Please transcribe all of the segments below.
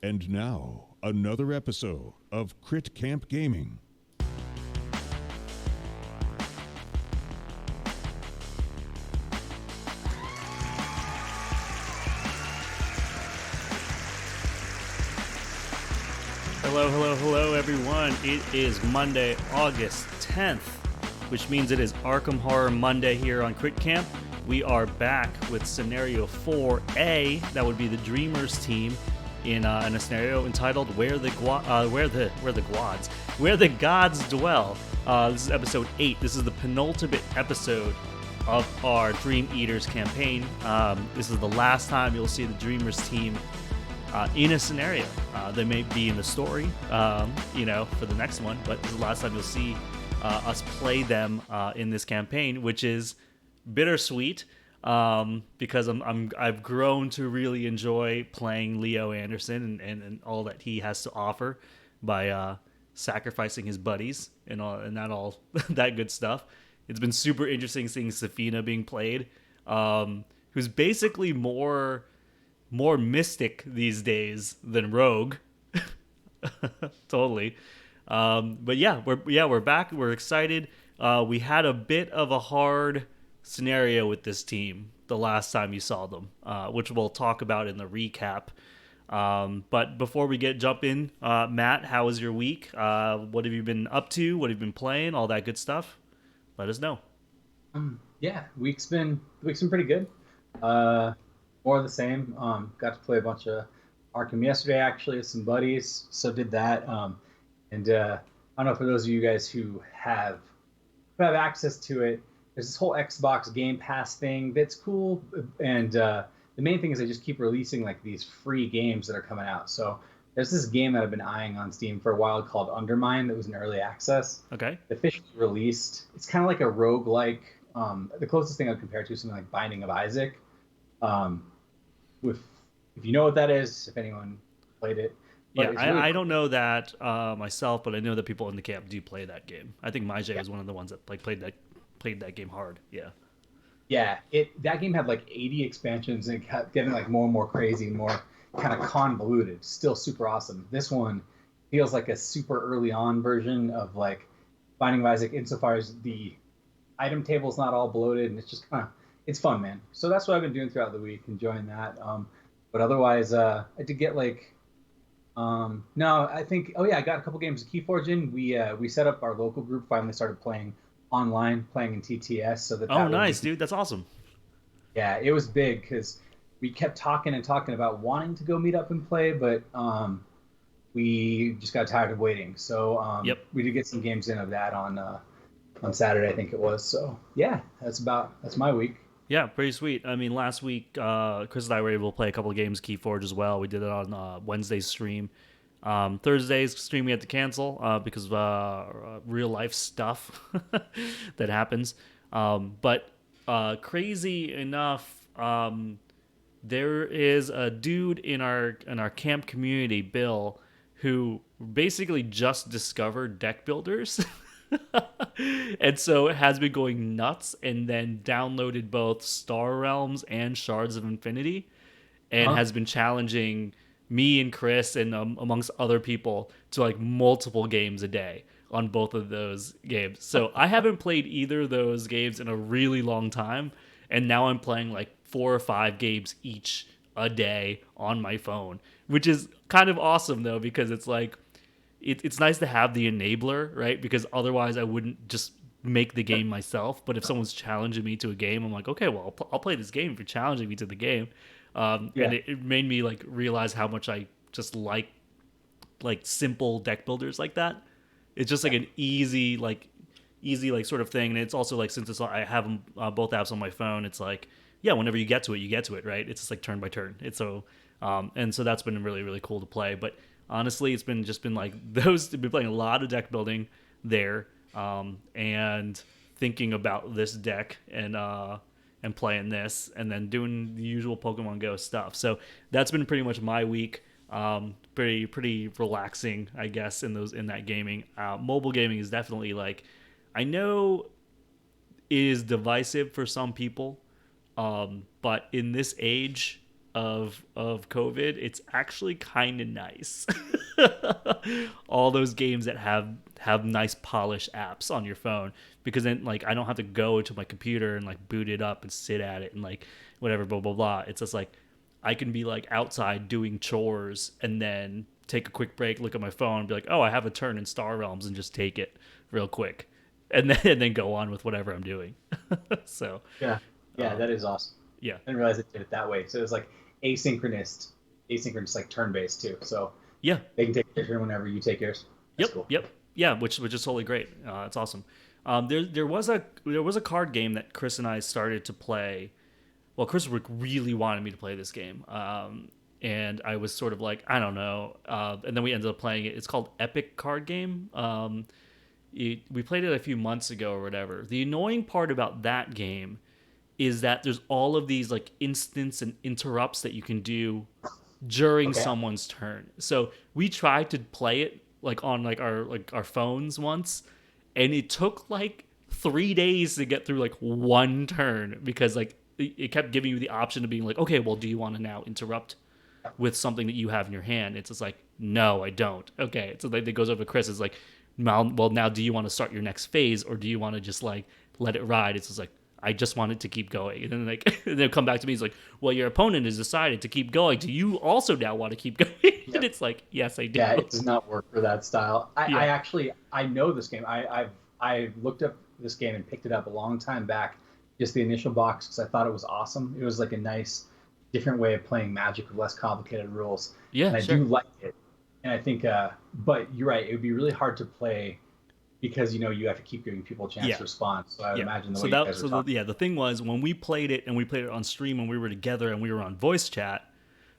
And now, another episode of Crit Camp Gaming. Hello, everyone. It is Monday, August 10th, which means it is Arkham Horror Monday here on Crit Camp. We are back with scenario 4A. That would be the Dreamers team in a scenario entitled "Where the Gods Dwell." This is episode 8. This is the penultimate episode of our Dream Eaters campaign. This is the last time you'll see the Dreamers team in a scenario. They may be in the story, for the next one, but this is the last time you'll see us play them in this campaign, which is bittersweet because I've grown to really enjoy playing Leo Anderson and all that he has to offer by sacrificing his buddies and all that good stuff. It's been super interesting seeing Safina being played, who's basically more mystic these days than rogue. Totally. But we're back. We're excited. We had a bit of a hard scenario with this team the last time you saw them, which we'll talk about in the recap. But before we jump in, Matt, how was your week? What have you been up to? What have you been playing? All that good stuff. Let us know. Week's been pretty good. More of the same. Got to play a bunch of Arkham yesterday, actually, with some buddies. So did that. I don't know, for those of you guys who have access to it, there's this whole Xbox Game Pass thing that's cool. And the main thing is they just keep releasing like these free games that are coming out. So there's this game that I've been eyeing on Steam for a while called Undermine that was in early access. Okay. Officially released. It's kind of like a roguelike. The closest thing I'd compare it to is something like Binding of Isaac. If you know what that is, if anyone played it. But really I don't know that myself, but I know that people in the camp do play that game. I think Mije was one of the ones that played that game hard. Yeah, that game had like 80 expansions and it kept getting like more and more crazy, more kind of convoluted. Still super awesome. This one feels like a super early on version of like Binding of Isaac insofar as the item table's not all bloated and it's just kind of, it's fun, man. So that's what I've been doing throughout the week, enjoying that. But otherwise, I did get like, I got a couple games of Keyforge in. We set up our local group, finally started playing online, playing in TTS. So that nice, dude. That's awesome. Yeah, it was big because we kept talking about wanting to go meet up and play, but we just got tired of waiting. So we did get some games in of that on Saturday, I think it was. So yeah, that's my week. Yeah, pretty sweet. I mean, last week, Chris and I were able to play a couple of games Keyforge as well. We did it on Wednesday's stream. Thursday's stream we had to cancel because of real life stuff that happens. But crazy enough, there is a dude in our camp community, Bill, who basically just discovered deck builders. And so it has been going nuts, and then downloaded both Star Realms and Shards of Infinity, and has been challenging me and Chris and amongst other people to like multiple games a day on both of those games. So I haven't played either of those games in a really long time, and now I'm playing like 4 or 5 games each a day on my phone, which is kind of awesome though, because it's like it's nice to have the enabler, right? Because otherwise I wouldn't just make the game myself. But if someone's challenging me to a game, I'm like, okay, well, I'll play this game if you're challenging me to the game. And it made me like realize how much I just like simple deck builders like that. It's just like an easy sort of thing. And it's also like, since I have them, both apps on my phone, it's like, yeah, whenever you get to it, right? It's just like turn by turn. It's so, and so that's been really, really cool to play. But honestly, it's been like those. I've been playing a lot of deck building there, and thinking about this deck and playing this, and then doing the usual Pokemon Go stuff. So that's been pretty much my week. Pretty relaxing, I guess, in that gaming. Mobile gaming is definitely like, I know it is divisive for some people, but in this age, of COVID, it's actually kind of nice. All those games that have nice polished apps on your phone, because then like I don't have to go to my computer and like boot it up and sit at it and like whatever blah blah blah. It's just like I can be like outside doing chores and then take a quick break, look at my phone, and be like, oh, I have a turn in Star Realms, and just take it real quick, and then go on with whatever I'm doing. So yeah, that is awesome. Yeah, I didn't realize it did it that way. So it was like asynchronous like turn-based too. So yeah, they can take your turn whenever you take yours. That's cool. Yep. Yeah, which is totally great. It's awesome. There was a card game that Chris and I started to play. Well, Chris really wanted me to play this game, and I was sort of like, I don't know. And then we ended up playing it. It's called Epic Card Game. We played it a few months ago or whatever. The annoying part about that game is that there's all of these like instants and interrupts that you can do during someone's turn. So we tried to play it like on our phones once, and it took like 3 days to get through like one turn, because like it kept giving you the option of being like, okay, well, do you want to now interrupt with something that you have in your hand? It's just like, no, I don't. Okay, so it goes over to Chris. It's like, well, now do you want to start your next phase, or do you want to just like let it ride? It's just like, I just want it to keep going. And then like they'll come back to me. It's like, well, your opponent has decided to keep going. Do you also now want to keep going? Yep. And it's like, yes, I do. Yeah, it does not work for that style. I know this game. I looked up this game and picked it up a long time back, just the initial box, because I thought it was awesome. It was like a nice, different way of playing Magic with less complicated rules. Yeah, and I do like it. And I think, but you're right. It would be really hard to play, because you have to keep giving people a chance to respond. So I would imagine the way you guys are talking. The thing was, when we played it, and we played it on stream when we were together and we were on voice chat,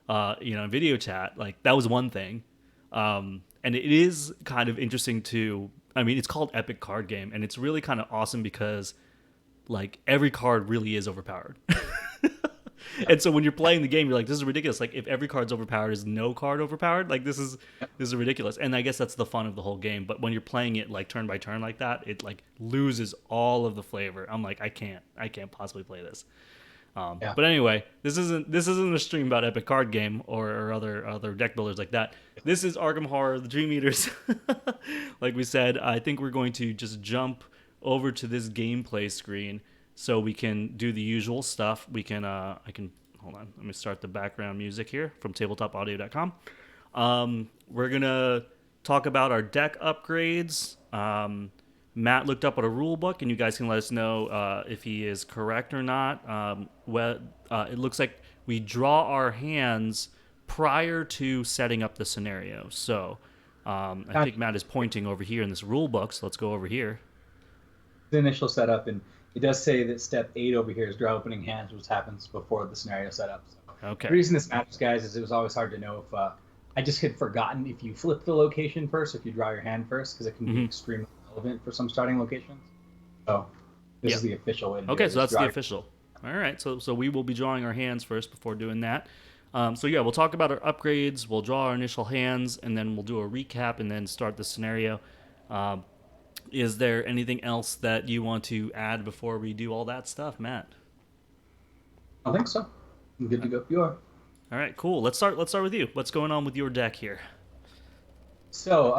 video chat, like that was one thing. And it is kind of interesting to, I mean, it's called Epic Card Game, and it's really kind of awesome because like every card really is overpowered. And so when you're playing the game, you're like, this is ridiculous. Like, if every card's overpowered, is no card overpowered? Like, this is ridiculous. And I guess that's the fun of the whole game. But when you're playing it like turn by turn like that, it like loses all of the flavor. I'm like, I can't possibly play this. But anyway, this isn't a stream about Epic Card Game or other deck builders like that. This is Arkham Horror, the Dream Eaters. Like we said, I think we're going to just jump over to this gameplay screen, so we can do the usual stuff. We can, I can, hold on, let me start the background music here from tabletopaudio.com. We're going to talk about our deck upgrades. Matt looked up at a rule book, and you guys can let us know if he is correct or not. It looks like we draw our hands prior to setting up the scenario. So I think Matt is pointing over here in this rule book, so let's go over here. The initial setup, and it does say that step 8 over here is draw opening hands, which happens before the scenario setup. So okay. The reason this matters, guys, is it was always hard to know if I just had forgotten if you flip the location first, if you draw your hand first, because it can be extremely relevant for some starting locations. So this is the official way to do it. Okay, so that's the official. All right, so we will be drawing our hands first before doing that. We'll talk about our upgrades, we'll draw our initial hands, and then we'll do a recap and then start the scenario. Is there anything else that you want to add before we do all that stuff, Matt? I think so. I'm good to go. You are. All right, cool. Let's start with you. What's going on with your deck here? So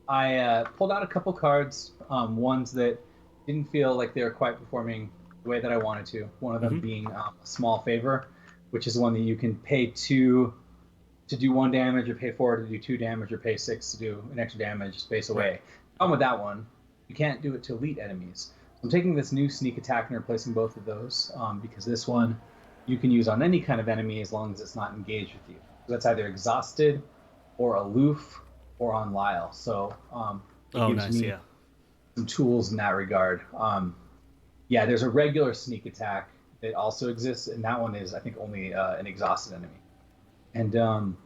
I pulled out a couple cards, ones that didn't feel like they were quite performing the way that I wanted to. One of them being a Small Favor, which is one that you can pay 2 to do 1 damage, or pay 4 to do 2 damage, or pay 6 to do an extra damage space away. Problem with that one, you can't do it to elite enemies. So I'm taking this new sneak attack and replacing both of those, because this one you can use on any kind of enemy as long as it's not engaged with you. So that's either exhausted or aloof or on Lyle. So it gives me some tools in that regard. There's a regular sneak attack that also exists, and that one is, I think, only an exhausted enemy. And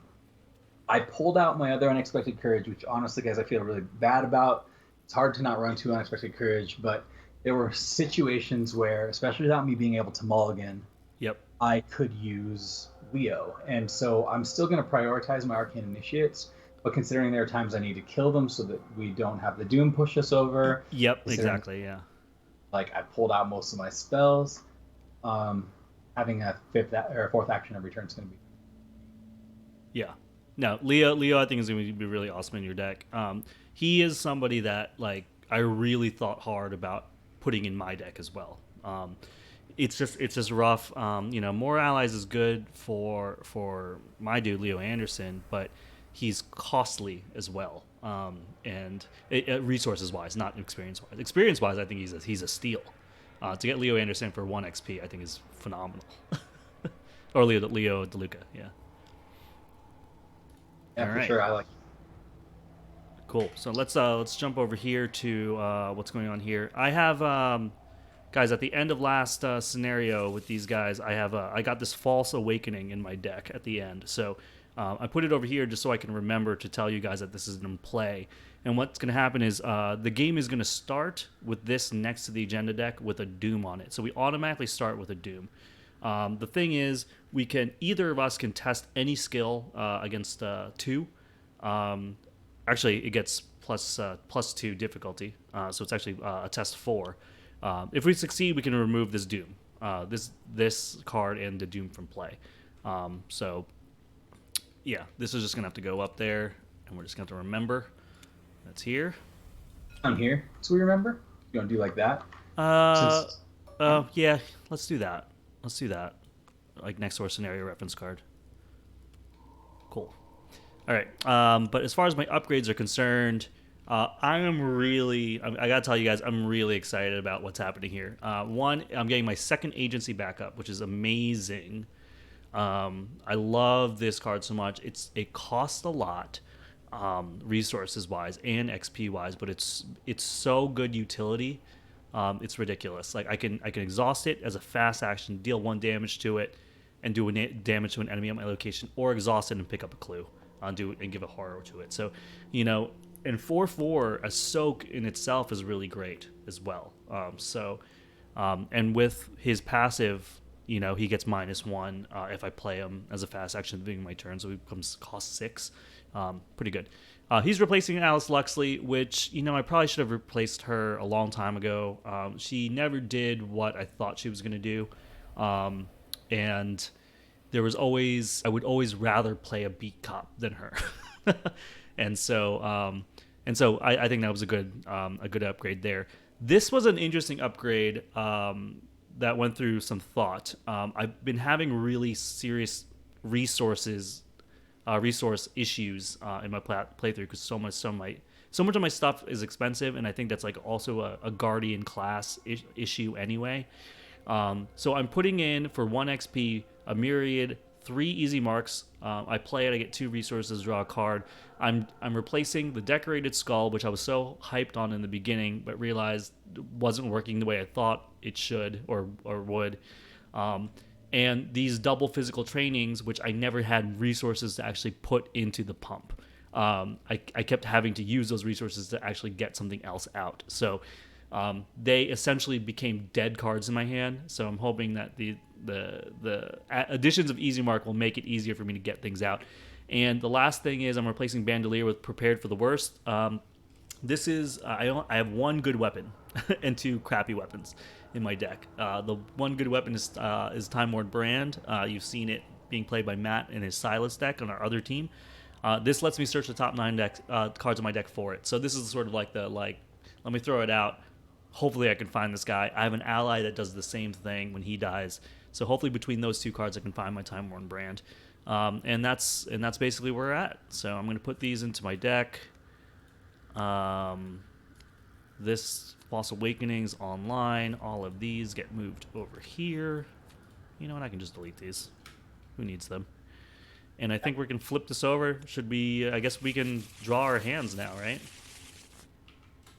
I pulled out my other Unexpected Courage, which honestly, guys, I feel really bad about. It's hard to not run 2 Unexpected Courage, but there were situations where, especially without me being able to mulligan, I could use Leo. And so I'm still going to prioritize my Arcane Initiates, but considering there are times I need to kill them so that we don't have the Doom push us over. Yep, exactly, yeah. Like, I pulled out most of my spells. having a fifth or fourth action every turn is going to be. Yeah. No, Leo, I think is going to be really awesome in your deck. He is somebody that like I really thought hard about putting in my deck as well. It's just rough. More allies is good for my dude Leo Anderson, but he's costly as well. And resources wise, not experience wise. Experience wise, I think he's a steal. To get Leo Anderson for 1 XP, I think is phenomenal. Or Leo DeLuca, yeah. Yeah, All for right. sure. I like. Cool. So let's jump over here to what's going on here. I have guys at the end of last scenario with these guys. I got this false awakening in my deck at the end. So I put it over here just so I can remember to tell you guys that this is in play. And what's going to happen is the game is going to start with this next to the agenda deck with a Doom on it. So we automatically start with a Doom. The thing is, either of us can test any skill against 2. Actually, it gets plus 2 difficulty, so it's actually a test 4. If we succeed, we can remove this Doom, this card and the Doom from play. So, yeah, this is just gonna have to go up there, and we're just gonna have to remember that's here. I'm here, so we remember. You want to do like that? Yeah, let's do that. Let's do that. Like next to our scenario reference card. Cool. All right. But as far as my upgrades are concerned, I gotta tell you guys, I'm really excited about what's happening here. One, I'm getting my second agency back up, which is amazing. I love this card so much. It costs a lot, resources wise and XP wise, but it's so good utility. It's ridiculous. Like I can exhaust it as a fast action, deal 1 damage to it, and do damage to an enemy at my location, or exhaust it and pick up a clue, and give a horror to it. So, and 4/4 a soak in itself is really great as well. And with his passive, he gets -1 if I play him as a fast action at the beginning of my turn, so he becomes cost 6. Pretty good. He's replacing Alice Luxley, which, I probably should have replaced her a long time ago. She never did what I thought she was going to do. And I would always rather play a beat cop than her. and so I think that was a good upgrade there. This was an interesting upgrade that went through some thought. I've been having really serious resource issues in my playthrough because so much of my stuff is expensive, and I think that's like also a guardian class issue anyway. So I'm putting in for 1 XP a myriad, 3 easy marks. I play it, I get 2 resources, draw a card. I'm replacing the decorated skull, which I was so hyped on in the beginning, but realized wasn't working the way I thought it should or would. And these double physical trainings, which I never had resources to actually put into the pump. I kept having to use those resources to actually get something else out. So they essentially became dead cards in my hand. So I'm hoping that the additions of Easy Mark will make it easier for me to get things out. And the last thing is I'm replacing Bandolier with Prepared for the Worst. This is I have 1 good weapon and 2 crappy weapons in my deck. The 1 good weapon is Time Lord Brand. You've seen it being played by Matt in his Silas deck on our other team. This lets me search the top 9 cards in my deck for it. So this is sort of like let me throw it out. Hopefully I can find this guy. I have an ally that does the same thing when he dies. So hopefully between those 2 cards I can find my Time Worn Brand. And that's basically where we're at. So I'm going to put these into my deck. This False Awakenings online. All of these get moved over here. You know what? I can just delete these. Who needs them? And I think we can flip this over. I guess we can draw our hands now, right?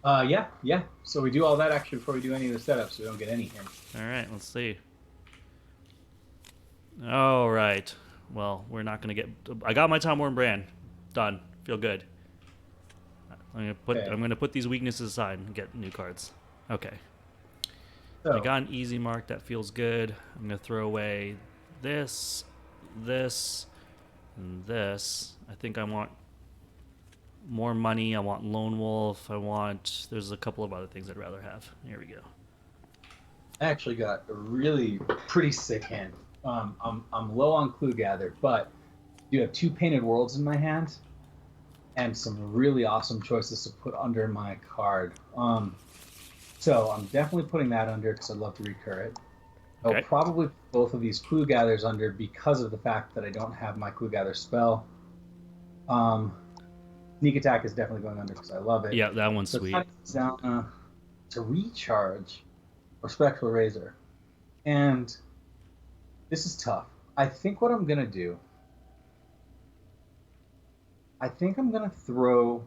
Yeah. So we do all that actually before we do any of the setups, so we don't get any hints. All right, let's see. All right. Well, we're not gonna get. I got my Time Worn Brand. Done. Feel good. I'm gonna put these weaknesses aside and get new cards. Okay. So I got an easy mark. That feels good. I'm gonna throw away this, and this. I think I want more money. I want Lone Wolf. There's a couple of other things I'd rather have. Here we go. I actually got a really pretty sick hand. I'm low on Clue Gather, but you have 2 Painted Worlds in my hand and some really awesome choices to put under my card. So I'm definitely putting that under because I'd love to recur it. Okay. I'll probably put both of these Clue Gathers under because of the fact that I don't have my Clue Gather spell. Sneak Attack is definitely going under because I love it. Yeah, that one's so sweet. It comes down to Recharge or Spectral Razor. And this is tough. I think what I'm going to do, I think I'm going to throw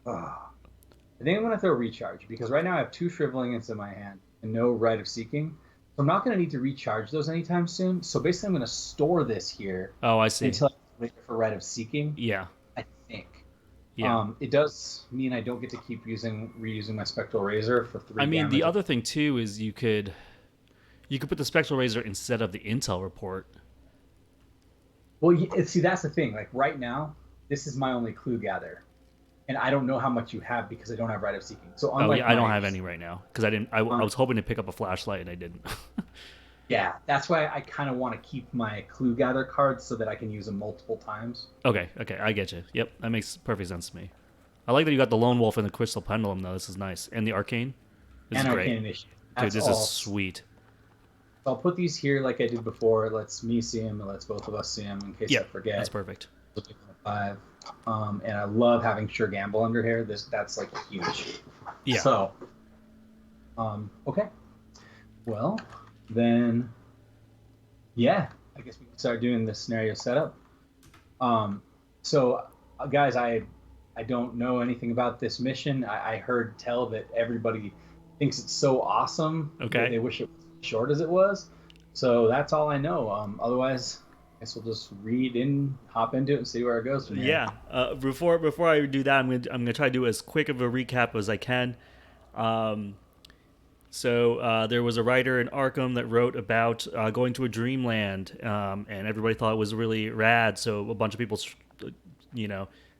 Recharge because right now I have 2 Shriveling Ints in my hand and no Rite of Seeking. So I'm not going to need to recharge those anytime soon. So basically I'm going to store this here. Oh, I see. Until I wait for Rite of Seeking. Yeah. I think. Yeah. It does mean I don't get to keep reusing my Spectral Razor for 3 I mean, damage. the other thing too is you could put the Spectral Razor instead of the Intel report. Well, see, that's the thing. Like right now, this is my only Clue Gather. And I don't know how much you have because I don't have Rite of Seeking. So Oh yeah, I don't have any right now because I didn't. I was hoping to pick up a flashlight and I didn't. Yeah, that's why I kind of want to keep my Clue Gather cards so that I can use them multiple times. Okay, I get you. Yep, that makes perfect sense to me. I like that you got the Lone Wolf and the Crystal Pendulum though. This is nice, and the Arcane. This is great. Arcane Initiate. Dude, this is sweet. I'll put these here like I did before. It lets me see them. It lets both of us see them in case I forget. That's perfect. 5. And I love having Sure Gamble under here. That's like huge. Yeah. So, okay. Well, then, yeah, I guess we can start doing the scenario setup. So, guys, I don't know anything about this mission. I heard tell that everybody thinks it's so awesome. Okay. They wish it was as short as it was. So that's all I know. Otherwise, I guess we'll just hop into it and see where it goes from here. Yeah. Before I do that, I'm gonna try to do as quick of a recap as I can. So there was a writer in Arkham that wrote about going to a dreamland, and everybody thought it was really rad. So a bunch of people,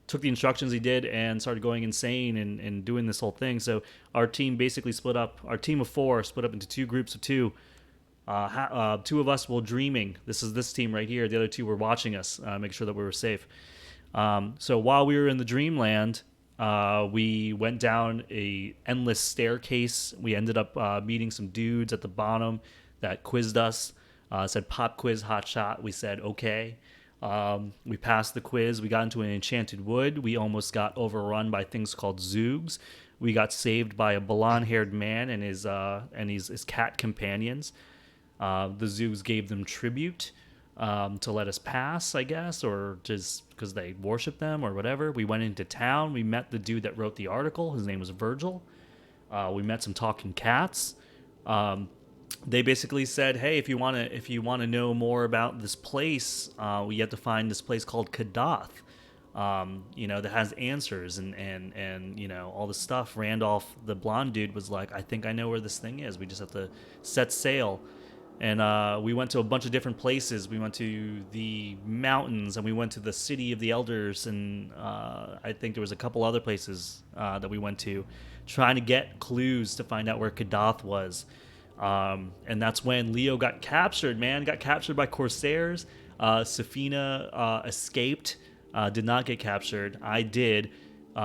took the instructions he did and started going insane and doing this whole thing. So our team basically split up. Our team of 4 split up into 2 groups of 2. 2 of us were dreaming. This is this team right here. The other 2 were watching us, make sure that we were safe. So while we were in the dreamland, we went down a endless staircase. We ended up meeting some dudes at the bottom that quizzed us. Said pop quiz, hot shot. We said okay. We passed the quiz. We got into an enchanted wood. We almost got overrun by things called zoogs. We got saved by a blonde-haired man and his cat companions. The zoogs gave them tribute to let us pass, I guess, or just because they worship them or whatever. We went into town. We met the dude that wrote the article. His name was Virgil. We met some talking cats. They basically said, "Hey, if you want to know more about this place, we have to find this place called Kadath, that has answers and all this stuff." Randolph, the blonde dude, was like, "I think I know where this thing is. We just have to set sail." And we went to a bunch of different places. We went to the mountains, and we went to the City of the Elders, and I think there was a couple other places that we went to, trying to get clues to find out where Kadath was. And that's when Leo got captured, man. Got captured by Corsairs. Safina escaped, did not get captured. I did.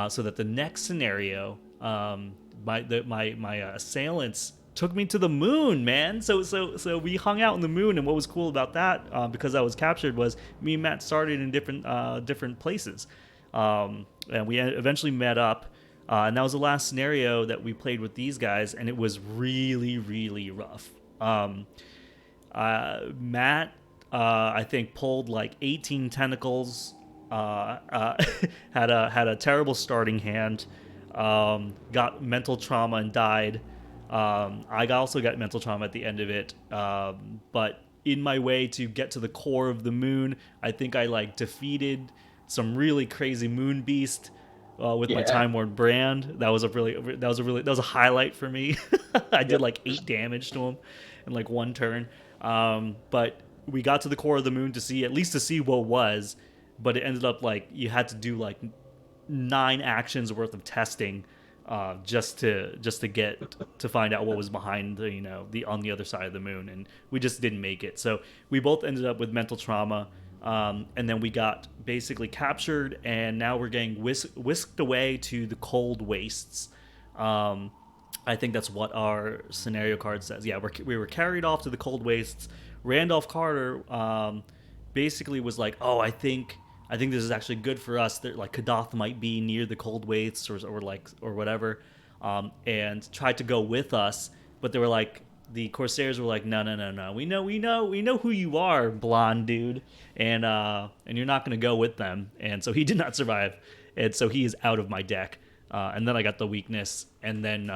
So that the next scenario, my assailants took me to the moon, man. So we hung out on the moon, and what was cool about that, because I was captured, was me and Matt started in different places, and we eventually met up, and that was the last scenario that we played with these guys, and it was really, really rough. Matt, I think, pulled like 18 tentacles, had a terrible starting hand, got mental trauma and died. I also got mental trauma at the end of it, but in my way to get to the core of the moon, I think I defeated some really crazy moon beast with my Time Worn brand. That was a highlight for me. I did 8 damage to him in one turn, but we got to the core of the moon to see what it was, but it ended up you had to do 9 actions worth of testing just to get to find out what was behind the on the other side of the moon, and we just didn't make it. So we both ended up with mental trauma, and then we got basically captured, and now we're getting whisked away to the cold wastes. I think that's what our scenario card says. Yeah, we were carried off to the cold wastes. Randolph Carter basically was like, "Oh, I think this is actually good for us. That like Kadath might be near the cold wastes or whatever," and tried to go with us. But they were like, the Corsairs were like, "No. We know who you are, blonde dude, and you're not going to go with them." And so he did not survive, and so he is out of my deck. And then I got the weakness, and then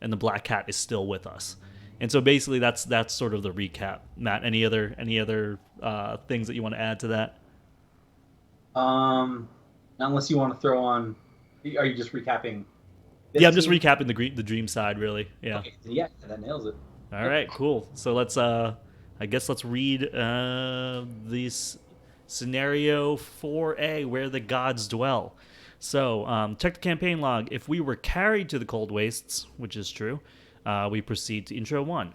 and the Black Cat is still with us. And so basically that's sort of the recap. Matt, any other things that you want to add to that? Unless you want to throw on, are you just recapping? Yeah, I'm just recapping the dream side, really. Yeah. Okay, yeah, that nails it. All right, cool. So let's let's read this scenario 4A, where the gods dwell. So check the campaign log. If we were carried to the cold wastes, which is true, we proceed to intro 1.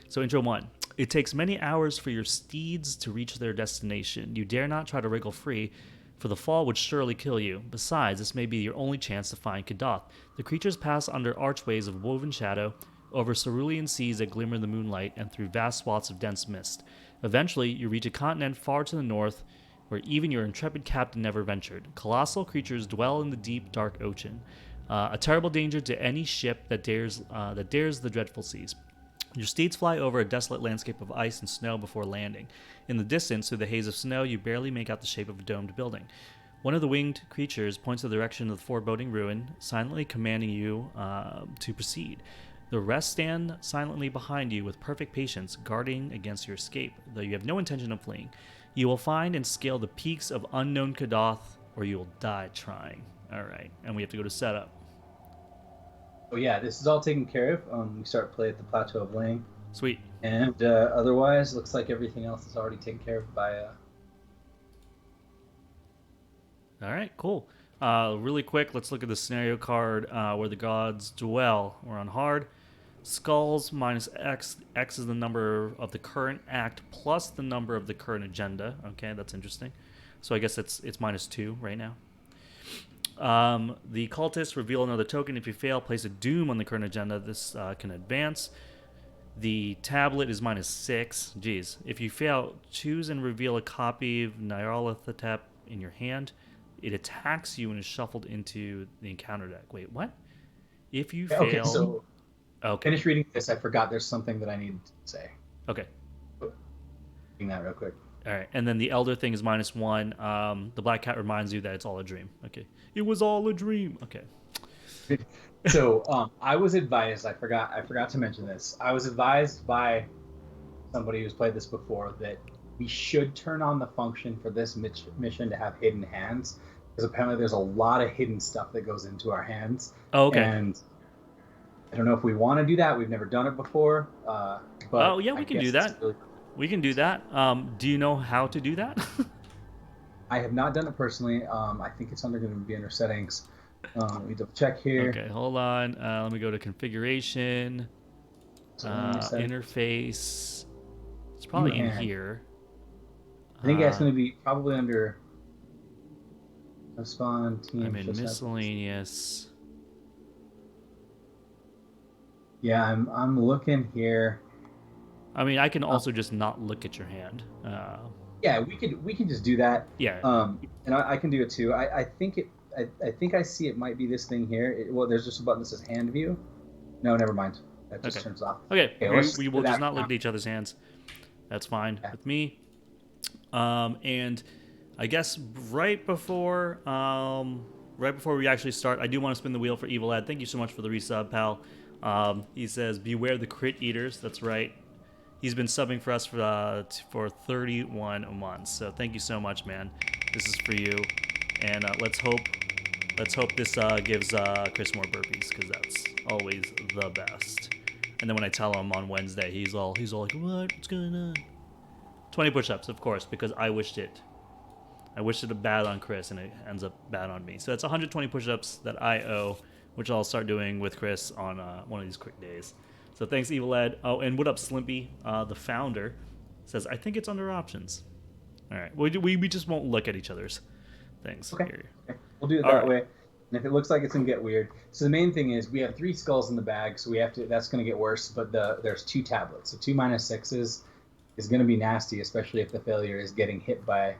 So intro 1. It takes many hours for your steeds to reach their destination. You dare not try to wriggle free, for the fall would surely kill you. Besides, this may be your only chance to find Kadath. The creatures pass under archways of woven shadow, over cerulean seas that glimmer in the moonlight, and through vast swaths of dense mist. Eventually, you reach a continent far to the north, where even your intrepid captain never ventured. Colossal creatures dwell in the deep, dark ocean, a terrible danger to any ship that dares the dreadful seas. Your steeds fly over a desolate landscape of ice and snow before landing. In the distance, through the haze of snow, you barely make out the shape of a domed building. One of the winged creatures points in the direction of the foreboding ruin, silently commanding you to proceed. The rest stand silently behind you with perfect patience, guarding against your escape, though you have no intention of fleeing. You will find and scale the peaks of unknown Kadath, or you will die trying. All right, and we have to go to setup. Oh yeah, this is all taken care of. We start play at the Plateau of Lange. Sweet. And otherwise, looks like everything else is already taken care of by... All right, cool. Really quick, let's look at the scenario card where the gods dwell. We're on hard. Skulls minus X. X is the number of the current act plus the number of the current agenda. Okay, that's interesting. So I guess it's -2 right now. The cultists reveal another token. If you fail, place a doom on the current agenda. This can advance. The tablet is -6. Geez. If you fail, choose and reveal a copy of Nyarlathotep in your hand. It attacks you and is shuffled into the encounter deck. Wait, what? If you fail... Okay, so finish reading this. I forgot there's something that I need to say. Okay. Reading that real quick. All right, and then the elder thing is -1. The Black Cat reminds you that it's all a dream. Okay. It was all a dream. Okay. So I was advised, I forgot to mention this. I was advised by somebody who's played this before that we should turn on the function for this mission to have hidden hands, because apparently there's a lot of hidden stuff that goes into our hands. Oh, okay. And I don't know if we want to do that. We've never done it before. But oh, yeah, we can do that. Really... We can do that. Do you know how to do that? I have not done it personally. I think it's going to be under settings. Let me double check here. Okay, hold on. Let me go to configuration, interface. It's probably in here. I think that's going to be probably under Spawn team. I'm in miscellaneous. Yeah, I'm looking here. I mean, I can also just not look at your hand. Yeah, we can just do that. Yeah. And I can do it too. I think I see it might be this thing here. Well, there's just a button that says hand view. No, never mind. That just turns off. Okay, we will just not look at each other's hands. That's fine with me. And I guess right before we actually start, I do want to spin the wheel for Evil Ed. Thank you so much for the resub, pal. He says, "Beware the crit eaters." That's right. He's been subbing for us for 31 months. So thank you so much, man. This is for you. And let's hope this gives Chris more burpees, because that's always the best. And then when I tell him on Wednesday, he's all like, "What's going on?" 20 push-ups, of course, because I wished it. I wish it bad on Chris, and it ends up bad on me. So that's 120 push-ups that I owe, which I'll start doing with Chris on one of these quick days. So thanks, Evil Ed. Oh, and what up, Slimpy? The founder says, I think it's under options. All right. We just won't look at each other's things. Okay. Here. Okay. We'll do it that way. And if it looks like it's gonna get weird, so the main thing is we have 3 skulls in the bag, so we have to. That's gonna get worse. But there's 2 tablets, so 2 -6s is gonna be nasty, especially if the failure is getting hit by.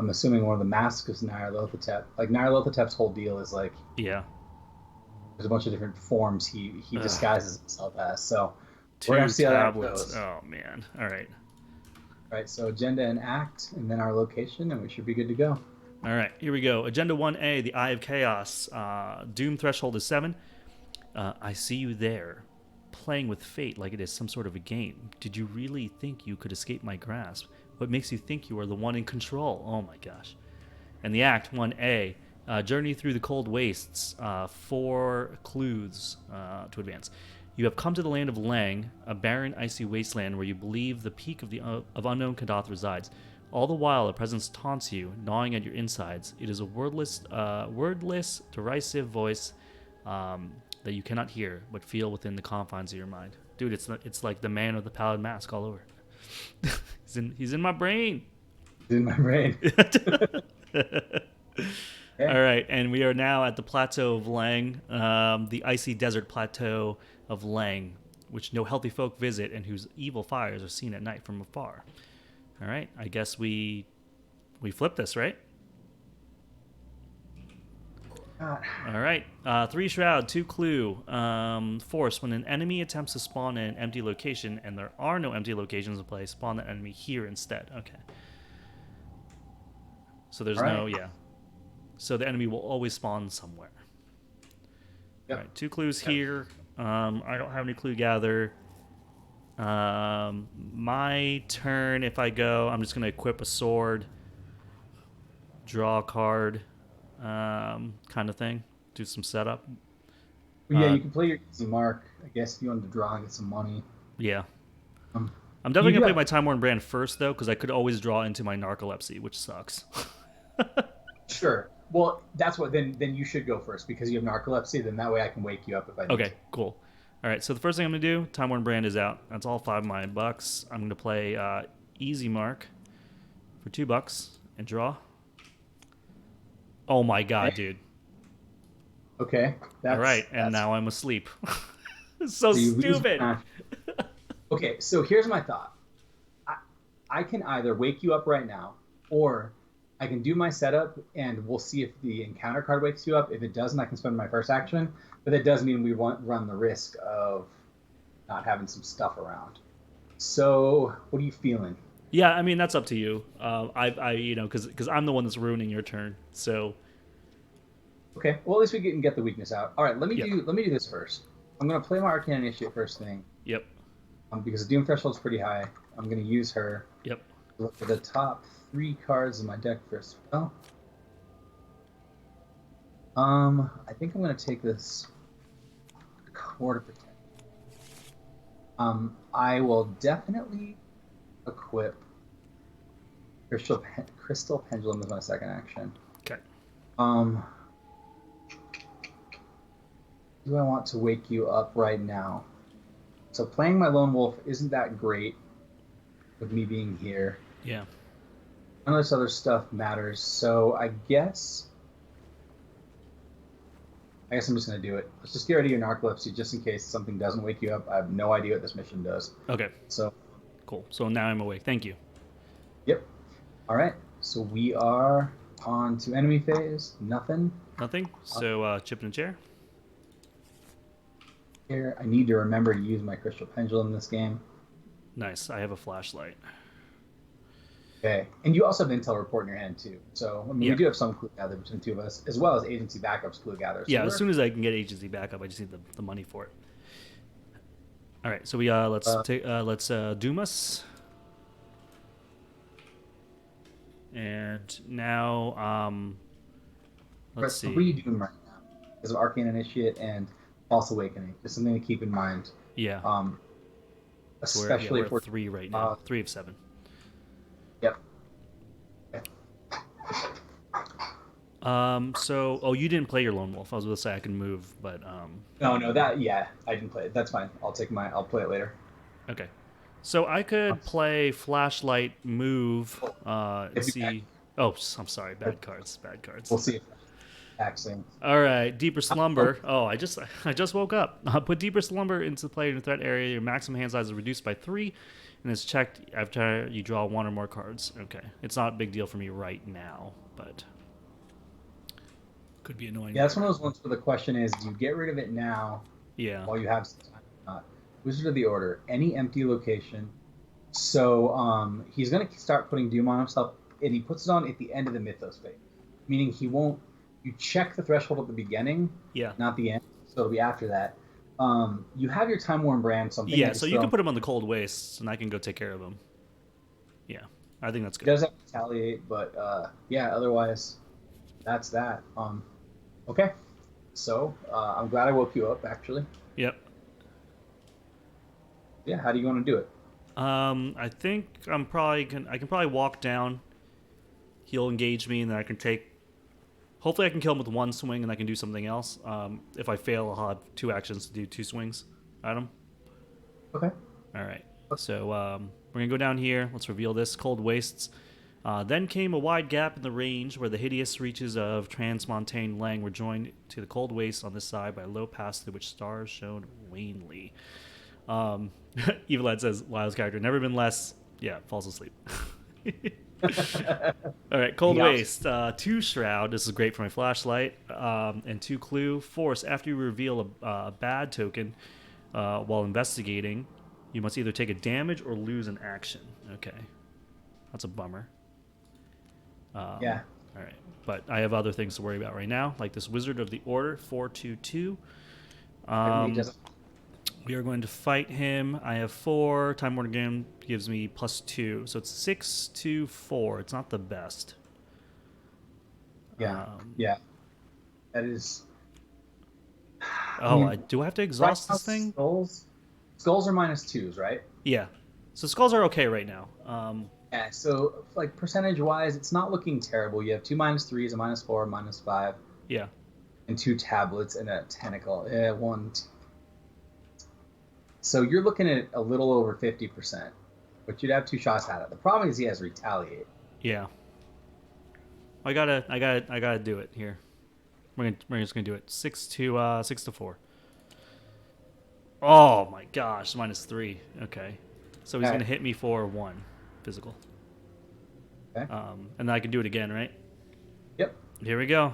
I'm assuming one of the masks is Nyarlathotep. Like Nyarlathotep's whole deal is like. Yeah. There's a bunch of different forms he disguises himself as. So 2 we're gonna see tablets. how that goes. Oh man. All right. All right. So agenda and act, and then our location, and we should be good to go. All right, here we go. Agenda 1A, the Eye of Chaos. Doom threshold is 7. I see you there, playing with fate like it is some sort of a game. Did you really think you could escape my grasp? What makes you think you are the one in control? Oh my gosh. And the Act 1A, journey through the cold wastes. 4 clues to advance. You have come to the land of Lange, a barren, icy wasteland where you believe the peak of unknown Kadath resides. All the while, a presence taunts you, gnawing at your insides. It is a wordless, derisive voice that you cannot hear, but feel within the confines of your mind. Dude, it's like the man with the pallid mask all over. He's in my brain. He's in my brain. All right, and we are now at the Plateau of Lange, the icy desert plateau of Lange, which no healthy folk visit and whose evil fires are seen at night from afar. All right, I guess we flip this, right? All right, 3 Shroud, 2 Clue. Force, when an enemy attempts to spawn in an empty location and there are no empty locations in play, spawn the enemy here instead. Okay. So there's So the enemy will always spawn somewhere. Yep. All right, 2 clues here. I don't have any clue gather. My turn, if I go, I'm just going to equip a sword, draw a card, kind of thing, do some setup. Yeah, you can play your easy mark, I guess, if you wanted to draw and get some money. Yeah. I'm definitely going to play my Time Worn Brand first, though, because I could always draw into my narcolepsy, which sucks. Sure. Well, that's what, then you should go first, because you have narcolepsy, then that way I can wake you up if I need Okay, cool. All right, so the first thing I'm going to do, Time Worn Brand is out. That's all 5 of my bucks. I'm going to play Easy Mark for $2 and draw. Oh my god, dude. Okay. All right, and now I'm asleep. So stupid. Okay, so here's my thought. I can either wake you up right now, or I can do my setup, and we'll see if the encounter card wakes you up. If it doesn't, I can spend my first action. But that does mean we run the risk of not having some stuff around. So, what are you feeling? Yeah, I mean that's up to you. Because I'm the one that's ruining your turn. So. Okay. Well, at least we can get the weakness out. All right. Let me do this first. I'm gonna play my Arcane Initiate first thing. Yep. Because the Doom threshold's pretty high. I'm gonna use her. Yep. Look for the top 3 cards in my deck for a spell. I think I'm gonna take this Quarter Protect. I will definitely equip Crystal Pendulum as my second action. Okay. Do I want to wake you up right now? So playing my Lone Wolf isn't that great with me being here. Yeah. None of this other stuff matters, so I guess I'm just going to do it. Let's just get rid of your narcolepsy just in case something doesn't wake you up. I have no idea what this mission does. Okay. So. Cool. So now I'm awake. Thank you. Yep. All right. So we are on to enemy phase. Nothing. Nothing. So chip in a chair. Here, I need to remember to use my Crystal Pendulum in this game. Nice. I have a flashlight. Okay. And you also have Intel Report in your hand, too. So, we do have some clue gather between the 2 of us, as well as Agency Backup's clue gather. So as soon as I can get Agency Backup, I just need the money for it. All right. So we let's Doom us. And now let's see. 3 Doom right now because of Arcane Initiate and False Awakening. Just something to keep in mind. Yeah. Especially we're 3 right now. 3 of 7. Yep. Okay. So you didn't play your Lone Wolf. I was going to say I can move, but No, I didn't play it. That's fine. I'll play it later. okay. So I could play Flashlight, move, and see. Oh, I'm sorry. Bad cards. We'll see if actually. All right, Deeper Slumber. Oh, I just woke up. Put Deeper Slumber into play in the threat area. Your maximum hand size is reduced by 3, and it's checked after you draw 1 or more cards. Okay, it's not a big deal for me right now, but could be annoying. Yeah, that's one of those ones where the question is, do you get rid of it now? Yeah. While you have some time or not? Wizard of the Order, any empty location. So he's going to start putting Doom on himself, and he puts it on at the end of the Mythos phase, meaning he won't. You check the threshold at the beginning, not the end, so it'll be after that. You have your Time Worn Brand, so you can put him on the Cold Wastes, and I can go take care of him. Yeah, I think that's good. He does have to retaliate, but otherwise, that's that. Okay, so I'm glad I woke you up, actually. Yep. Yeah, how do you want to do it? I think I can probably walk down. He'll engage me, and then I can take. Hopefully, I can kill him with 1 swing, and I can do something else. If I fail, I'll have 2 actions to do 2 swings at him. Okay. All right. So we're gonna go down here. Let's reveal this. Cold Wastes. Then came a wide gap in the range where the hideous reaches of Transmontane Lange were joined to the Cold Waste on this side by a low pass through which stars shone wanly. Evil Lad says, Lyle's character, never been less. Yeah, falls asleep. All right, Cold Waste. 2 Shroud. This is great for my flashlight. And 2 Clue. Force. After you reveal a bad token while investigating, you must either take a damage or lose an action. Okay. That's a bummer. Yeah. All right. But I have other things to worry about right now, like this Wizard of the Order, 4/2/2. We are going to fight him. I have 4. Time Worn Game gives me +2. So it's 6/4. It's not the best. Yeah. That is. Do I have to exhaust this thing? Skulls are -2s, right? Yeah. So skulls are okay right now. Yeah, so like percentage-wise, it's not looking terrible. You have 2 -3s, a -4, -5. Yeah. And 2 tablets and a tentacle. 1. So you're looking at a little over 50%, but you'd have 2 shots at it. The problem is he has retaliate. Yeah. I gotta do it here. We're just gonna do it. 6/4. Oh my gosh, -3. Okay. So he's gonna hit me for 1 physical. Okay. And then I can do it again, right? Yep. Here we go.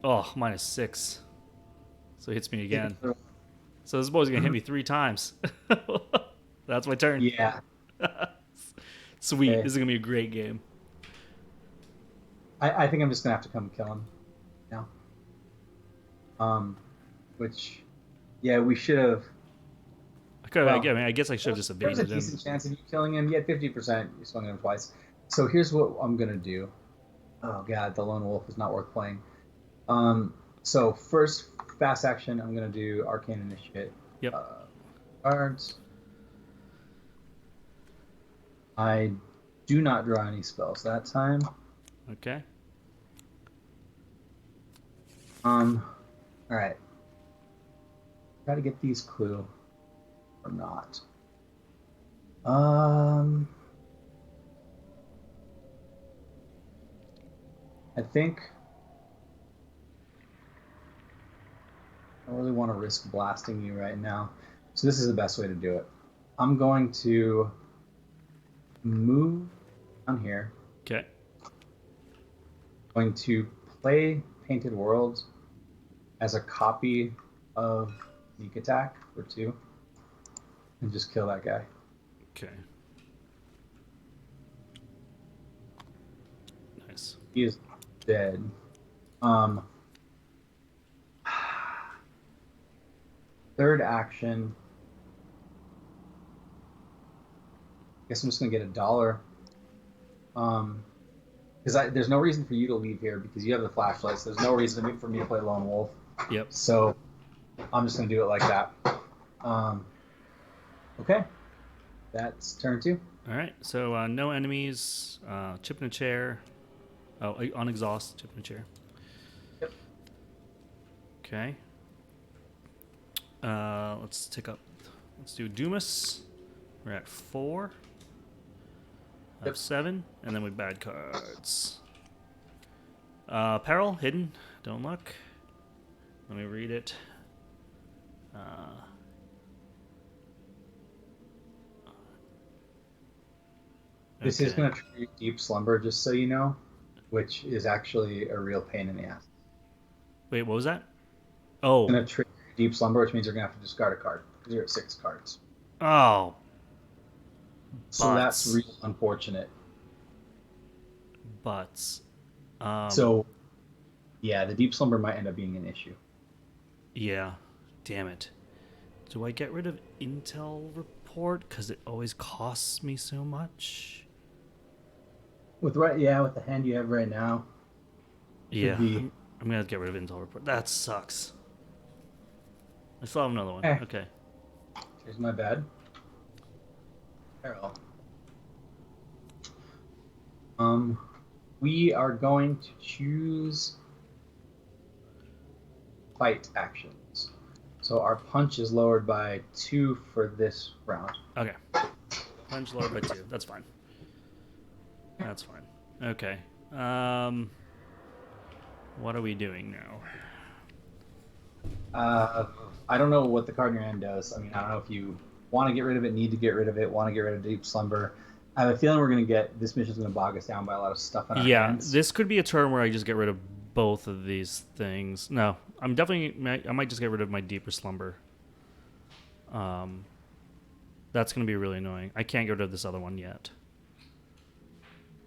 Oh, -6. So he hits me again. So this boy's gonna hit me 3 times. That's my turn. Yeah. Sweet. Okay. This is gonna be a great game. I think I'm just gonna have to come kill him now. Which, yeah, we should have. I guess I should have just evaded him. There's a decent chance of you killing him. You had 50%. You swung at him twice. So here's what I'm gonna do. Oh god, the Lone Wolf is not worth playing. So first fast action, I'm gonna do Arcane Initiate. Yep. Cards. I do not draw any spells that time. Okay. All right. Try to get these clue or not. I think I don't really want to risk blasting you right now. So this is the best way to do it. I'm going to move down here. Okay. Going to play Painted Worlds as a copy of Sneak Attack for 2. And just kill that guy. Okay. Nice. He is dead. Third action. Guess I'm just gonna get $1. Because there's no reason for you to leave here because you have the flashlights. There's no reason for me to play Lone Wolf. Yep. So I'm just gonna do it like that. Okay. That's turn 2. All right, so no enemies. Chip in a chair. Oh, on exhaust. Chip in a chair. Yep. Okay. Let's take up. Let's do Doomus. We're at 4. I have 7, and then we bad cards. Peril, hidden. Don't look. Let me read it. This is going to trigger Deep Slumber, just so you know, which is actually a real pain in the ass. Wait, what was that? Oh. It's going to trigger Deep Slumber, which means you're going to have to discard a card, because you're at 6 cards. Oh. So that's real unfortunate. But. So, yeah, the Deep Slumber might end up being an issue. Yeah. Damn it. Do I get rid of Intel Report? Because it always costs me so much. With the hand you have right now. Yeah, I'm gonna get rid of Intel Report. That sucks. I still have another one. Okay. Here's my bad. Peril. We are going to choose fight actions. So our punch is lowered by 2 for this round. Okay. Punch lowered by 2. That's fine. That's fine. Okay. What are we doing now? I don't know what the card in your hand does. I mean, I don't know if you want to get rid of it, need to get rid of it, want to get rid of Deep Slumber. I have a feeling we're going to get this mission's going to bog us down by a lot of stuff in our hands. This could be a turn where I just get rid of both of these things. No, I might just get rid of my Deeper Slumber. That's going to be really annoying. I can't get rid of this other one yet.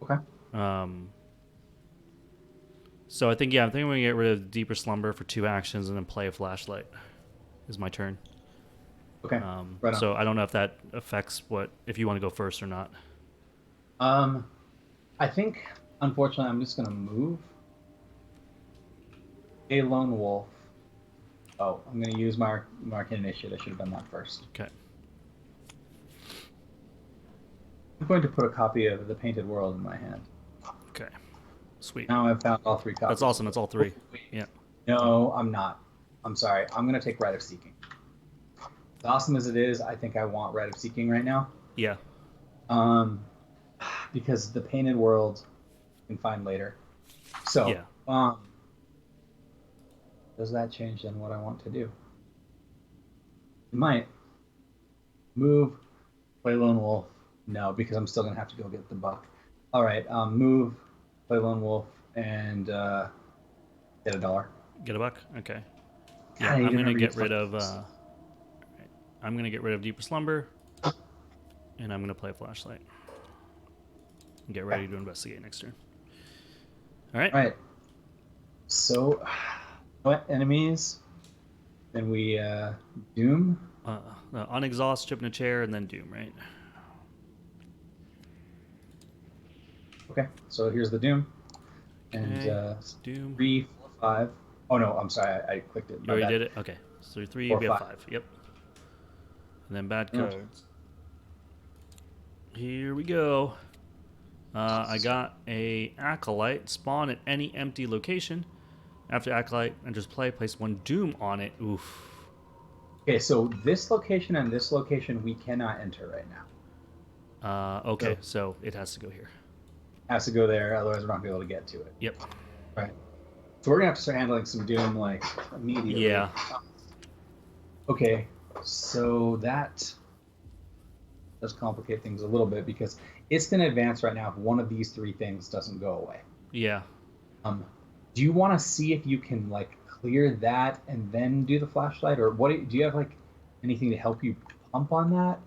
Okay. So I think I'm going to get rid of Deeper Slumber for 2 actions and then play a Flashlight. Is my turn. Okay. Right on. So I don't know if that affects if you want to go first or not. I think, unfortunately, I'm just going to move a Lone Wolf. Oh, I'm going to use my Arcane Initiate. I should have done that first. Okay. I'm going to put a copy of The Painted World in my hand. Okay. Sweet. Now I've found all 3 copies. That's awesome. It's all 3. Yeah. No, I'm not. I'm sorry. I'm going to take Rite of Seeking. As awesome as it is, I think I want Rite of Seeking right now. Yeah. Because the Painted World you can find later. So, yeah. Does that change then what I want to do? It might. Move, play Lone Wolf. No, because I'm still going to have to go get the buck. All right, move, play Lone Wolf, and get $1. Get a buck? Okay. Yeah, I'm going to get rid of... I'm going to get rid of Deeper Slumber, and I'm going to play Flashlight. And get ready to investigate next turn. All right. All right. So, what enemies? Then we Doom. On exhaust, chip in a chair, and then Doom, right? Okay. So here's the Doom. And Doom. 3, 4, 5. Oh no, I'm sorry. I clicked it. You already did it. Okay. So 3, 4, we have 5. 5. Yep. And then bad cards. Here we go. I got a Acolyte Spawn at any empty location. After Acolyte enters play, place 1 Doom on it. Oof. Okay, so this location and this location we cannot enter right now. Okay, so it has to go here. Has to go there, otherwise we're not going to be able to get to it. Yep. Right. So we're going to have to start handling some Doom, like, immediately. Yeah. Okay, so that does complicate things a little bit because it's going to advance right now if one of these 3 things doesn't go away. Yeah. Do you want to see if you can, like, clear that and then do the Flashlight? Or what? Do you have, like, anything to help you pump on that?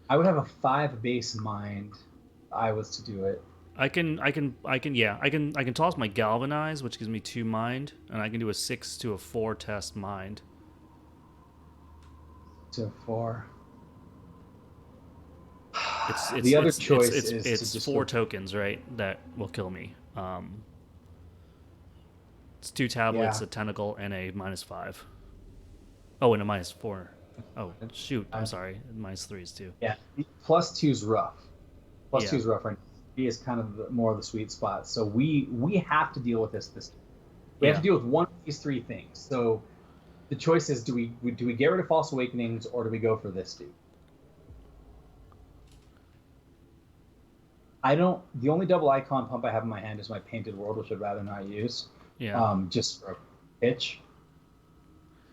I would have a 5 base mind if I was to do it. I can toss my Galvanize, which gives me 2 mind, and I can do a 6 to a 4 test mind. To 4. The other choice is it's 4 tokens, right? That will kill me. It's 2 tablets, a tentacle, and a -5. Oh, and a -4. Oh, shoot. I'm sorry. -3 is 2. Yeah, +2 is rough. Plus Yeah. 2 is rough right now. 3 is kind of more of the sweet spot. So we have to deal with this. We have Yeah. to deal with one of these 3 things. So the choice is, do we get rid of False Awakenings, or do we go for this dude? The only double icon pump I have in my hand is my Painted World, which I'd rather not use. Yeah. Just for a pitch.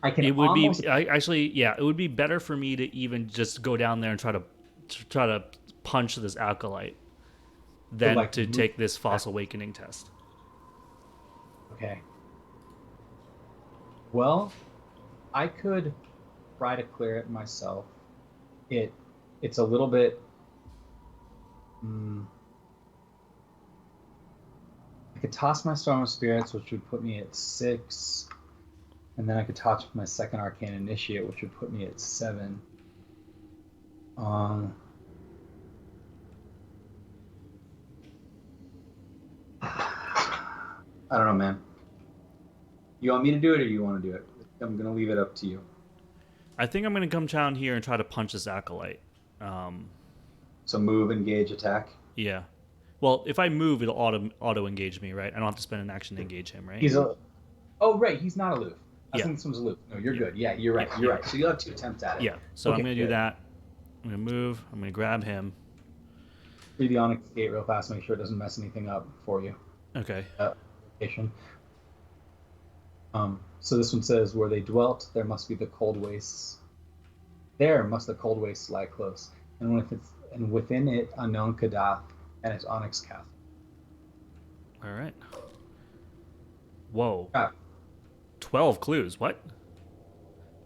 I can It would almost... be it would be better for me to even just go down there and try to punch this Acolyte than like, to take this False Awakening test. Okay. Well, I could try to clear it myself. It's a little bit... I could toss my Storm of Spirits, which would put me at 6. And then I could toss my second Arcane Initiate, which would put me at 7. I don't know, man. You want me to do it, or you want to do it? I'm going to leave it up to you. I think I'm going to come down here and try to punch this Acolyte. So move, engage, attack? Yeah. Well, if I move, it'll auto engage me, right? I don't have to spend an action to engage him, right? Oh, right. He's not aloof. I Yeah. think this one's aloof. No, you're good. Yeah, you're right. You're right. So you'll have 2 attempts at it. Yeah. So Okay, I'm going to do good. that. I'm going to move. I'm going to grab him. Read the Onyx Gate real fast. Make sure it doesn't mess anything up for you. Okay. Location. So this one says, where they dwelt, there must be the cold wastes. There must the cold wastes lie close, and within it unknown Kadath and its Onyx Castle. All right. Whoa. 12 12 clues. What?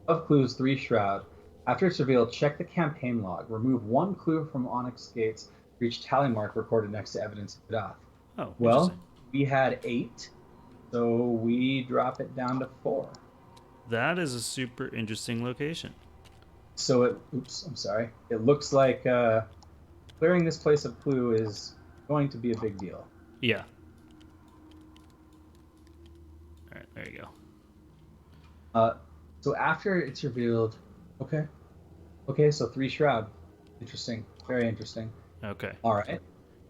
clues, 3 Shroud. After it's revealed, check the campaign log. Remove 1 clue from Onyx Gates for each tally mark recorded next to evidence of Kadath. Oh, Well, interesting. we had 8, so we drop it down to 4. That is a super interesting location. So I'm sorry. It looks like clearing this place of clue is going to be a big deal. Yeah. All right, there you go. So after it's revealed, okay, so 3 Shroud. Interesting, very interesting. Okay. All right.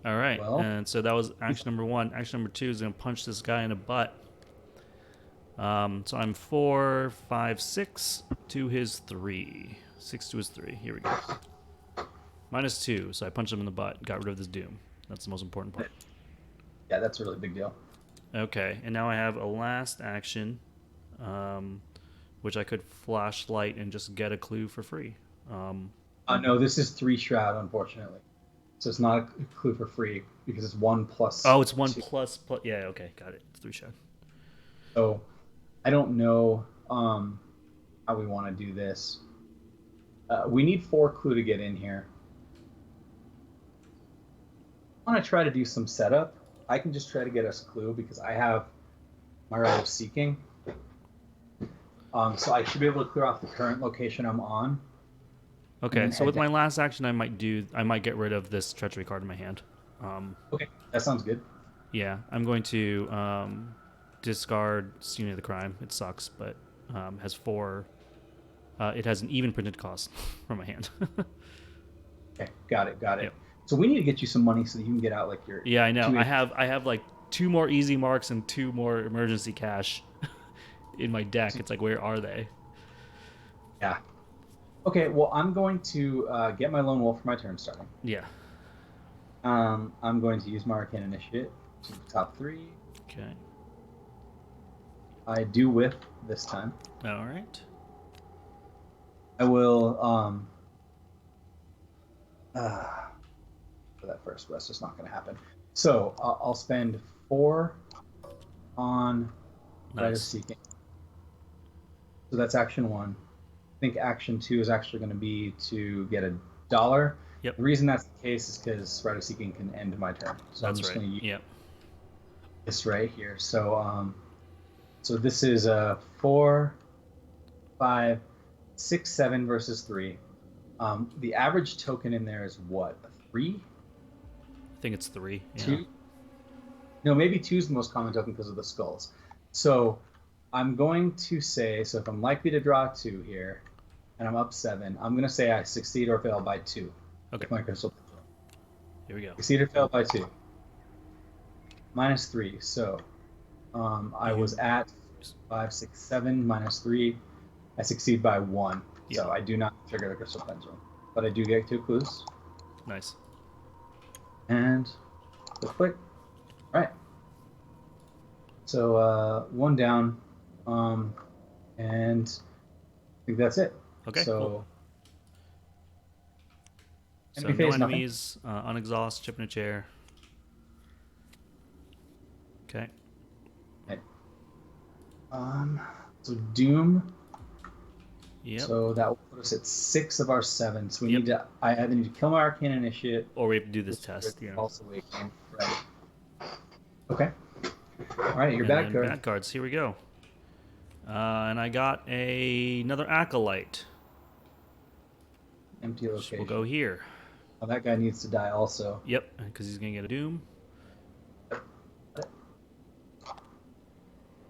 All right. Well, and so that was action number 1. Action number 2 is going to punch this guy in the butt. So I'm 4, 5, 6 to his 3. 6 to his 3. Here we go. -2, so I punched him in the butt. Got rid of this doom. That's the most important part. Yeah, that's a really big deal. Okay, and now I have a last action, which I could flashlight and just get a clue for free. No, this is 3 Shroud, unfortunately. So it's not a clue for free because it's 1 plus. Oh, it's 1 2. plus. Yeah, okay, got it. It's 3 shot. So I don't know how we want to do this. We need 4 clue to get in here. I want to try to do some setup. I can just try to get us clue because I have Mire of Seeking. So I should be able to clear off the current location I'm on. Okay, so with my last action, I might get rid of this treachery card in my hand. Okay, that sounds good. Yeah, I'm going to discard Scene of the Crime. It sucks, but has 4. It has an even printed cost from my hand. Okay, got it. Yep. So we need to get you some money so that you can get out like your... Yeah, I know. I have like 2 more easy marks and 2 more emergency cash in my deck. It's like, where are they? Yeah. Okay, well, I'm going to get my Lone Wolf for my turn starting. Yeah. I'm going to use my Arcane Initiate to the top 3. Okay. I do whiff this time. All right. I will... for that first rest, it's not going to happen. So I'll spend 4 on Rite of Seeking. So that's action 1. I think action 2 is actually going to be to get $1. Yep. The reason that's the case is because Rite of Seeking can end my turn. So I'm That's just right. going to use Yep. this right here. So so this is 4, 5, 6, 7 versus 3. The average token in there is what? 3? I think it's 3. Yeah. 2? No, maybe 2 is the most common token because of the skulls. So I'm going to say, so if I'm likely to draw 2 here, and I'm up 7. I'm gonna say I succeed or fail by 2. Okay. With my crystal. Here we go. Succeed or fail by 2. -3. So I was at 5, 6, 7 -3. I succeed by 1. Yeah. So I do not trigger the crystal pendulum, but I do get 2 clues. Nice. And click. All right. So 1 down, and I think that's it. Okay. So. Cool. So Enemy no phase, nothing. enemies, unexhaust, chip in a chair. Okay. Okay. So Doom. Yep. So that will put us at 6 of our 7. So we need to. I either need to kill my Arcane Initiate, or we have to do this test. Yeah. False Awakening. Right. Okay. All right, your bad card. Bad cards. Here we go. And I got another Acolyte. Empty location. We'll go here. Oh, that guy needs to die also. Yep, because he's gonna get a Doom.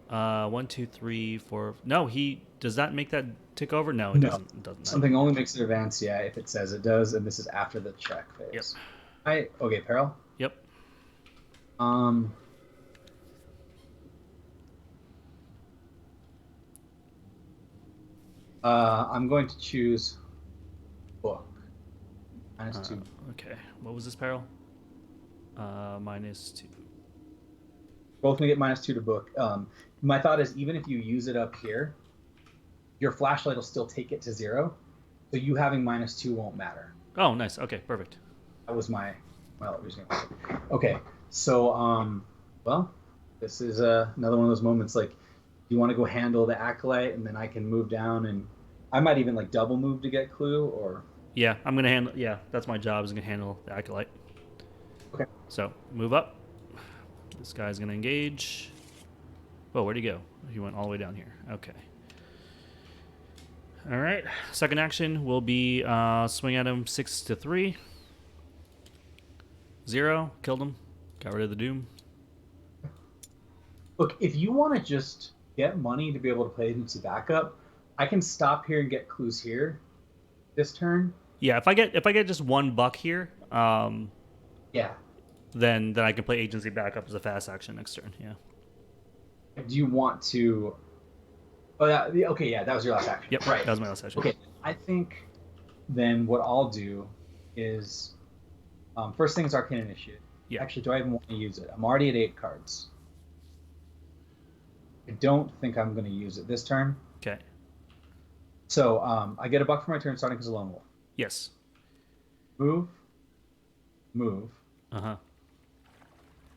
1, 2, 3, 4. No, does that make that tick over? No, it doesn't. It doesn't. Something only makes it advance. Yeah, if it says it does, and this is after the check phase. Yep. Okay, Peril. Yep. I'm going to choose book. -2. Okay. What was this peril? -2. Both gonna get -2 to book. My thought is even if you use it up here, your flashlight will still take it to 0. So you having -2 won't matter. Oh, nice. Okay, perfect. That was my reasoning. Okay, so well, this is another one of those moments. Like, you want to go handle the Acolyte, and then I can move down, and I might even like double move to get clue, or yeah, I'm gonna handle. Yeah, that's my job. Is gonna handle the Acolyte. Okay. So move up. This guy's gonna engage. Oh, where'd he go? He went all the way down here. Okay. All right. Second action will be swing at him 6 to 3. 0. Killed him. Got rid of the Doom. Look, if you want to just get money to be able to play agency backup, I can stop here and get clues here this turn. Yeah, if I get just $1 here, Yeah. then I can play agency backup as a fast action next turn. Yeah. Do you want to? Oh, okay. Yeah, that was your last action. Yep. Right. That was my last action. Okay. I think then what I'll do is first thing is Arcane Initiate. Yeah. Actually, do I even want to use it? I'm already at 8 cards. I don't think I'm going to use it this turn. Okay. So I get $1 for my turn starting as a lone wolf. Yes. Move. Uh-huh.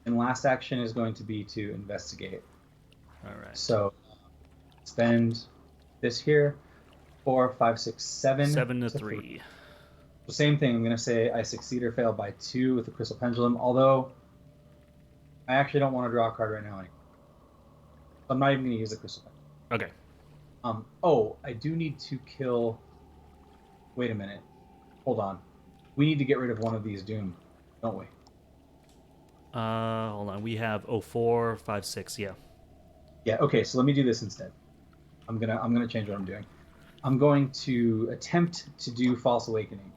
And last action is going to be to investigate. All right. So spend this here. 4, 5, 6, 7. 7 to 3. So same thing. I'm going to say I succeed or fail by 2 with the Crystal Pendulum, although I actually don't want to draw a card right now anymore. I'm not even going to use the Crystal Pendulum. Okay. Oh, I do need to kill... Wait a minute. Hold on. We need to get rid of one of these Doom, don't we? Hold on. We have 4, 5, 6. Yeah. Yeah. Okay. So let me do this instead. I'm gonna change what I'm doing. I'm going to attempt to do False Awakening.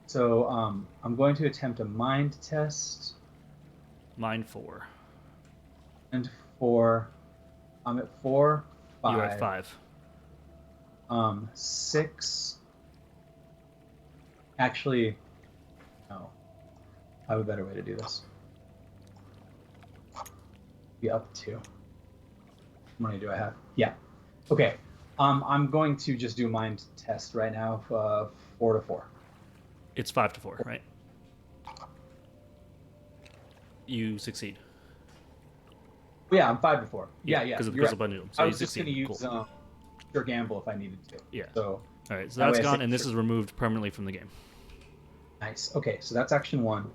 So I'm going to attempt a mind test. Mine 4. And 4. I'm at 4, 5. You're at 5. 6. Actually, no. I have a better way to do this. Be up 2. How many do I have? Yeah. Okay. I'm going to just do a mind test right now. 4 to 4. It's 5 to 4, right? You succeed. Yeah, I'm 5 to 4. Yeah. Because of the You're Crystal right. Pendulum. So I you was just succeed. going to use Cool. pure gamble if I needed to. Yeah. So. All right. So that that's way I gone, say and this sure. is removed permanently from the game. Nice. Okay, so that's action 1.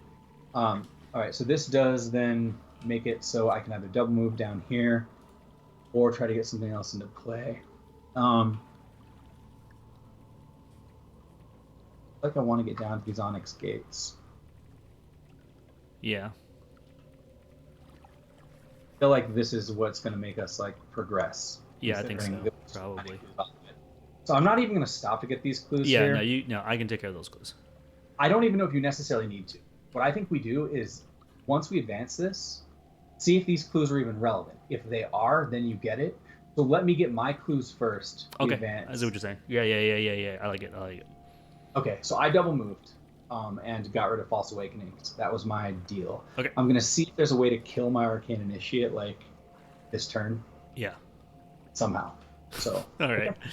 All right, so this does then make it so I can either double move down here or try to get something else into play. Like I want to get down to these Onyx gates. Yeah. I feel like this is what's going to make us like progress. Yeah, I think so. considering this Probably. So I'm not even going to stop to get these clues Yeah, here. no, I can take care of those clues. I don't even know if you necessarily need to. What I think we do is, once we advance this, see if these clues are even relevant. If they are, then you get it. So let me get my clues first. Okay, advance. I see what you're saying. Yeah. I like it. Okay, so I double moved and got rid of False Awakenings. That was my deal. Okay. I'm going to see if there's a way to kill my Arcane Initiate, like, this turn. Yeah. Somehow. So. All right. Okay.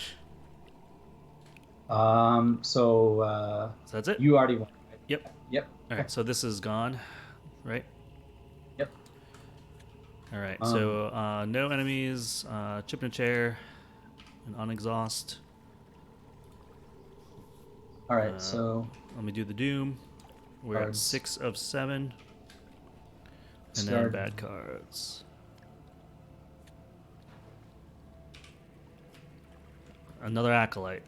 So that's it? You already won. Yep. All right, so this is gone, right? Yep. All right, so no enemies, chip in a chair, and unexhaust. All right, so let me do the doom. We're cards. at 6 of 7. And then bad cards. Another Acolyte.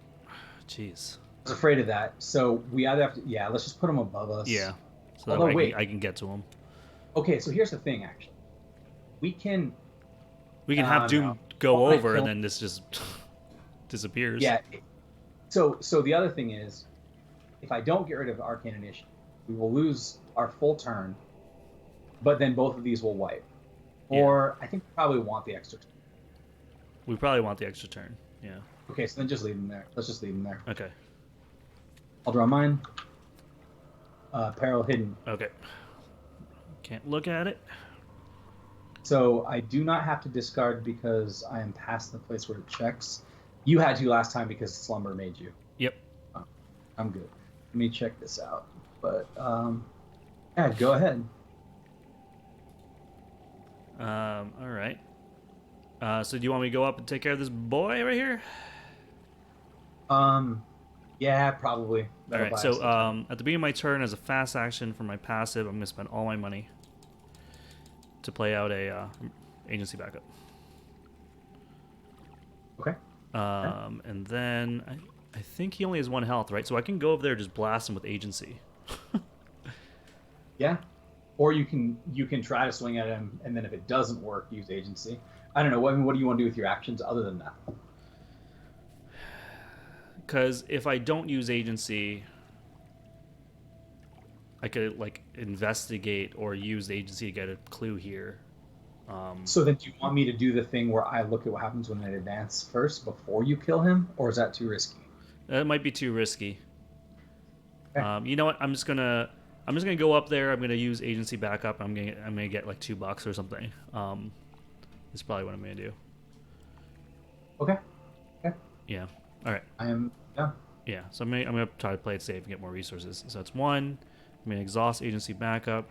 Jeez. I was afraid of that. So we either have to, let's just put them above us. Yeah. So Although, that way wait. I can get to them. Okay, so here's the thing, actually. We can have Doom go over, and kill... then this just disappears. Yeah. So the other thing is, if I don't get rid of Arcane Initiate, we will lose our full turn, but then both of these will wipe. Yeah. Or I think we probably want the extra turn. We probably want the extra turn, yeah. Okay, so then just leave them there. Let's just leave them there. Okay. I'll draw mine. Peril hidden. Okay. Can't look at it. So I do not have to discard because I am past the place where it checks. You had to last time because Slumber made you. Yep. I'm good. Let me check this out. But yeah, go ahead. All right. So do you want me to go up and take care of this boy right here? Yeah, probably. All right. So at the beginning of my turn, as a fast action for my passive, I'm gonna spend all my money to play out a agency backup. Okay. And then I think he only has 1 health, right? So I can go over there and just blast him with agency. Yeah. Or you can try to swing at him, and then if it doesn't work, use agency. I don't know. What do you want to do with your actions other than that? Because if I don't use agency, I could like investigate or use agency to get a clue here. So then do you want me to do the thing where I look at what happens when I advance first before you kill him, or is that too risky? That might be too risky. Okay. You know what? I'm just gonna go up there. I'm gonna use agency backup. I'm gonna get like $2 or something. That's probably what I'm gonna do. Okay. Okay. Yeah. All right. I am. Yeah. Yeah. So I'm gonna try to play it safe and get more resources. So it's 1. I'm gonna exhaust agency backup.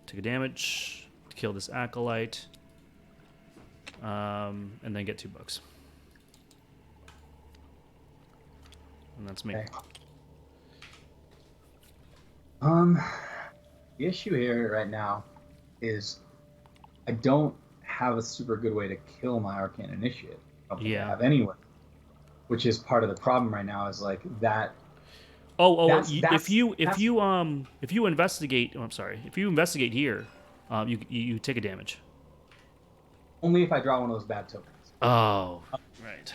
Take a damage to kill this acolyte. And then get $2. And that's me. Okay. The issue here right now is I don't have a super good way to kill my Arcane Initiate. I don't think I have anyway. Which is part of the problem right now. Is like that. If you investigate, I'm sorry. If you investigate here, you take a damage. Only if I draw one of those bad tokens. Oh, right.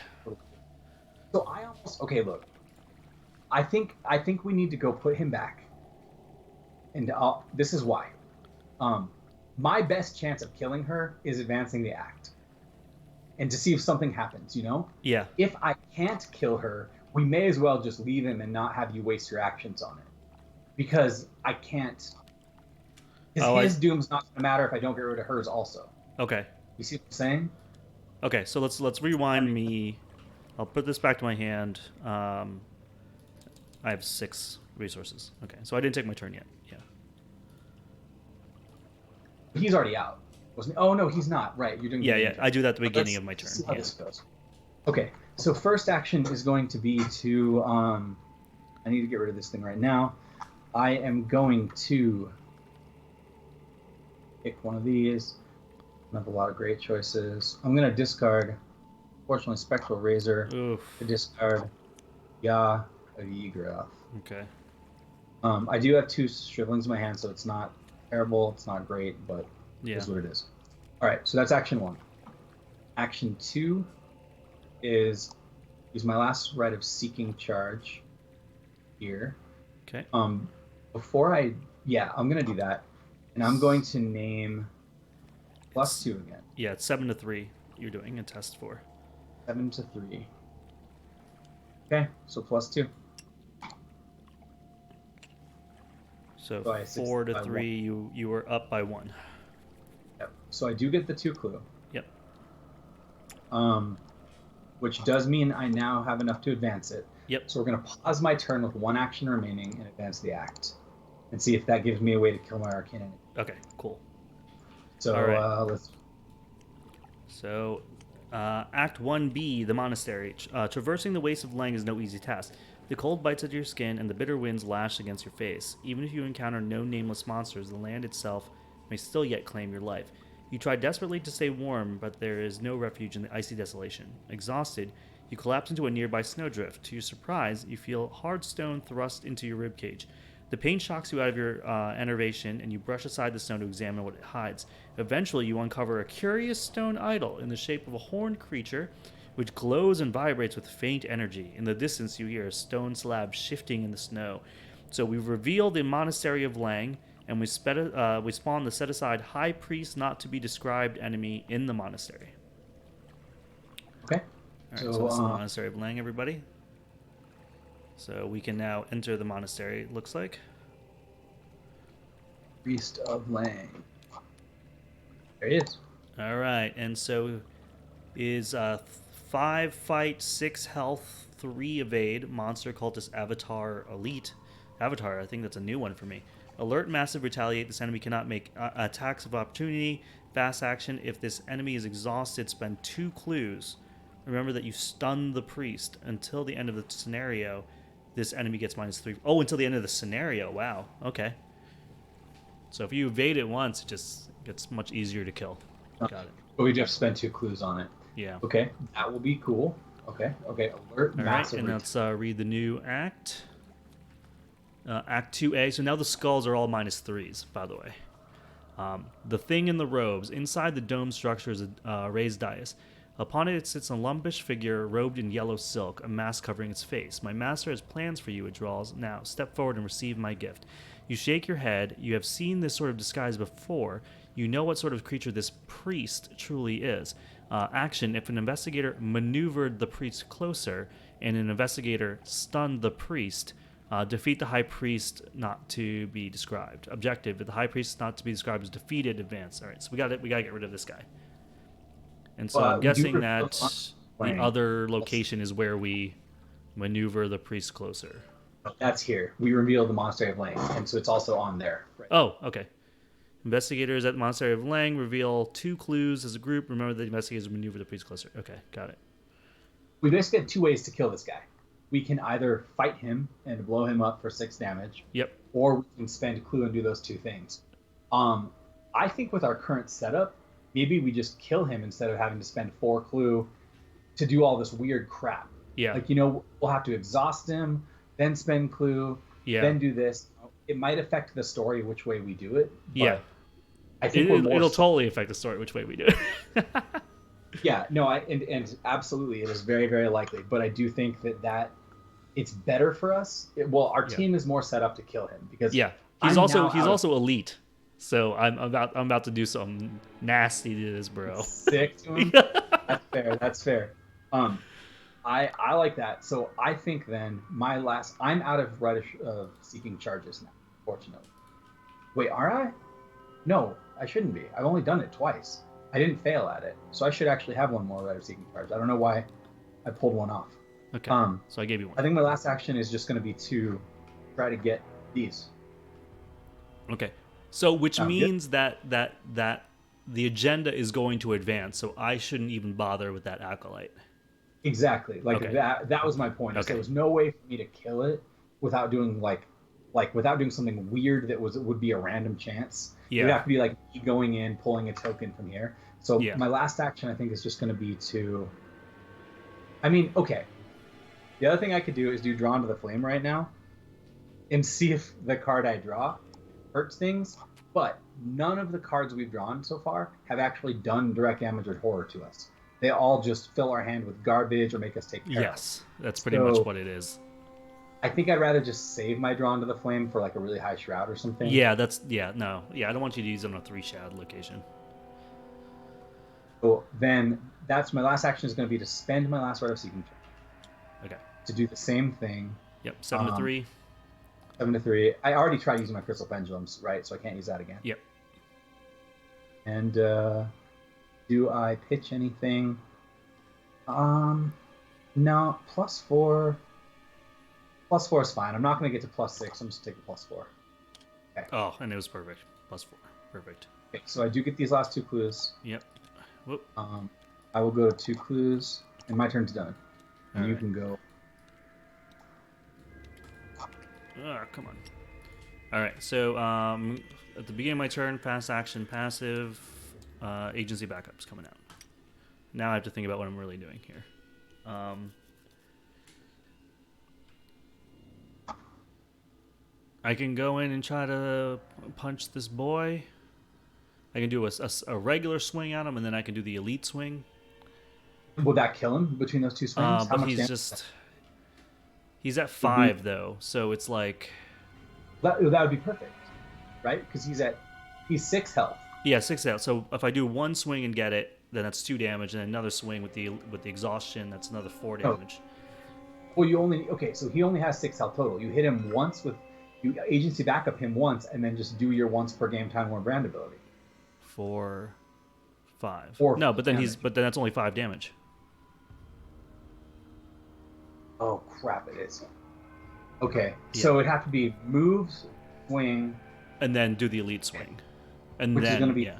So I almost look. I think we need to go put him back. And this is why. My best chance of killing her is advancing the act. And to see if something happens, you know? Yeah. If I can't kill her, we may as well just leave him and not have you waste your actions on it. Because I can't. His doom's not going to matter if I don't get rid of hers also. Okay. You see what I'm saying? Okay, so let's rewind me. I'll put this back to my hand. I have 6 resources. Okay, so I didn't take my turn yet. Yeah. He's already out, wasn't he? Oh no, he's not. Right, you're doing. Yeah. I do that at the beginning of my turn. See how this goes. Okay, so first action is going to be to. I need to get rid of this thing right now. I am going to pick one of these. I have a lot of great choices. I'm going to discard, fortunately, Spectral Razor. Oof. To discard Ya of Ygrath. Okay. I do have 2 Shrivelings in my hand, so it's not terrible. It's not great, but it is what it is. All right, so that's action 1. Action 2 is use my last Rite of Seeking charge here. Okay. Before I'm gonna do that, and I'm going to name +2 again. Yeah, it's 7 to 3. You're doing a test for. 7 to 3. Okay, so +2. So I 4 to by 3, you were up by 1. Yep. So I do get the 2 clue. Yep. Which does mean I now have enough to advance it. Yep. So we're gonna pause my turn with 1 action remaining and advance the act, and see if that gives me a way to kill my Arcane Initiate. Okay, cool. So All right. let's. So, Act 1B, the Monastery. Traversing the wastes of Lange is no easy task. The cold bites at your skin and the bitter winds lash against your face. Even if you encounter no nameless monsters, the land itself may still yet claim your life. You try desperately to stay warm, but there is no refuge in the icy desolation. Exhausted, you collapse into a nearby snowdrift. To your surprise, you feel hard stone thrust into your ribcage. The pain shocks you out of your enervation, and you brush aside the stone to examine what it hides. Eventually, you uncover a curious stone idol in the shape of a horned creature, which glows and vibrates with faint energy. In the distance, you hear a stone slab shifting in the snow. So we reveal the Monastery of Lange, and we spawn the set-aside High Priest Not To Be Described enemy in the Monastery. Okay. All right, so this is the Monastery of Lange, everybody. So we can now enter the monastery, it looks like. Priest of Lange. There he is. All right, and so is 5 fight, 6 health, 3 evade, monster cultist Avatar Elite. Avatar, I think that's a new one for me. Alert, massive, retaliate. This enemy cannot make attacks of opportunity. Fast action. If this enemy is exhausted, spend 2 clues. Remember that you stun the priest until the end of the scenario. This enemy gets -3. Oh, until the end of the scenario. Wow. Okay. So if you evade it once, it just gets much easier to kill. Got it. But we just spent 2 clues on it. Yeah. Okay, that will be cool. Okay. Alert, All massive. right, and let's read the new act. Act 2A. So now the skulls are all -3s, by the way. The thing in the robes. Inside the dome structure is a raised dais. Upon it sits a lumpish figure robed in yellow silk, a mask covering its face. My master has plans for you, it drawls. Now, step forward and receive my gift. You shake your head. You have seen this sort of disguise before. You know what sort of creature this priest truly is. Action, if an investigator maneuvered the priest closer and an investigator stunned the priest, defeat the high priest not to be described. Objective, if the high priest not to be described is defeated, advance. All right, so we got to get rid of this guy. And so I'm guessing that the other location is where we maneuver the priest closer. That's here. We reveal the Monastery of Lange, and so it's also on there. Right. Oh, okay. Investigators at the Monastery of Lange reveal 2 clues as a group. Remember that the investigators maneuver the priest closer. Okay, got it. We basically have 2 ways to kill this guy. We can either fight him and blow him up for 6 damage. Yep. Or we can spend a clue and do those 2 things. I think with our current setup, maybe we just kill him instead of having to spend 4 clue to do all this weird crap. Yeah. Like, we'll have to exhaust him, then spend clue, then do this. It might affect the story which way we do it. But Yeah. I think it'll totally affect the story which way we do it. Yeah, no, and absolutely, it is very, very likely. But I do think that it's better for us. Our team is more set up to kill him because he's also elite. So I'm about to do something nasty to this bro. Sick to him. That's fair. I like that. So I think then I'm out of Rite of Seeking charges now, fortunately. Wait, are I? No, I shouldn't be. I've only done it twice. I didn't fail at it, so I should actually have one more Rite of Seeking charge. I don't know why I pulled one off. Okay. So I gave you one. I think my last action is just going to be to try to get these. Okay. So which means that the agenda is going to advance, so I shouldn't even bother with that acolyte. Exactly. That was my point. Okay. There was no way for me to kill it without doing without doing something weird that would be a random chance. Yeah. It would have to be like me going in, pulling a token from here. So my last action, I think, is just going to be to. I mean, okay. The other thing I could do is do Drawn to the Flame right now, and see if the card I draw hurts things. But none of the cards we've drawn so far have actually done direct damage or horror to us. they all just fill our hand with garbage or make us take care of. Yes, that's pretty much what it is. I think I'd rather just save my Drawn to the Flame for like a really high Shroud or something. Yeah, I don't want you to use it on a 3 Shroud location. So then that's my last action is going to be to spend my last Rite of Seeking. Okay. To do the same thing. Yep, 7 to 3. 7 to 3. I already tried using my Crystal Pendulums, right? So I can't use that again. Yep. And do I pitch anything? No, +4. +4 is fine. I'm not going to get to +6. I'm just going to take the +4. Okay. Oh, and it was perfect. +4. Perfect. Okay, so I do get these last 2 clues. Yep. Whoop. I will go to 2 clues, and my turn's done. And you can go. Come on. All right. So at the beginning of my turn, fast action, passive, agency backups coming out. Now I have to think about what I'm really doing here. I can go in and try to punch this boy. I can do a regular swing at him, and then I can do the elite swing. Will that kill him between those 2 swings? But he's at 5 though, so it's like that would be perfect, right? Because he's 6 health. Yeah, 6 health. So if I do 1 swing and get it, then that's 2 damage, and another swing with the exhaustion, that's another 4 damage. Well, so he only has 6 health total. You hit him once you agency backup him once, and then just do your once per game Time Worn Brand ability. 4, 5. 4 no, but then damage. but then that's only 5 damage. Oh crap! It is. Okay, so it'd have to be move, swing, and then do the elite swing, and which then is going to be.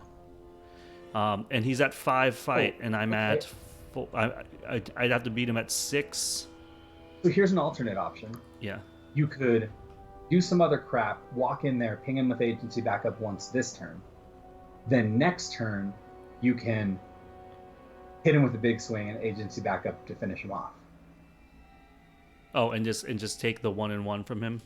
And he's at 5 fight, and I'm at 4. I'd have to beat him at 6. So here's an alternate option. Yeah. You could do some other crap, walk in there, ping him with agency backup once this turn. Then next turn, you can hit him with a big swing and agency backup to finish him off. Oh, and just take the 1-1 from him.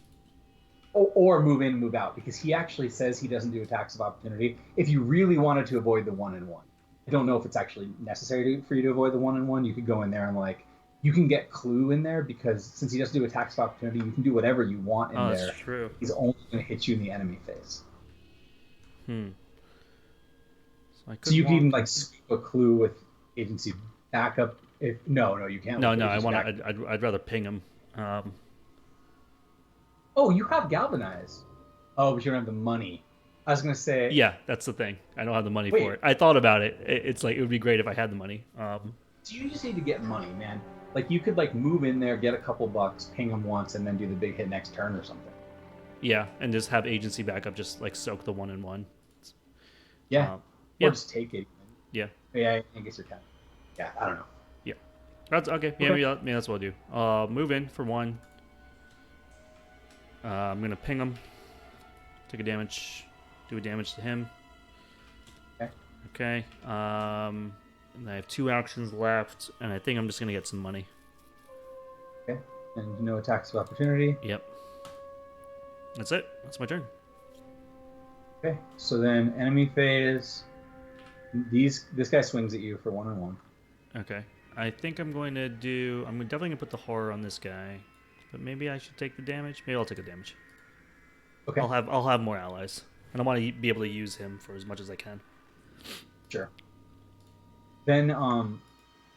Or move in, move out, because he actually says he doesn't do attacks of opportunity. If you really wanted to avoid the 1-1, I don't know if it's actually necessary for you to avoid the 1-1. You could go in there and you can get Clue in there, because since he doesn't do attacks of opportunity, you can do whatever you want in there. That's true. He's only going to hit you in the enemy phase. So you can even scoop a Clue with agency backup. No, you can't. No, I'd rather ping him. Oh, you have Galvanize. Oh, but you don't have the money. I was gonna say. Yeah, that's the thing. I don't have the money for it. I thought about it. It's like it would be great if I had the money. So you just need to get money, man. You could move in there, get a couple bucks, ping them once, and then do the big hit next turn or something. Yeah, and just have agency backup. Just soak the 1-1. Yeah. Or just take it. Yeah. Yeah, I guess you're kind of. Yeah, I don't know. Yeah. That's okay. Yeah, maybe that's what I'll do. Move in for 1. I'm gonna ping him. Take a damage. Do a damage to him. Okay. And I have 2 actions left, and I think I'm just gonna get some money. Okay. And no attacks of opportunity. Yep. That's it. That's my turn. Okay. So then enemy phase. This guy swings at you for 1-1. Okay. I think I'm definitely gonna put the horror on this guy, but maybe I should take the damage. Maybe I'll take the damage. Okay. I'll have more allies, and I want to be able to use him for as much as I can. Sure. Then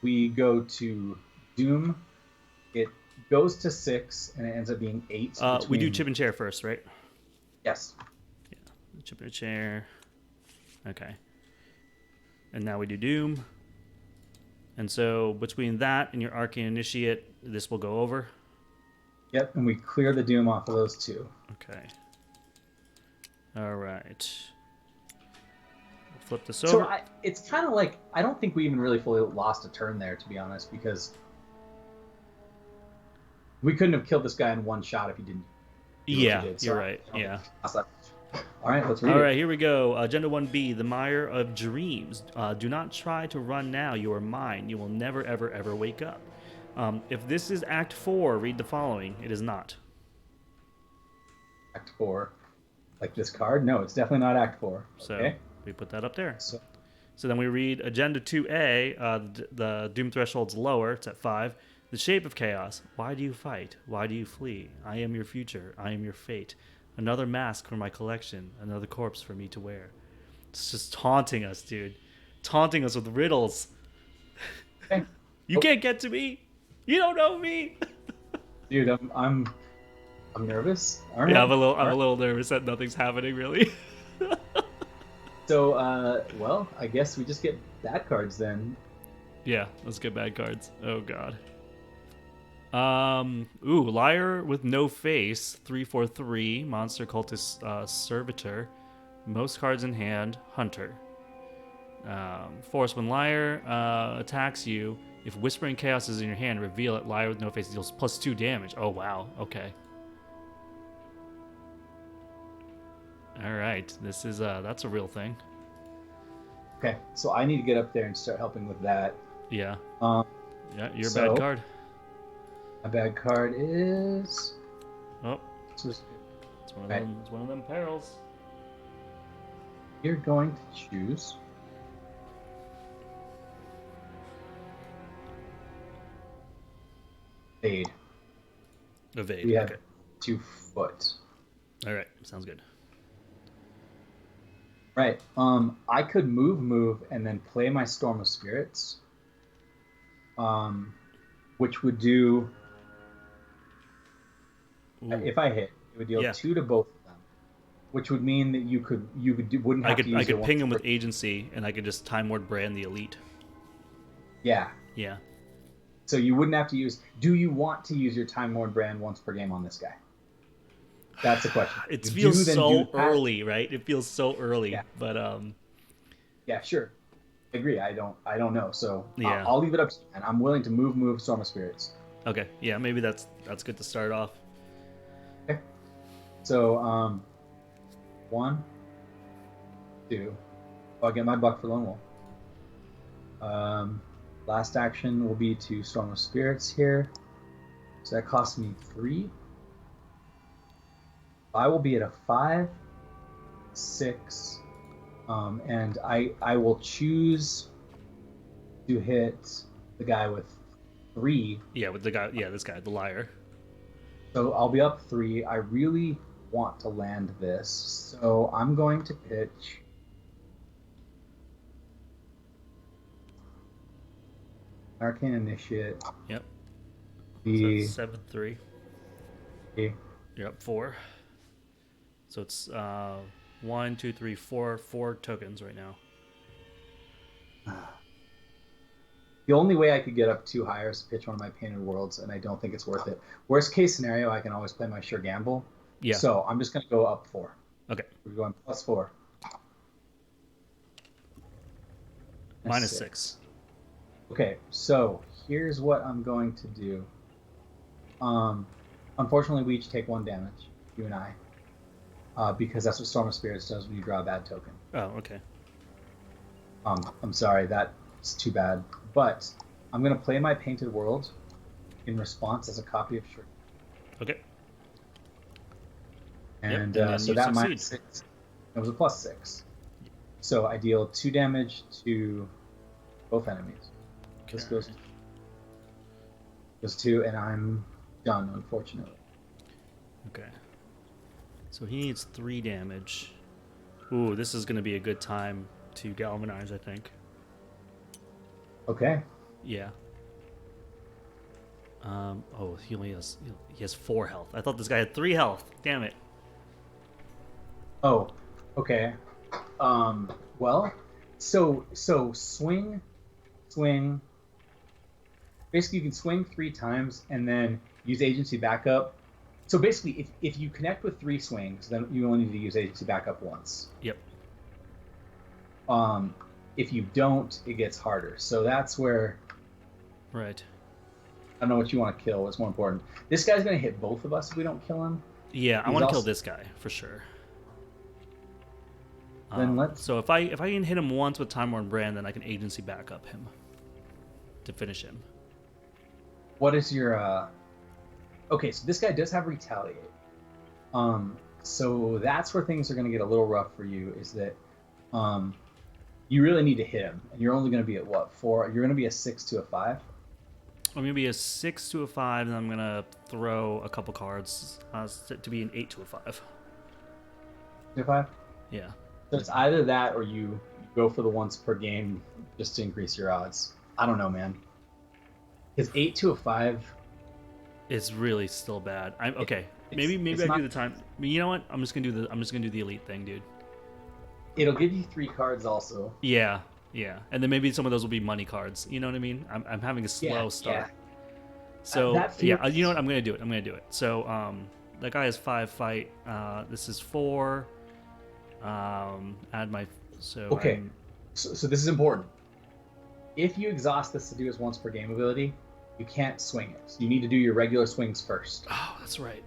we go to Doom. It goes to 6, and it ends up being 8. We do chip and chair first, right? Yes. Yeah. Chip and chair. Okay. And now we do Doom. And so between that and your Arcane Initiate, this will go over. Yep, and we clear the Doom off of those 2. Okay. All right. We'll flip this over. So it's kind of I don't think we even really fully lost a turn there, to be honest, because we couldn't have killed this guy in one shot if he didn't. Yeah, you're right. Yeah. All right, let's read it. All right, here we go. Agenda 1B, the Mire of Dreams. Do not try to run now. You are mine. You will never, ever, ever wake up. If this is Act 4, read the following. It is not. Act 4. Like this card? No, it's definitely not Act 4. So okay. we put that up there. So So then we read Agenda 2A, the Doom Threshold's lower, it's at 5. The shape of chaos. Why do you fight? Why do you flee? I am your future. I am your fate. Another mask for my collection. Another corpse for me to wear. It's just taunting us, dude. Taunting us with riddles. Okay. You can't get to me. You don't know me. Dude, I'm nervous. Yeah, I'm a little nervous that nothing's happening really. So, well, I guess we just get bad cards then. Yeah, let's get bad cards. Oh god. Liar with no face, 3/3, monster cultist servitor. Most cards in hand, hunter. Force when liar attacks you. If Whispering Chaos is in your hand, reveal it. Liar with no face deals +2 damage. Oh wow, okay. Alright, this is that's a real thing. Okay, so I need to get up there and start helping with that. Yeah. Yeah, your so, bad card. My bad card is... Oh. It's one of them. It's one of them perils. You're going to choose... Evade. Evade. We have okay. 2 foot. All right, sounds good. Right. I could move, and then play my Storm of Spirits. Which would do... Ooh. If I hit, it would deal 2 to both of them, which would mean that wouldn't have to use. I could ping him with agency, and I could just Time Ward brand the elite. Yeah. Yeah. So you wouldn't have to use. Do you want to use your Time Lord brand once per game on this guy? That's the question. It feels so early, right? It feels so early, yeah. But yeah, sure. I agree. I don't know. So yeah. I'll leave it up to you, and I'm willing to move Storm of Spirits. Okay. Yeah, maybe that's good to start off. Okay. So 1, 2. I'll get my buck for Lone Wolf. Last action will be to Storm of Spirits here. So that costs me 3. I will be at a 5, 6, and I will choose to hit the guy with 3. Yeah, with the guy. Yeah, this guy, the liar. So I'll be up 3. I really want to land this, so I'm going to pitch. Arcane Initiate. Yep. The so 7/3. You're up 4. So it's 1, 2, 3, 4 tokens right now. The only way I could get up 2 higher is to pitch one of my Painted Worlds, and I don't think it's worth it. Worst case scenario, I can always play my Sure Gamble. Yeah. So I'm just going to go up 4. Okay. We're going +4. -6. Okay, so here's what I'm going to do. Unfortunately, we each take 1 damage, you and I, because that's what Storm of Spirits does when you draw a bad token. Oh, okay. I'm sorry, that's too bad. But I'm going to play my Painted World in response as a copy of Shroud. Okay. And, and so that succeed. -6, it was a +6. So I deal 2 damage to both enemies. Okay. This goes 2, and I'm done, unfortunately. Okay. So he needs 3 damage. Ooh, this is going to be a good time to galvanize, I think. Okay. Yeah. Oh, he has 4 health. I thought this guy had 3 health. Damn it. Oh, okay. Well, so swing. Basically, you can swing 3 times and then use agency backup. So basically, if you connect with 3 swings, then you only need to use agency backup once. Yep. If you don't, it gets harder. So that's where. Right. I don't know what you want to kill. What's more important? This guy's going to hit both of us if we don't kill him. Yeah, I want to kill this guy for sure. Then let's. So if I can hit him once with Time Worn Brand, then I can agency back up him to finish him. What is your? Okay, so this guy does have Retaliate. So that's where things are going to get a little rough for you. Is that you really need to hit him, and you're only going to be at what 4? You're going to be a 6 to a 5. I'm gonna be a 6 to a 5, and I'm gonna throw a couple cards to be an 8 to a 5. To a 5. Yeah. So it's either that or you go for the once per game just to increase your odds. I don't know, man. Because 8 to a 5. It's really still bad. I'm okay. Maybe it's I not, do the time. I mean, you know what? I'm just gonna do the elite thing, dude. It'll give you 3 cards also. Yeah. And then maybe some of those will be money cards. You know what I mean? I'm having a slow start. Yeah. So feels... you know what? I'm gonna do it. So that guy has 5 fight. This is 4. Add my Okay. So this is important. If you exhaust this to do his once per game ability, you can't swing it. So you need to do your regular swings first. Oh, that's right.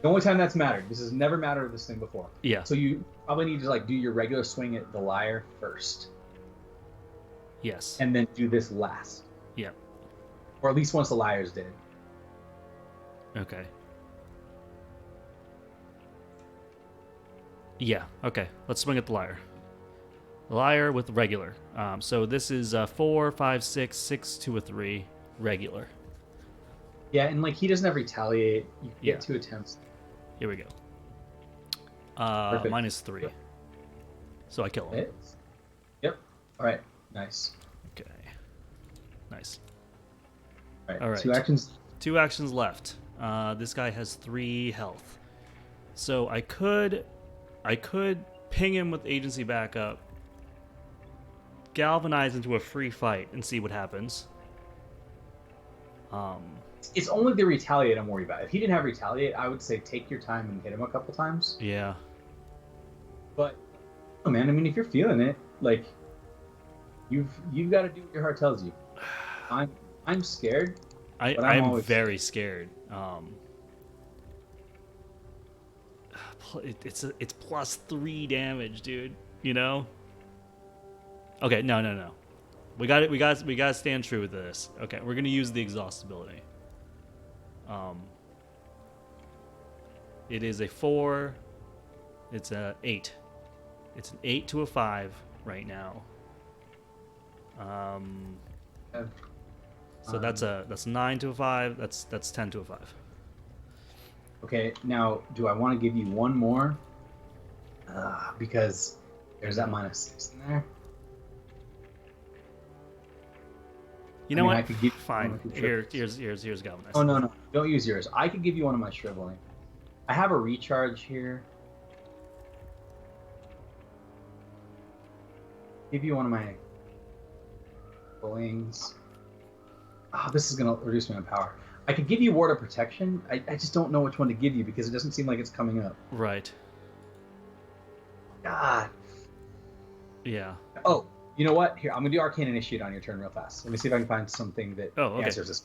The only time that's mattered. This has never mattered with this thing before. Yeah. So you probably need to like do your regular swing at the liar first. Yes. And then do this last. Yeah. Or at least once the liars did. Okay. Yeah. Okay. Let's swing at the liar. The liar with regular. So this is 4, 5, 6, 6 to a 3 regular. Yeah, and like he doesn't have retaliate. You get Yeah. 2 attempts. Here we go. Perfect. -3. So I kill him. Hits. Yep. All right. Nice. Okay. Nice. All right. 2 actions. 2 actions left. This guy has 3 health. So I could ping him with agency backup, galvanize into a free fight, and see what happens. It's only the retaliate I'm worried about. If he didn't have retaliate, I would say take your time and hit him a couple times. Yeah. But, oh man, I mean, if you're feeling it, like, you've got to do what your heart tells you. I'm scared. I'm very scared. It's +3 damage, dude. You know. Okay, no. We got it. We got to stand true with this. Okay, we're gonna use the exhaust ability. It is a 4. It's a 8. It's an 8 to a 5 right now. So that's 9 to a 5. That's 10 to a 5. Okay, now, do I want to give you one more? Because there's that -6 in there. You know what? I could give Fine. Here's Galvanize. Oh, no. Don't use yours. I could give you one of my shriveling. I have a recharge here. Give you one of my bullings. Oh, this is going to reduce my power. I could give you Ward of Protection. I just don't know which one to give you because it doesn't seem like it's coming up. Right. God. Yeah. Oh, you know what? Here, I'm going to do Arcane Initiate on your turn real fast. Let me see if I can find something that answers this.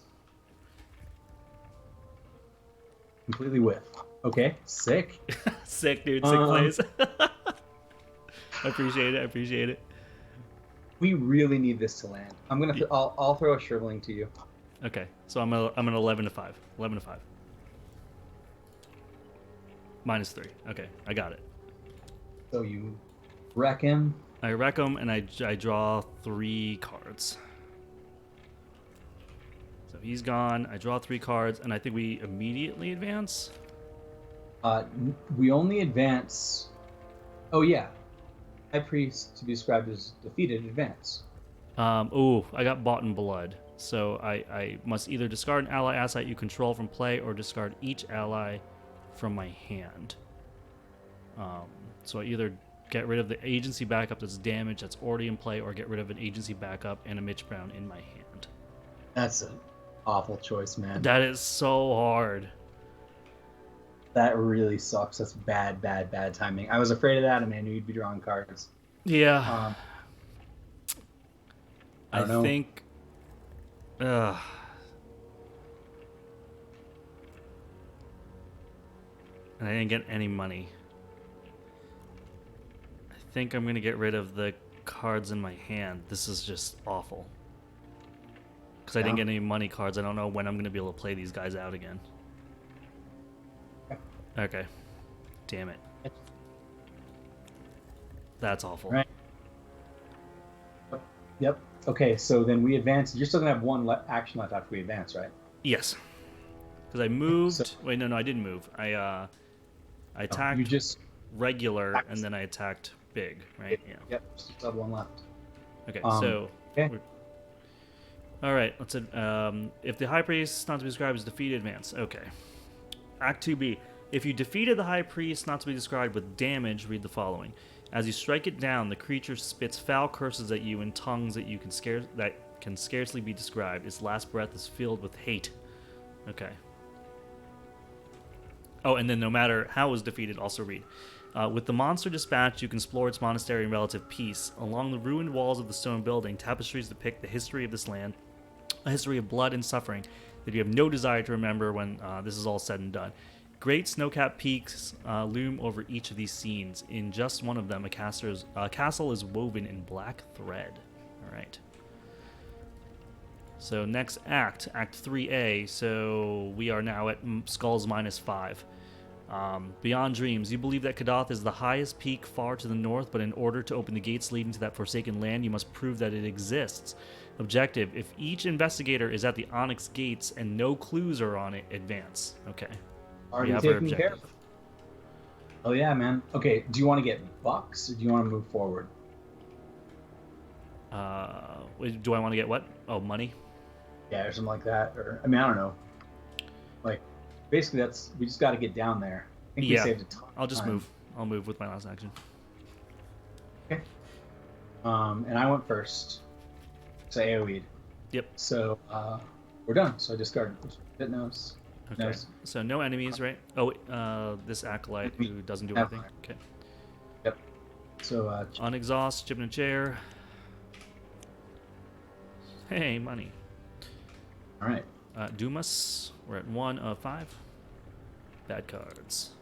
Completely whiff. Okay, sick. Sick, dude. Sick plays. I appreciate it. We really need this to land. I'll throw a shriveling to you. Okay, so I'm an 11 to 5. 11 to 5. -3. Okay, I got it. So you wreck him. I wreck him, and I draw 3 cards. So he's gone. I draw 3 cards, and I think we immediately advance. We only advance. Oh yeah, High Priest to be described as defeated. Advance. I got bought in blood. So I must either discard an ally asset you control from play or discard each ally from my hand. So I either get rid of the agency backup that's damaged that's already in play or get rid of an agency backup and a Mitch Brown in my hand. That's an awful choice, man. That is so hard. That really sucks. That's bad timing. I was afraid of that, and I knew you'd be drawing cards. Yeah. I don't know. Think... and I didn't get any money. I think I'm going to get rid of the cards in my hand. This is just awful. Because I didn't get any money cards. I don't know when I'm going to be able to play these guys out again. Okay. Damn it. That's awful. Right. Yep. Okay, so then we advance. You're still gonna have one action left after we advance, right? Yes. Because I So moved. Wait, no, I didn't move. I you attacked just regular and then I attacked big, right? Yeah. Yep. Still have one left. Okay, Um, so. okay. All right, let's. If the high priest not to be described is defeated, advance. Okay. Act 2B. If you defeated the high priest not to be described with damage, read the following. As you strike it down, the creature spits foul curses at you in tongues that can scarcely be described. Its last breath is filled with hate. Okay. Oh, and then no matter how it was defeated, also read. With the monster dispatched, you can explore its monastery in relative peace. Along the ruined walls of the stone building, tapestries depict the history of this land, a history of blood and suffering that you have no desire to remember when this is all said and done. Great snow-capped peaks loom over each of these scenes. In just one of them, a castle is woven in black thread. All right. So next act, Act 3A. So we are now at skulls -5. Beyond Dreams, you believe that Kadath is the highest peak far to the north, but in order to open the gates leading to that forsaken land, you must prove that it exists. Objective, if each investigator is at the Onyx gates and no clues are on it, advance. Okay. Already taken care of. Oh yeah, man. Okay, do you want to get bucks or do you want to move forward? Do I want to get what? Oh, money? Yeah, or something like that. Or I mean, I don't know. Like, basically, we just got to get down there. I think we saved a ton. I'll just move. I'll move with my last action. Okay. And I went first. So AoE'd. Yep. So we're done. So I discarded. It knows. Okay. Knows. So no enemies, right? Oh, this acolyte who doesn't do anything. Okay. Yep. So on exhaust, chip in a chair. Hey, money. All right. Dumas, we're at 1 of 5. Bad cards.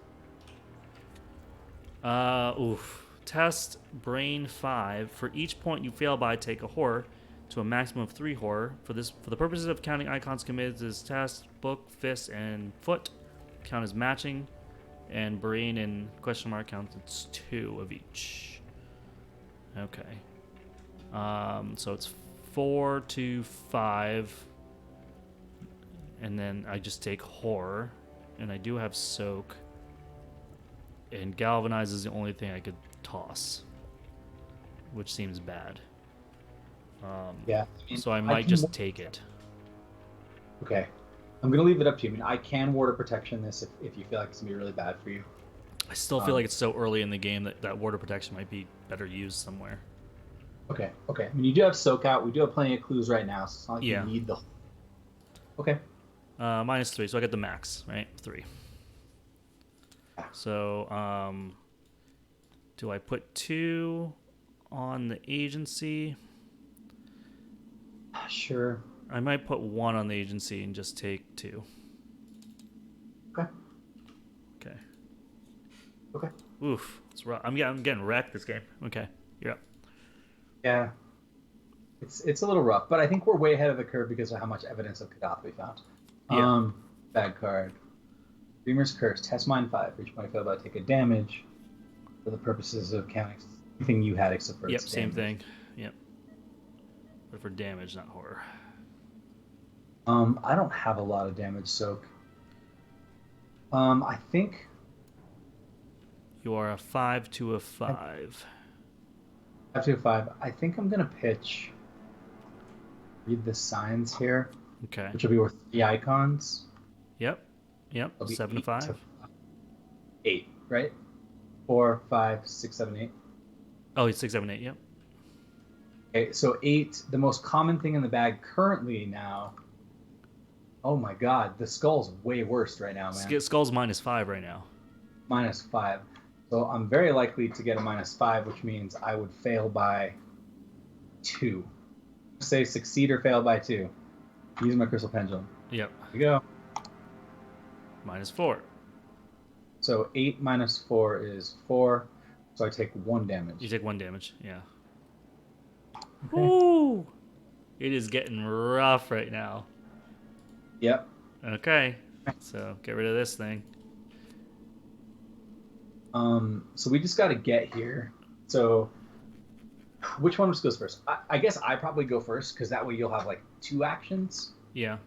Test Brain 5. For each point you fail by, take a horror to a maximum of 3 horror. For the purposes of counting icons committed to this test, book, fist, and foot count as matching, and brain and question mark count as 2 of each. Okay. So it's 4 to 5. And then I just take horror, and I do have soak, and galvanize is the only thing I could toss, which seems bad. Yeah. So I might just take it. Okay. I'm gonna leave it up to you. I mean, I can ward of protection this if you feel like it's gonna be really bad for you. I still feel like it's so early in the game that ward of protection might be better used somewhere. Okay. Okay. I mean, you do have soak out. We do have plenty of clues right now, so it's not like you need the. Okay. -3, so I get the max, right? 3. So, do I put 2 on the agency? Sure. I might put 1 on the agency and just take 2. Okay. Okay. Okay. Oof, it's rough. I'm getting wrecked this game. Okay, you're up. Yeah. It's a little rough, but I think we're way ahead of the curve because of how much evidence of Kadath we found. Yeah. Bad card. Dreamer's Curse. Test Mine 5. For each point failed by, take a damage. For the purposes of counting anything you had except for its Same damage. thing. Yep. But for damage, not horror. I don't have a lot of damage soak. I think You are a 5 to a 5. 5 to 5. I think I'm gonna pitch. Read the signs here. Okay. Which will be worth 3 icons. Yep. 7 to 5. 8, right? 4, 5, 6, 7, 8. Oh, it's 6, 7, 8. Yep. Okay, so 8. The most common thing in the bag currently now. Oh my God, the skull's way worse right now, man. Skull's -5 right now. -5. So I'm very likely to get a -5, which means I would fail by 2. Say succeed or fail by 2. Use my crystal pendulum. Yep. Here we go. -4. So 8 minus 4 is 4. So I take 1 damage. You take 1 damage. Yeah. Okay. Woo! It is getting rough right now. Yep. Okay. So get rid of this thing. So we just got to get here. So Which one goes first? I guess I probably go first because that way you'll have like 2 actions Yeah.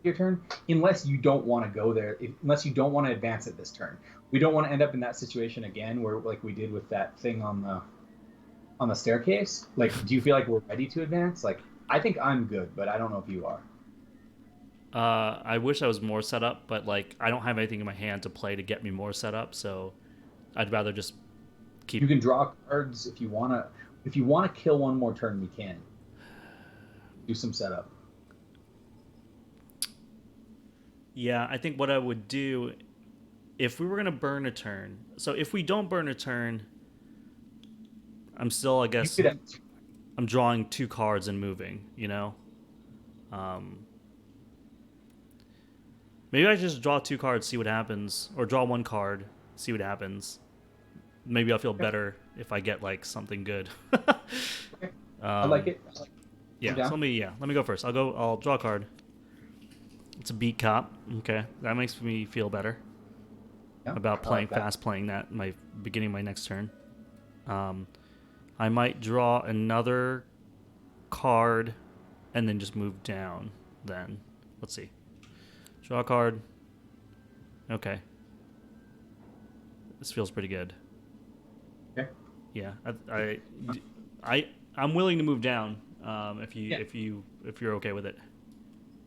your turn, unless you don't want to go there, unless you don't want to advance it this turn. We don't want to end up in that situation again where like we did with that thing on the staircase. Like, do you feel like we're ready to advance? Like, I think I'm good, but I don't know if you are. I wish I was more set up, but like I don't have anything in my hand to play to get me more set up, so I'd rather just keep. You can draw cards if you wanna. If you want to kill one more turn, we can do some setup. Yeah, I think what I would do if we were gonna burn a turn. So if we don't burn a turn, I'm still, I guess, I'm drawing 2 cards and moving. You know. Maybe I just draw 2 cards, see what happens, or draw 1 card, see what happens. Maybe I'll feel better if I get like something good. Okay. I like it. Yeah, so let me go first. I'll draw a card. It's a beat cop. Okay, that makes me feel better about playing fast, playing that in my beginning of my next turn. I might draw another card and then just move down. Then let's see. Draw a card. Okay. This feels pretty good. Okay. Yeah, I'm willing to move down if you're okay with it.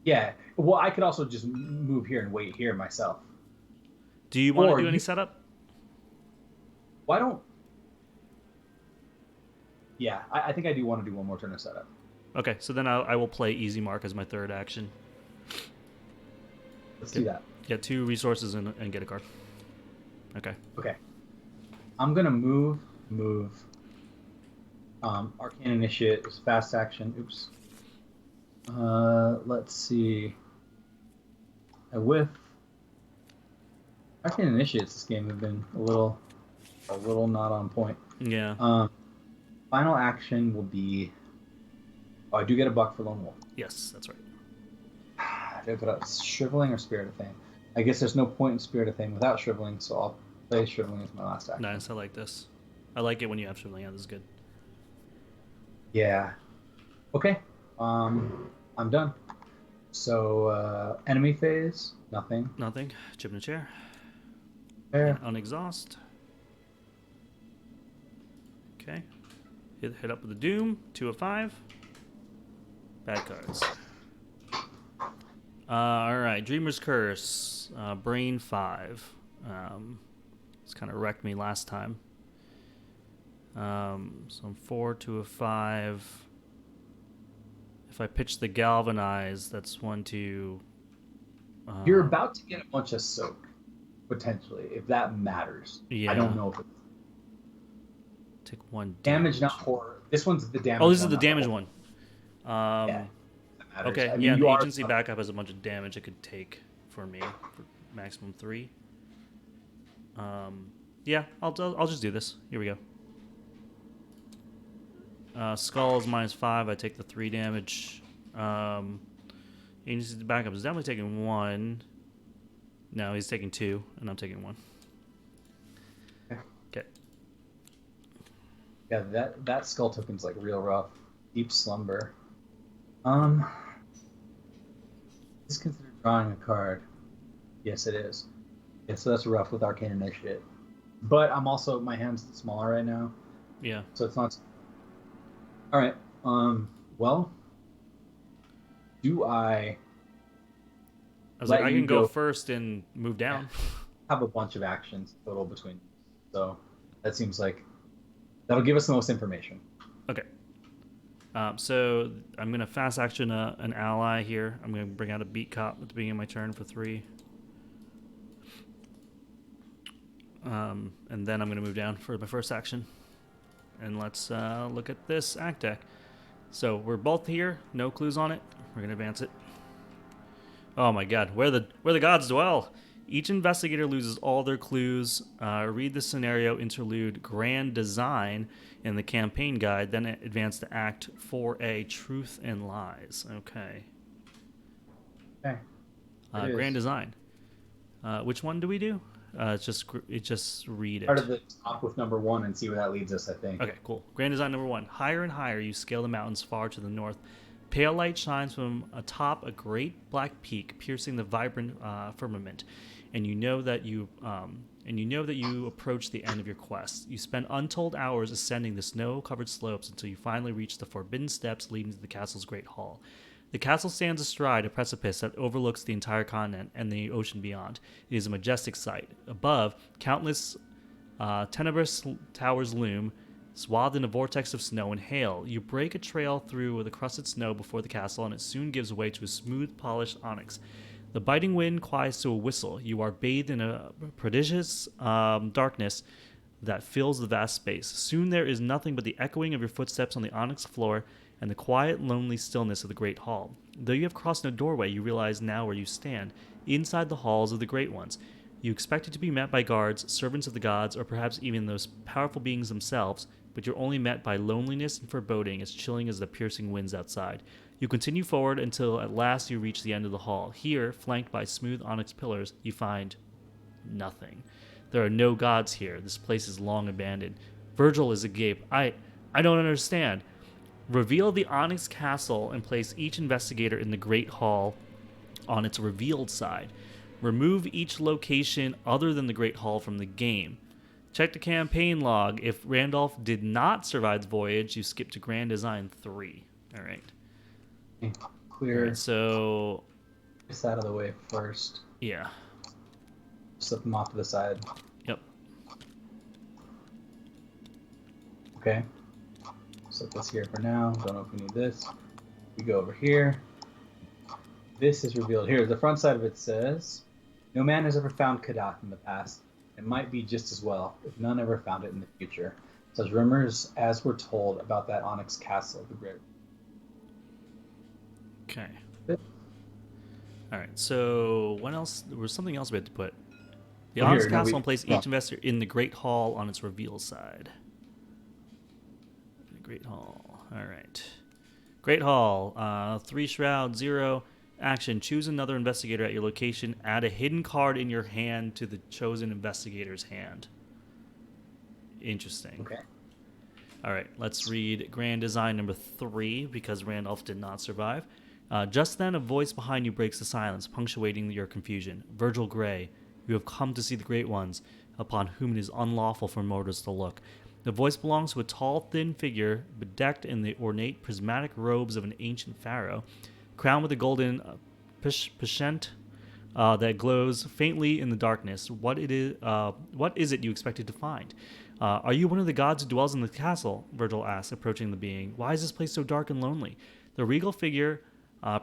Yeah. Well, I could also just move here and wait here myself. Do you want to do any setup? Why don't? Yeah, I think I do want to do one more turn of setup. Okay, so then I will play Easy Mark as my 3rd action. Let's do that. Get 2 resources and get a card. Okay. Okay. I'm gonna move. Arcane Initiate is fast action. Oops. Let's see. With Arcane Initiates, this game have been a little not on point. Yeah. Final action will be. Oh, I do get a buck for Lone Wolf. Yes, that's right. Shriveling or Spirit of Fame? I guess there's no point in Spirit of Fame without Shriveling, so I'll play Shriveling as my last action. Nice, I like this. I like it when you have Shriveling. Yeah, this is good. Yeah. Okay. I'm done. So, enemy phase, nothing. Nothing. Chip in a chair. There. On exhaust. Okay. Hit up with the Doom. 2 of 5. Bad cards. All right, Dreamer's Curse, Brain 5. It's kind of wrecked me last time. So I'm 4, 2 of 5. If I pitch the Galvanize, that's 1, 2. You're about to get a bunch of soak, potentially, if that matters. Yeah. I don't know if it's... Take 1 damage, not horror. This one's the damage. Oh, this is the damage one. Yeah. Okay, I mean, yeah, the are... agency backup has a bunch of damage it could take for me for maximum 3. Yeah, I'll just do this. Here we go. Skull is -5. I take the 3 damage. Agency backup is definitely taking 1. No, he's taking 2, and I'm taking 1. Okay. Yeah, that skull token's like real rough. Deep Slumber. Is considered drawing a card? Yes, it is. Yeah, so that's rough with Arcane Initiate. But I'm also, my hand's smaller right now. Yeah. So it's not... Alright, well... Do I... I was like, I can go first and move down. Have a bunch of actions total between. So that seems like... That'll give us the most information. Okay. So I'm going to fast action an ally here. I'm going to bring out a beat cop at the beginning of my turn for 3. And then I'm going to move down for my first action. And let's look at this act deck. So we're both here. No clues on it. We're going to advance it. Oh my god. Where the gods dwell. Each investigator loses all their clues. Read the scenario interlude Grand Design in the campaign guide, then advance to Act 4-A, Truth and Lies. Okay. Okay. Grand Design. Which one do we do? Just read it. Start at the top with number 1 and see where that leads us, I think. Okay, cool. Grand design number 1. Higher and higher, you scale the mountains far to the north. Pale light shines from atop a great black peak, piercing the vibrant firmament, and you know that you approach the end of your quest. You spend untold hours ascending the snow-covered slopes until you finally reach the forbidden steps leading to the castle's great hall. The castle stands astride a precipice that overlooks the entire continent and the ocean beyond. It is a majestic sight. Above, countless tenebrous towers loom, swathed in a vortex of snow and hail. You break a trail through the crusted snow before the castle, and it soon gives way to a smooth, polished onyx. The biting wind quiets to a whistle. You are bathed in a prodigious darkness that fills the vast space. Soon there is nothing but the echoing of your footsteps on the onyx floor and the quiet, lonely stillness of the great hall. Though you have crossed no doorway, you realize now where you stand, inside the halls of the Great Ones. You expected to be met by guards, servants of the gods, or perhaps even those powerful beings themselves, but you're only met by loneliness and foreboding as chilling as the piercing winds outside. You continue forward until at last you reach the end of the hall. Here, flanked by smooth onyx pillars, you find nothing. There are no gods here. This place is long abandoned. Virgil is agape. I don't understand. Reveal the Onyx Castle and place each investigator in the Great Hall on its revealed side. Remove each location other than the Great Hall from the game. Check the campaign log. If Randolph did not survive the voyage, you skip to Grand Design 3. All right. Clear. All right, so... This out of the way first. Yeah. Slip them off to the side. Yep. Okay. Set this here for now. Don't know if we need this. We go over here. This is revealed here. The front side of it says, no man has ever found Kadath in the past. It might be just as well if none ever found it in the future. It says rumors as we're told about that Onyx Castle, the Great. Okay. All right. So what else? There was something else we had to put. The Onyx Castle and place each investor in the Great Hall on its reveal side. The Great Hall. All right. Great Hall. 3 Shroud, 0 action. Choose another investigator at your location. Add a hidden card in your hand to the chosen investigator's hand. Interesting. Okay. All right. Let's read Grand Design number 3 because Randolph did not survive. Just then, a voice behind you breaks the silence, punctuating your confusion. Virgil Gray, you have come to see the Great Ones, upon whom it is unlawful for mortals to look. The voice belongs to a tall, thin figure, bedecked in the ornate, prismatic robes of an ancient pharaoh, crowned with a golden pschent that glows faintly in the darkness. What is it you expected to find? Are you one of the gods who dwells in the castle? Virgil asks, approaching the being. Why is this place so dark and lonely? The regal figure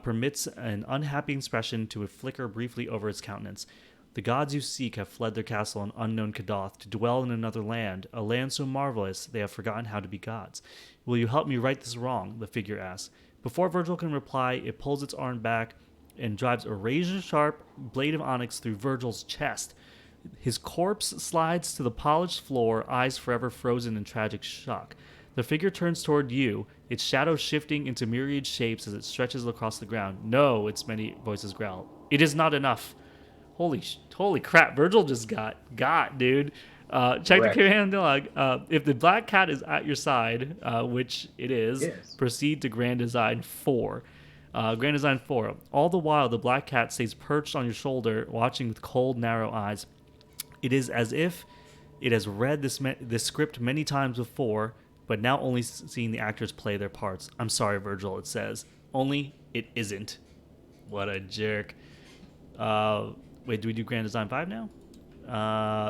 permits an unhappy expression to flicker briefly over its countenance. The gods you seek have fled their castle in unknown Kadath to dwell in another land, a land so marvelous they have forgotten how to be gods. Will you help me right this wrong? The figure asks. Before Virgil can reply, it pulls its arm back and drives a razor-sharp blade of onyx through Virgil's chest. His corpse slides to the polished floor, eyes forever frozen in tragic shock. The figure turns toward you, its shadow shifting into myriad shapes as it stretches across the ground. No, its many voices growl. It is not enough. Holy crap, Virgil just got, dude. Check the command log. If the black cat is at your side, which it is, yes. Proceed to Grand Design 4. Grand Design 4. All the while, the black cat stays perched on your shoulder, watching with cold, narrow eyes. It is as if it has read this script many times before, but now only seeing the actors play their parts. I'm sorry, Virgil, it says. Only it isn't. What a jerk. Wait, do we do Grand Design 5 now?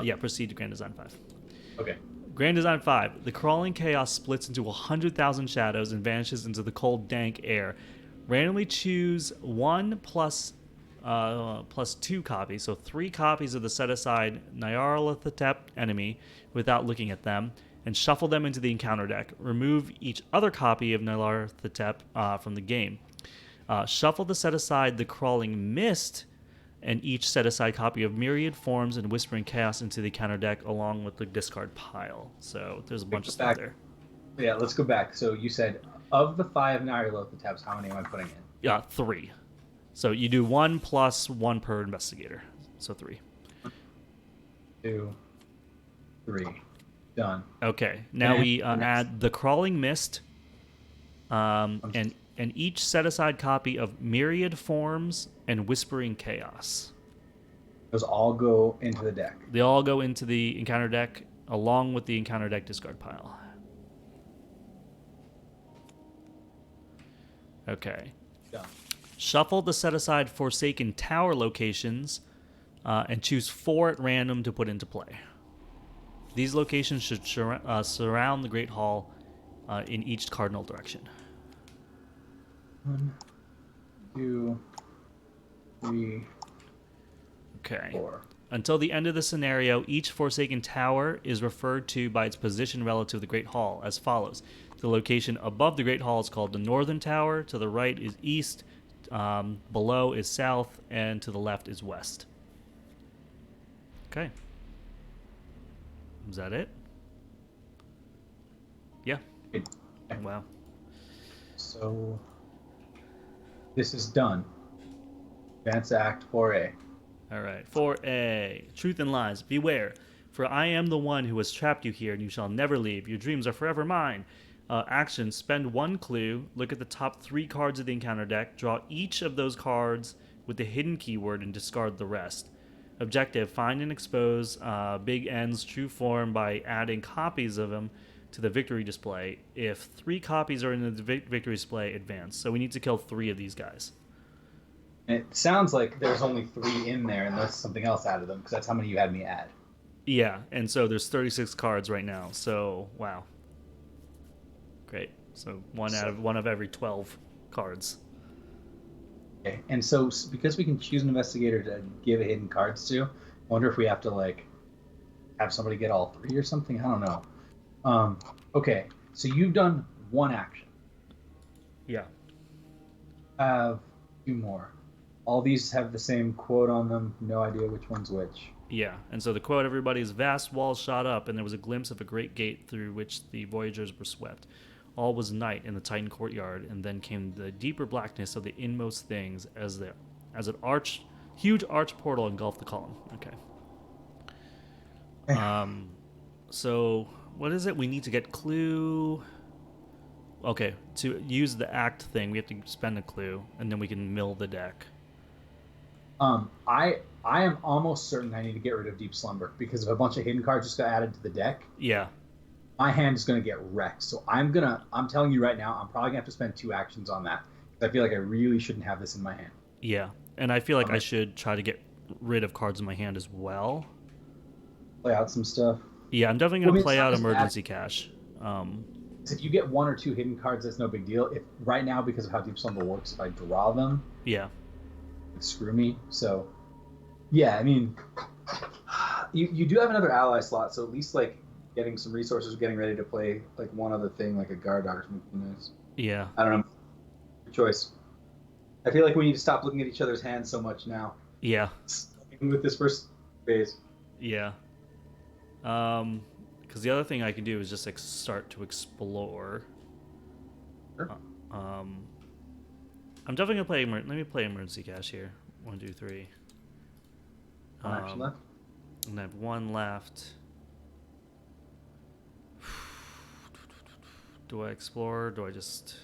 Yeah, proceed to Grand Design 5. Okay. Grand Design 5. The crawling chaos splits into 100,000 shadows and vanishes into the cold, dank air. Randomly choose 1 plus 2 copies, so 3 copies of the set-aside Nyarlathotep enemy without looking at them, and shuffle them into the encounter deck. Remove each other copy of Nyarlathotep from the game. Shuffle the set-aside The Crawling Mist and each set-aside copy of Myriad Forms and Whispering Chaos into the counter deck along with the discard pile. So there's a bunch of stuff there. Yeah, let's go back. So you said, of the 5 Nyarlathotep's, how many am I putting in? Yeah, 3. So you do 1 plus 1 per investigator. So 3. 2, 3. Done. Okay. Now And we next. add the Crawling Mist, and each set aside copy of Myriad Forms and Whispering Chaos. Those all go into the deck. They all go into the encounter deck along with the encounter deck discard pile. Okay. Done. Shuffle the set aside Forsaken Tower locations and choose 4 at random to put into play. These locations should surround the Great Hall in each cardinal direction. 1, 2, 3, Okay. 4. Until the end of the scenario, each Forsaken Tower is referred to by its position relative to the Great Hall as follows. The location above the Great Hall is called the Northern Tower, to the right is east, below is south, and to the left is west. Okay. Is that it? Yeah. Good. Wow. So this is done. Advance Act 4A. All right. 4A. Truth and lies. Beware, for I am the one who has trapped you here, and you shall never leave. Your dreams are forever mine. Action. Spend 1 clue. Look at the top 3 cards of the encounter deck. Draw each of those cards with the hidden keyword and discard the rest. Objective. Find and expose Big N's true form by adding copies of him to the victory display. If 3 copies are in the victory display, advance. So we need to kill 3 of these guys. And it sounds like there's only 3 in there unless something else added them, because that's how many you had me add. Yeah, and so there's 36 cards right now. So, wow. Great. So one of every 12 cards. Okay. And so because we can choose an investigator to give hidden cards to, I wonder if we have to like have somebody get all 3 or something. I don't know. Okay. So you've done 1 action. Yeah. Have 2 more. All these have the same quote on them. No idea which one's which. Yeah, and so the quote, everybody's vast walls shot up, and there was a glimpse of a great gate through which the voyagers were swept. All was night in the Titan courtyard, and then came the deeper blackness of the inmost things as an huge arch portal engulfed the column. Okay. So what is it? We need to get clue. Okay, to use the act thing, we have to spend a clue, and then we can mill the deck. I am almost certain I need to get rid of Deep Slumber, because if a bunch of hidden cards just got added to the deck, Yeah. my hand is going to get wrecked. So I'm telling you right now, I'm probably going to have to spend 2 actions on that. I feel like I really shouldn't have this in my hand. Yeah, and I feel like I should try to get rid of cards in my hand as well. Play out some stuff. Yeah, I'm definitely going to play out it's not Emergency Cache. If you get 1 or 2 hidden cards, that's no big deal. If right now, because of how Deep Slumber works, if I draw them, Yeah. screw me. So, yeah, I mean, you do have another ally slot, so at least like getting some resources, getting ready to play like one other thing, like a guard dog or something nice. Yeah. I don't know. Your choice. I feel like we need to stop looking at each other's hands so much now. Yeah. With this first phase. Yeah. Because the other thing I can do is just like start to explore. Sure. I'm definitely gonna play. Let me play Emergency Cache here. 1, 2, 3. 1 action left. And I have 1 left. Do I explore? Or do I just?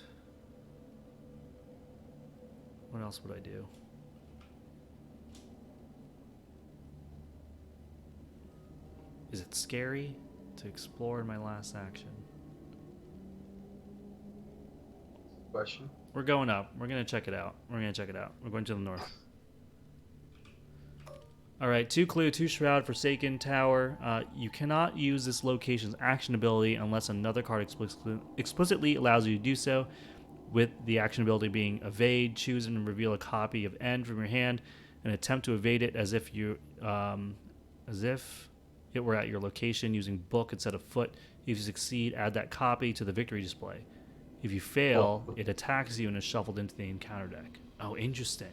What else would I do? Is it scary to explore in my last action? Question. We're going up. We're going to check it out. We're going to the north. All right, 2 clue, 2 shroud, Forsaken Tower. You cannot use this location's action ability unless another card explicitly allows you to do so. With the action ability being evade, choose and reveal a copy of N from your hand and attempt to evade it as if it were at your location using book instead of foot. If you succeed, add that copy to the victory display. If you fail, it attacks you and is shuffled into the encounter deck. Oh, interesting.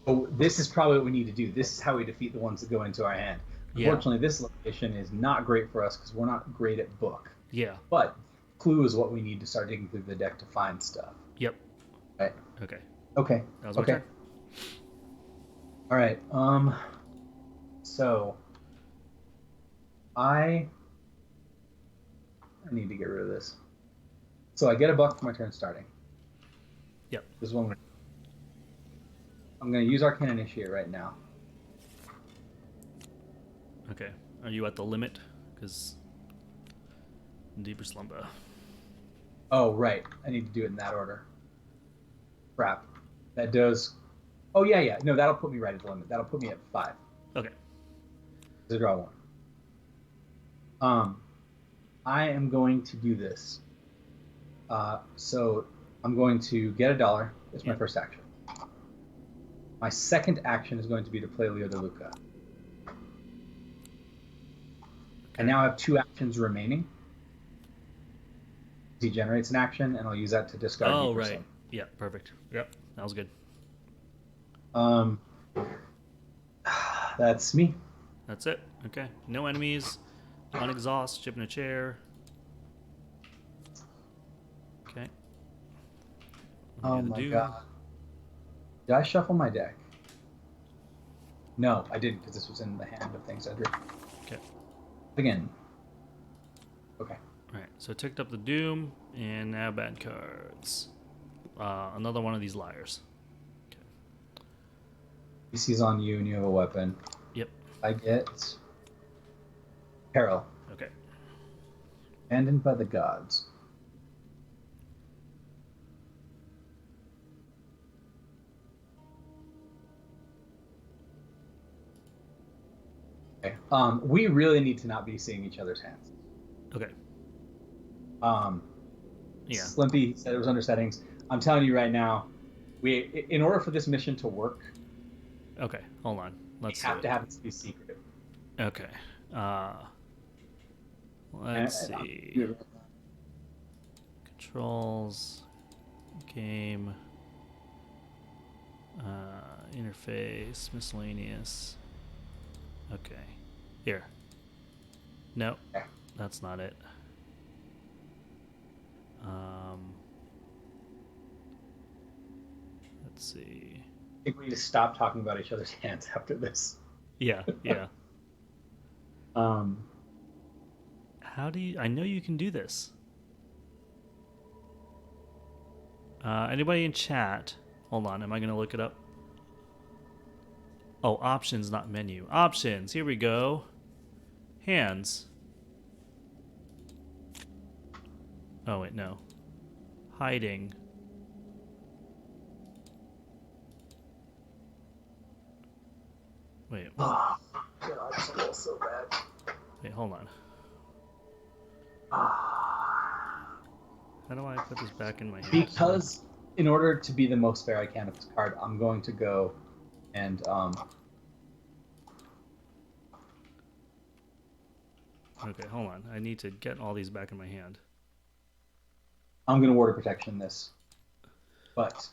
Oh, this is probably what we need to do. This is how we defeat the ones that go into our hand. Unfortunately, this location is not great for us because we're not great at book. Yeah. But clue is what we need to start digging through the deck to find stuff. Yep. Right. Okay. Okay. That was my turn. All right. So I need to get rid of this. So I get a buck for my turn starting. Yep. This is one. I'm going to use Arcane Initiate right now. Okay. Are you at the limit? Because deeper slumber. Oh, right. I need to do it in that order. Crap. That does... Oh, yeah. No, that'll put me right at the limit. That'll put me at 5. Okay. To draw 1. I am going to do this. So I'm going to get $1. That's my first action. My second action is going to be to play Leo de Luca. Okay. I now have 2 actions remaining. He generates an action, and I'll use that to discard. Oh, right. Yeah, perfect. Yep, that was good. That's me. That's it. Okay. No enemies. On exhaust. Chip in a chair. Okay. Oh my god. Did I shuffle my deck? No, I didn't, because this was in the hand of things I drew. Okay. Again. Okay. Alright, so ticked up the Doom, and now bad cards. Another one of these liars. Okay. PC's on you, and you have a weapon. Yep. I get Peril. Okay. Abandoned by the gods. Okay. We really need to not be seeing each other's hands. Okay. Yeah. Slimpy said it was under settings. I'm telling you right now, in order for this mission to work, okay, hold on. We have to have it be secret. Okay. Let's see. Controls. Game. Interface. Miscellaneous. Okay. Here. No, that's not it. Let's see. I think we need to stop talking about each other's hands after this. Yeah. How do you... I know you can do this. Anybody in chat? Hold on, am I going to look it up? Oh, options, not menu. Options, here we go. Hands. Oh, wait, no. Hiding. Wait, what? Oh, God, I feel so bad. Wait, hold on. How do I put this back in my hand? Because in order to be the most fair I can with this card, I'm going to go and Okay, hold on. I need to get all these back in my hand. I'm going to Ward of Protection this. But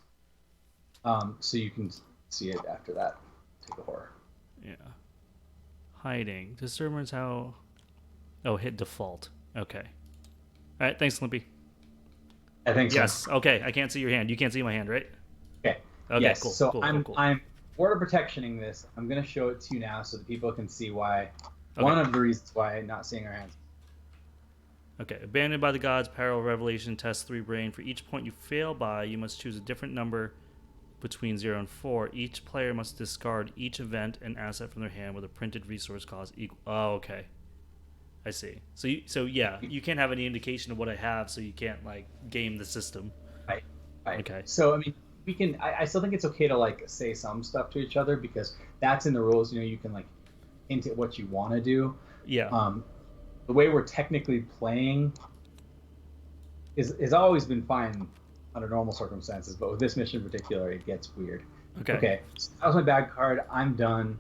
so you can see it after that. Take a horror. Yeah. Hiding. Determines how... Oh, hit default. Okay. All right, thanks, Limpy. I think so. Yes, okay. I can't see your hand. You can't see my hand, right? Okay. Okay, yes. cool. So cool, I'm cool. Ward of Protectioning this. I'm going to show it to you now so that people can see why. Okay. One of the reasons why not seeing our hands. Okay. Abandoned by the gods, Peril Revelation, test 3 brain. For each point you fail by, you must choose a different number between 0 and 4. Each player must discard each event and asset from their hand with a printed resource cost equal. Oh, okay. I see. So yeah, you can't have any indication of what I have, so you can't like game the system. Right. Okay. So I mean, we can. I still think it's okay to like say some stuff to each other because that's in the rules. You know, you can like hint at what you want to do. Yeah. The way we're technically playing is always been fine under normal circumstances, but with this mission in particular, it gets weird. Okay. So that was my bad card. I'm done.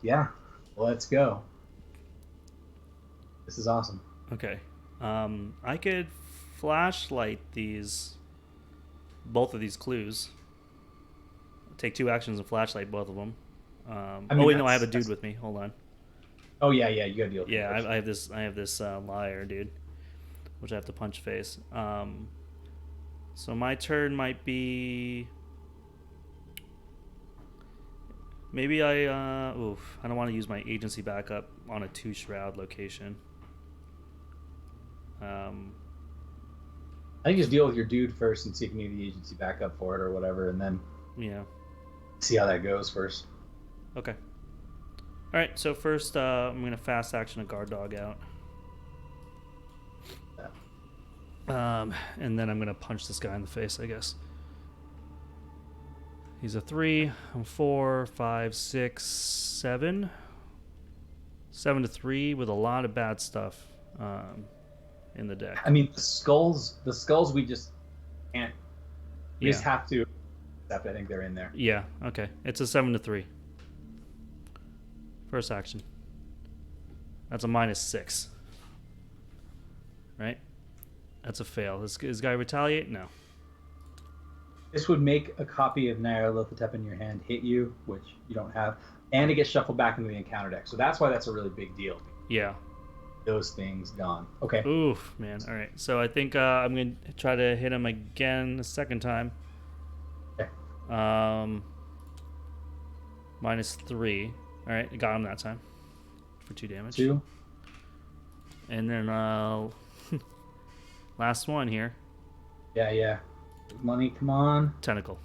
Yeah, let's go. This is awesome. Okay. I could flashlight both of these clues. Take 2 actions and flashlight both of them. I have a dude with me. Hold on. Oh yeah, you gotta deal with it. Yeah, I have this liar dude, which I have to punch face. So my turn might be. Maybe I don't want to use my agency backup on a 2 Shroud location. I think just deal with your dude first and see if you need the agency backup for it or whatever, and then see how that goes first. Okay. All right. So first, I'm gonna fast action a guard dog out. And then I'm gonna punch this guy in the face, I guess. He's a 3. I'm 4, 5, 6, 7. 7 to 3 with a lot of bad stuff in the deck. I mean, the skulls we just can't. We just have to accept. I think they're in there. Yeah. Okay. It's a 7 to 3. First action. That's a -6. Right? That's a fail. Does this guy retaliate? No. This would make a copy of Nyarlathotep in your hand hit you, which you don't have, and it gets shuffled back into the encounter deck. So that's why that's a really big deal. Yeah. Those things gone. Okay. Oof, man. All right. So I think I'm going to try to hit him again a second time. Okay. -3. All right. I got him that time for 2 damage. 2. And then last one here. Yeah. Money, come on. Tentacle.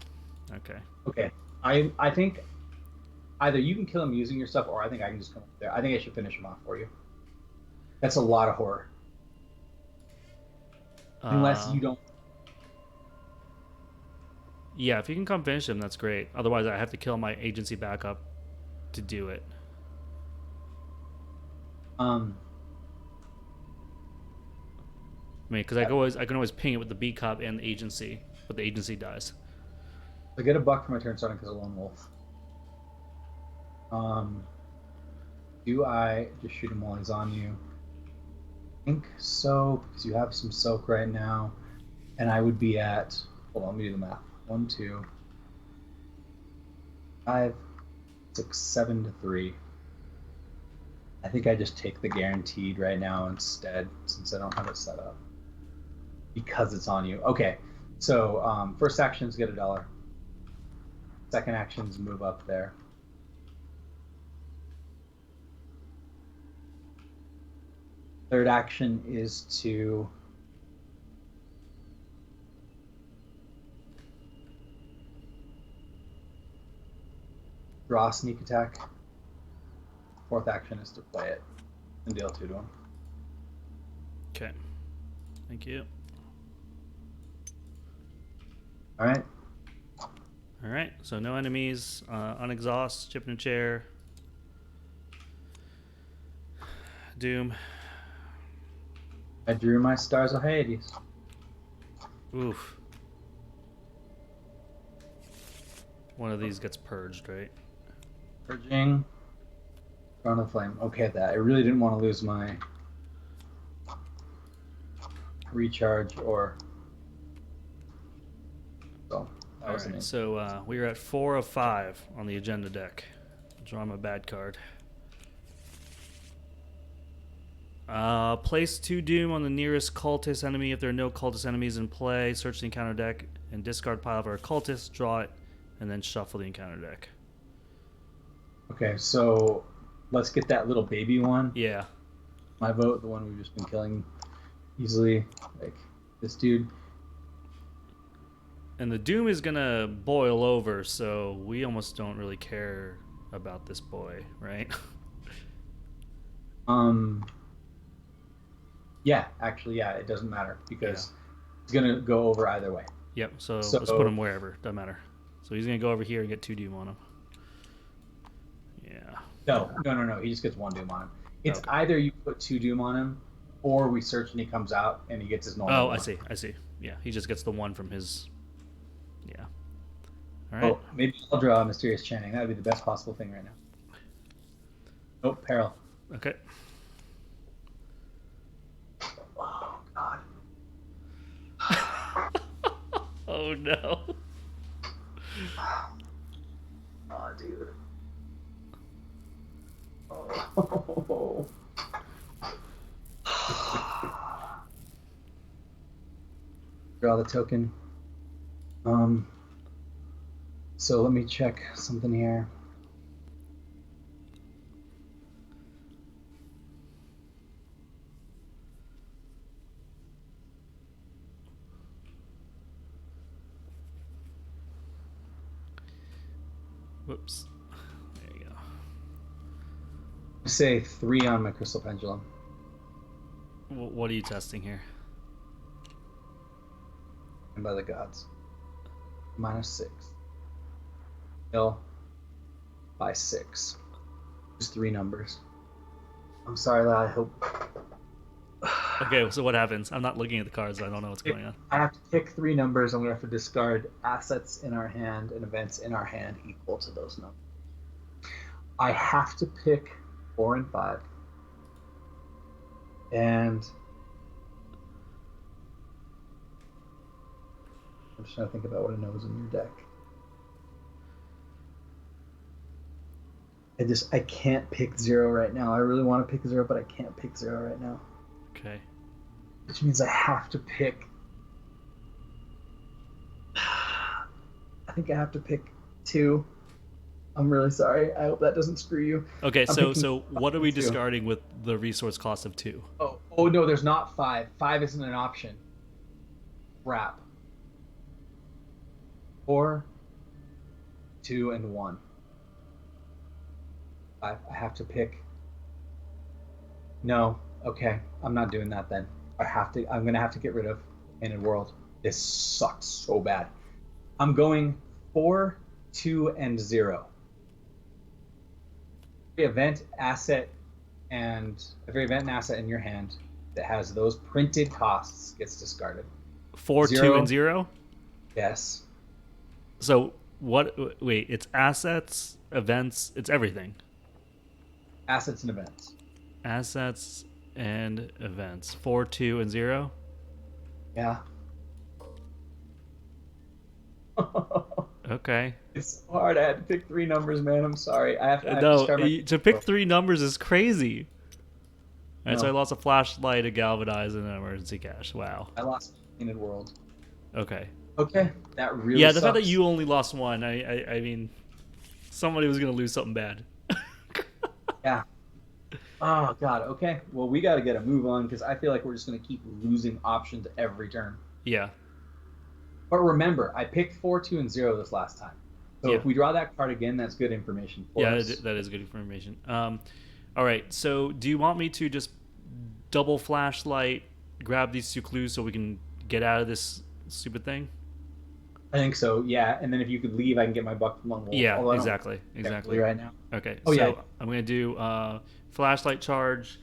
Okay. Okay. I think either you can kill him using your stuff, or I think I can just come up there. I think I should finish him off for you. That's a lot of horror. Unless you don't. Yeah, if you can come finish him, that's great. Otherwise, I have to kill my agency backup to do it. I mean, because I can always ping it with the B cop and the agency, but the agency dies. I get a buck for my turn starting because of Lone Wolf. Do I just shoot him while he's on you? I think so, because you have some soak right now, and I would be at. Hold on, let me do the math. 1, 2, 5, 6, 7 to 3. I think I just take the guaranteed right now instead, since I don't have it set up. Because it's on you. Okay, so first actions get $1. Second actions move up there. Third action is to draw a sneak attack. Fourth action is to play it and deal 2 to him. Okay. Thank you. All right. All right. So no enemies. Unexhaust. Chip in a chair. Doom. I drew my Stars of Hades. Oof. One of these gets purged, right? Purging. Crown of Flame. Okay, that. I really didn't want to lose my recharge or. So that was Alright, so we are at 4 of 5 on the agenda deck. Draw him a bad card. Place 2 Doom on the nearest cultist enemy. If there are no cultist enemies in play, search the encounter deck and discard pile for a cultist, draw it, and then shuffle the encounter deck. Okay, so let's get that little baby one. Yeah. My vote, the one we've just been killing easily, like this dude. And the Doom is gonna boil over, so we almost don't really care about this boy, right? Yeah, actually, yeah, it doesn't matter because it's gonna go over either way. Yep. So let's put him wherever. Doesn't matter. So he's gonna go over here and get 2 Doom on him. Yeah. No. He just gets 1 Doom on him. It's either you put 2 Doom on him, or we search and he comes out and he gets his normal. Oh, one. I see. Yeah, he just gets the 1 from his. Yeah. All right. Oh, maybe I'll draw a Mysterious Chanting. That would be the best possible thing right now. Oh, Peril. Okay. Oh, God. Oh, no. Oh, dude. Oh. Draw the token. So let me check something here. Whoops. There you go. Say 3 on my crystal pendulum. What are you testing here? And by the gods. -6. Kill by 6. Just 3 numbers. I'm sorry that I hope. Okay, so what happens? I'm not looking at the cards. I don't know what's going on. I have to pick 3 numbers. I'm going to have to discard assets in our hand and events in our hand equal to those numbers. I have to pick 4 and 5. And I'm just trying to think about what it knows in your deck. I can't pick 0 right now. I really want to pick 0, but I can't pick 0 right now. Okay. Which means I have to pick. I think I have to pick 2. I'm really sorry. I hope that doesn't screw you. Okay, I'm so what are we 2. discarding with the resource cost of 2? Oh no, there's not 5. 5 isn't an option. Wrap. 4, 2, and 1. I have to pick. No. Okay. I'm not doing that then. I'm gonna have to get rid of Painted World. This sucks so bad. I'm going 4, 2, and 0. Every event and asset in your hand that has those printed costs gets discarded. 4, 2, and 0? Yes. So what? Wait, it's assets, events, it's everything. Assets and events. Assets and events. 4, 2, and 0? Yeah. Okay. It's so hard. I had to pick 3 numbers, man. I'm sorry. I have to to pick 3 numbers is crazy. All right, No. so I lost a flashlight, a galvanize, and an emergency cash. Wow. I lost Painted World. Okay. Okay. That really Yeah, the sucks. fact that you only lost 1, I mean, somebody was gonna lose something bad. Yeah. Oh, God. Okay. Well, we got to get a move on because I feel like we're just going to keep losing options every turn. Yeah. But remember, I picked 4, 2, and 0 this last time. So Yeah. if we draw that card again, that's good information for us. Yeah, that is good information. All right, so do you want me to just double flashlight, grab these 2 clues so we can get out of this stupid thing? I think so, yeah. And then if you could leave, I can get my buck from Lone Wolf. Yeah, Although I don't exactly. technically right now. Okay, Oh, so yeah. I'm going to do flashlight charge.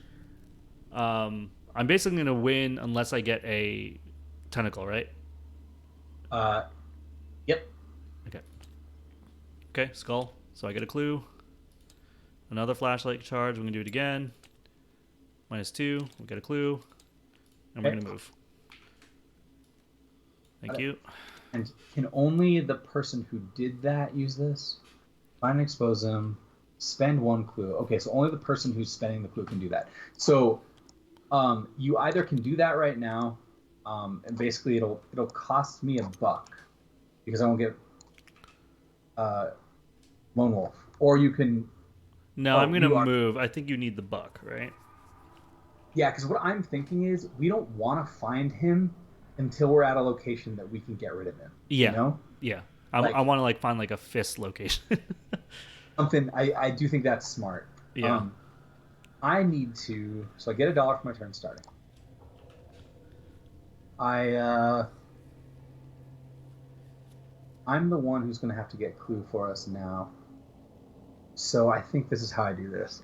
I'm basically going to win unless I get a tentacle, right? Yep. Okay, skull. So I get a clue. Another flashlight charge. We're going to do it again. -2. We'll get a clue. And we're Okay. going to move. Thank Got it. you. And can only the person who did that use this? Find and expose them. Spend 1 clue. Okay, so only the person who's spending the clue can do that. So you either can do that right now, and basically it'll cost me $1 because I won't get Lone Wolf. Or you can... No, I'm going to you are- move. I think you need the buck, right? Yeah, because what I'm thinking is we don't want to find him until we're at a location that we can get rid of him. Yeah. You know? Yeah. Like- I want to find a fist location. Something, I do think that's smart. Yeah. I need to... So I get $1 for my turn starting. I'm the one who's going to have to get clue for us now. So I think this is how I do this.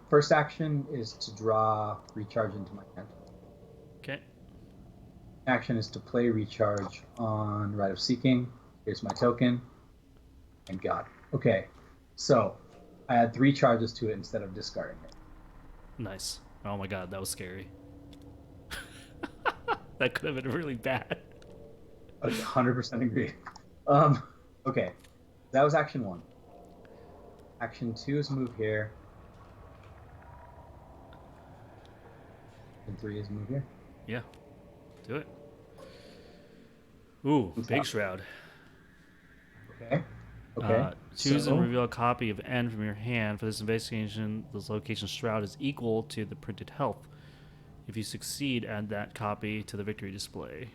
First action is to draw recharge into my hand. Okay. Action is to play recharge on Rite of Seeking. Here's my token. And God. Okay. So I add 3 charges to it instead of discarding it. Nice. Oh my god, that was scary. That could have been really bad. I 100% agree. Okay. That was action 1. Action 2 is move here. And 3 is move here. Yeah. Do it. Ooh, Who's big up? Shroud. Okay. Okay. Choose So- and reveal a copy of N from your hand. For this investigation, this location Shroud is equal to the printed health. If you succeed, add that copy to the victory display.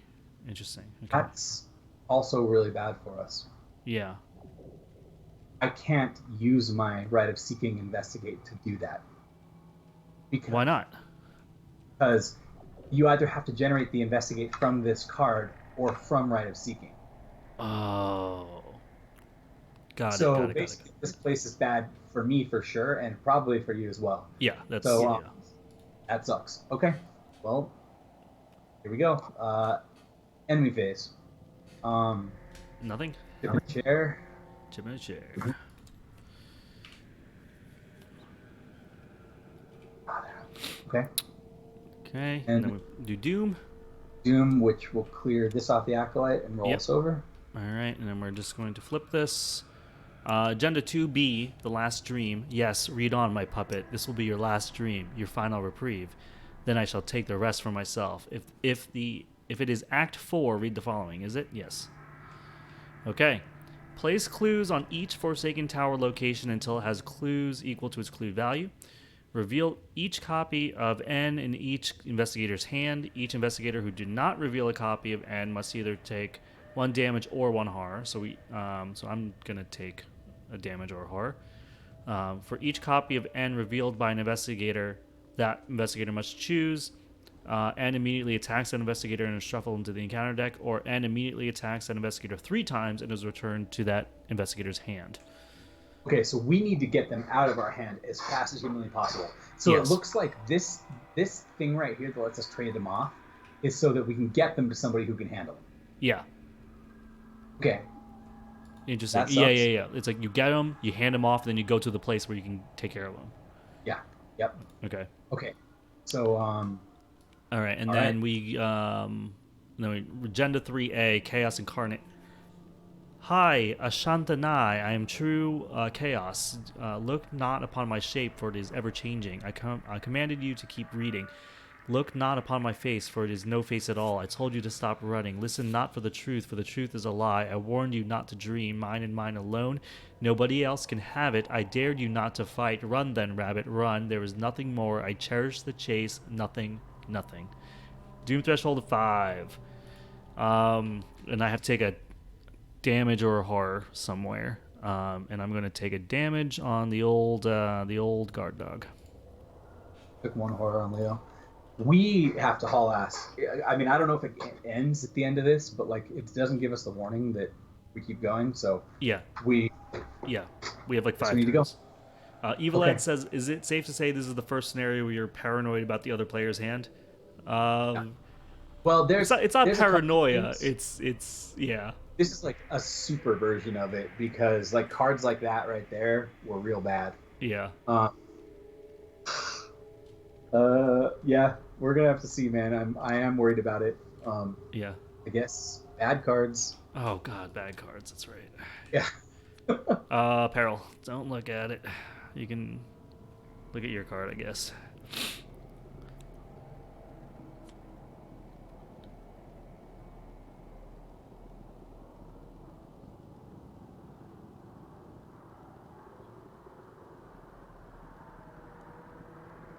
Interesting. Okay. That's also really bad for us. Yeah. I can't use my Right of Seeking Investigate to do that. Why not? Because you either have to generate the Investigate from this card or from Right of Seeking. Oh. Got So it. basically, this place is bad for me for sure, and probably for you as well. Yeah, that's so. That sucks. Okay, well, here we go. Enemy phase. Nothing. Different chair. Chip in a chair. Okay. Okay, and then we do Doom. Doom, which will clear this off the Acolyte and roll us over. All right, and then we're just going to flip this. Agenda 2B, The Last Dream. Yes, read on, my puppet. This will be your last dream, your final reprieve. Then I shall take the rest for myself. If it is Act 4, read the following. Is it? Yes. Okay. Place clues on each Forsaken Tower location until it has clues equal to its clue value. Reveal each copy of N in each investigator's hand. Each investigator who did not reveal a copy of N must either take 1 damage or 1 horror. So I'm gonna take a damage or a horror. For each copy of N revealed by an investigator, that investigator must choose N immediately attacks that investigator and is shuffled into the encounter deck, or N immediately attacks that investigator 3 times and is returned to that investigator's hand. Okay, so we need to get them out of our hand as fast as humanly possible. So It looks like this thing right here that lets us trade them off is so that we can get them to somebody who can handle them. Yeah. Okay. Interesting. Yeah. It's like you get them, you hand them off, then you go to the place where you can take care of them. Yeah. Yep. Okay. So all right, and then we Agenda 3A, Chaos Incarnate. Hi, Ashantanai, I am true chaos. Look not upon my shape, for it is ever-changing. I commanded you to keep reading. Look not upon my face, for it is no face at all. I told you to stop running. Listen not for the truth is a lie. I warned you not to dream, mine and mine alone. Nobody else can have it. I dared you not to fight. Run then, rabbit, run. There is nothing more. I cherish the chase. Nothing. Doom threshold of 5. And I have to take a damage or a horror somewhere. And I'm going to take a damage on the old guard dog. Took 1 horror on Leo. We have to haul ass. I mean, I don't know if it ends at the end of this, but like it doesn't give us the warning that we keep going. So we have like 5. So we need to go. Evil Ed says, "Is it safe to say this is the first scenario where you're paranoid about the other player's hand?" Well, it's not paranoia. It's This is like a super version of it because like cards like that right there were real bad. Yeah. Yeah, we're gonna have to see, man. I am worried about it. Yeah. I guess bad cards. Oh God, bad cards. That's right. Yeah. Peril. Don't look at it. You can look at your card, I guess.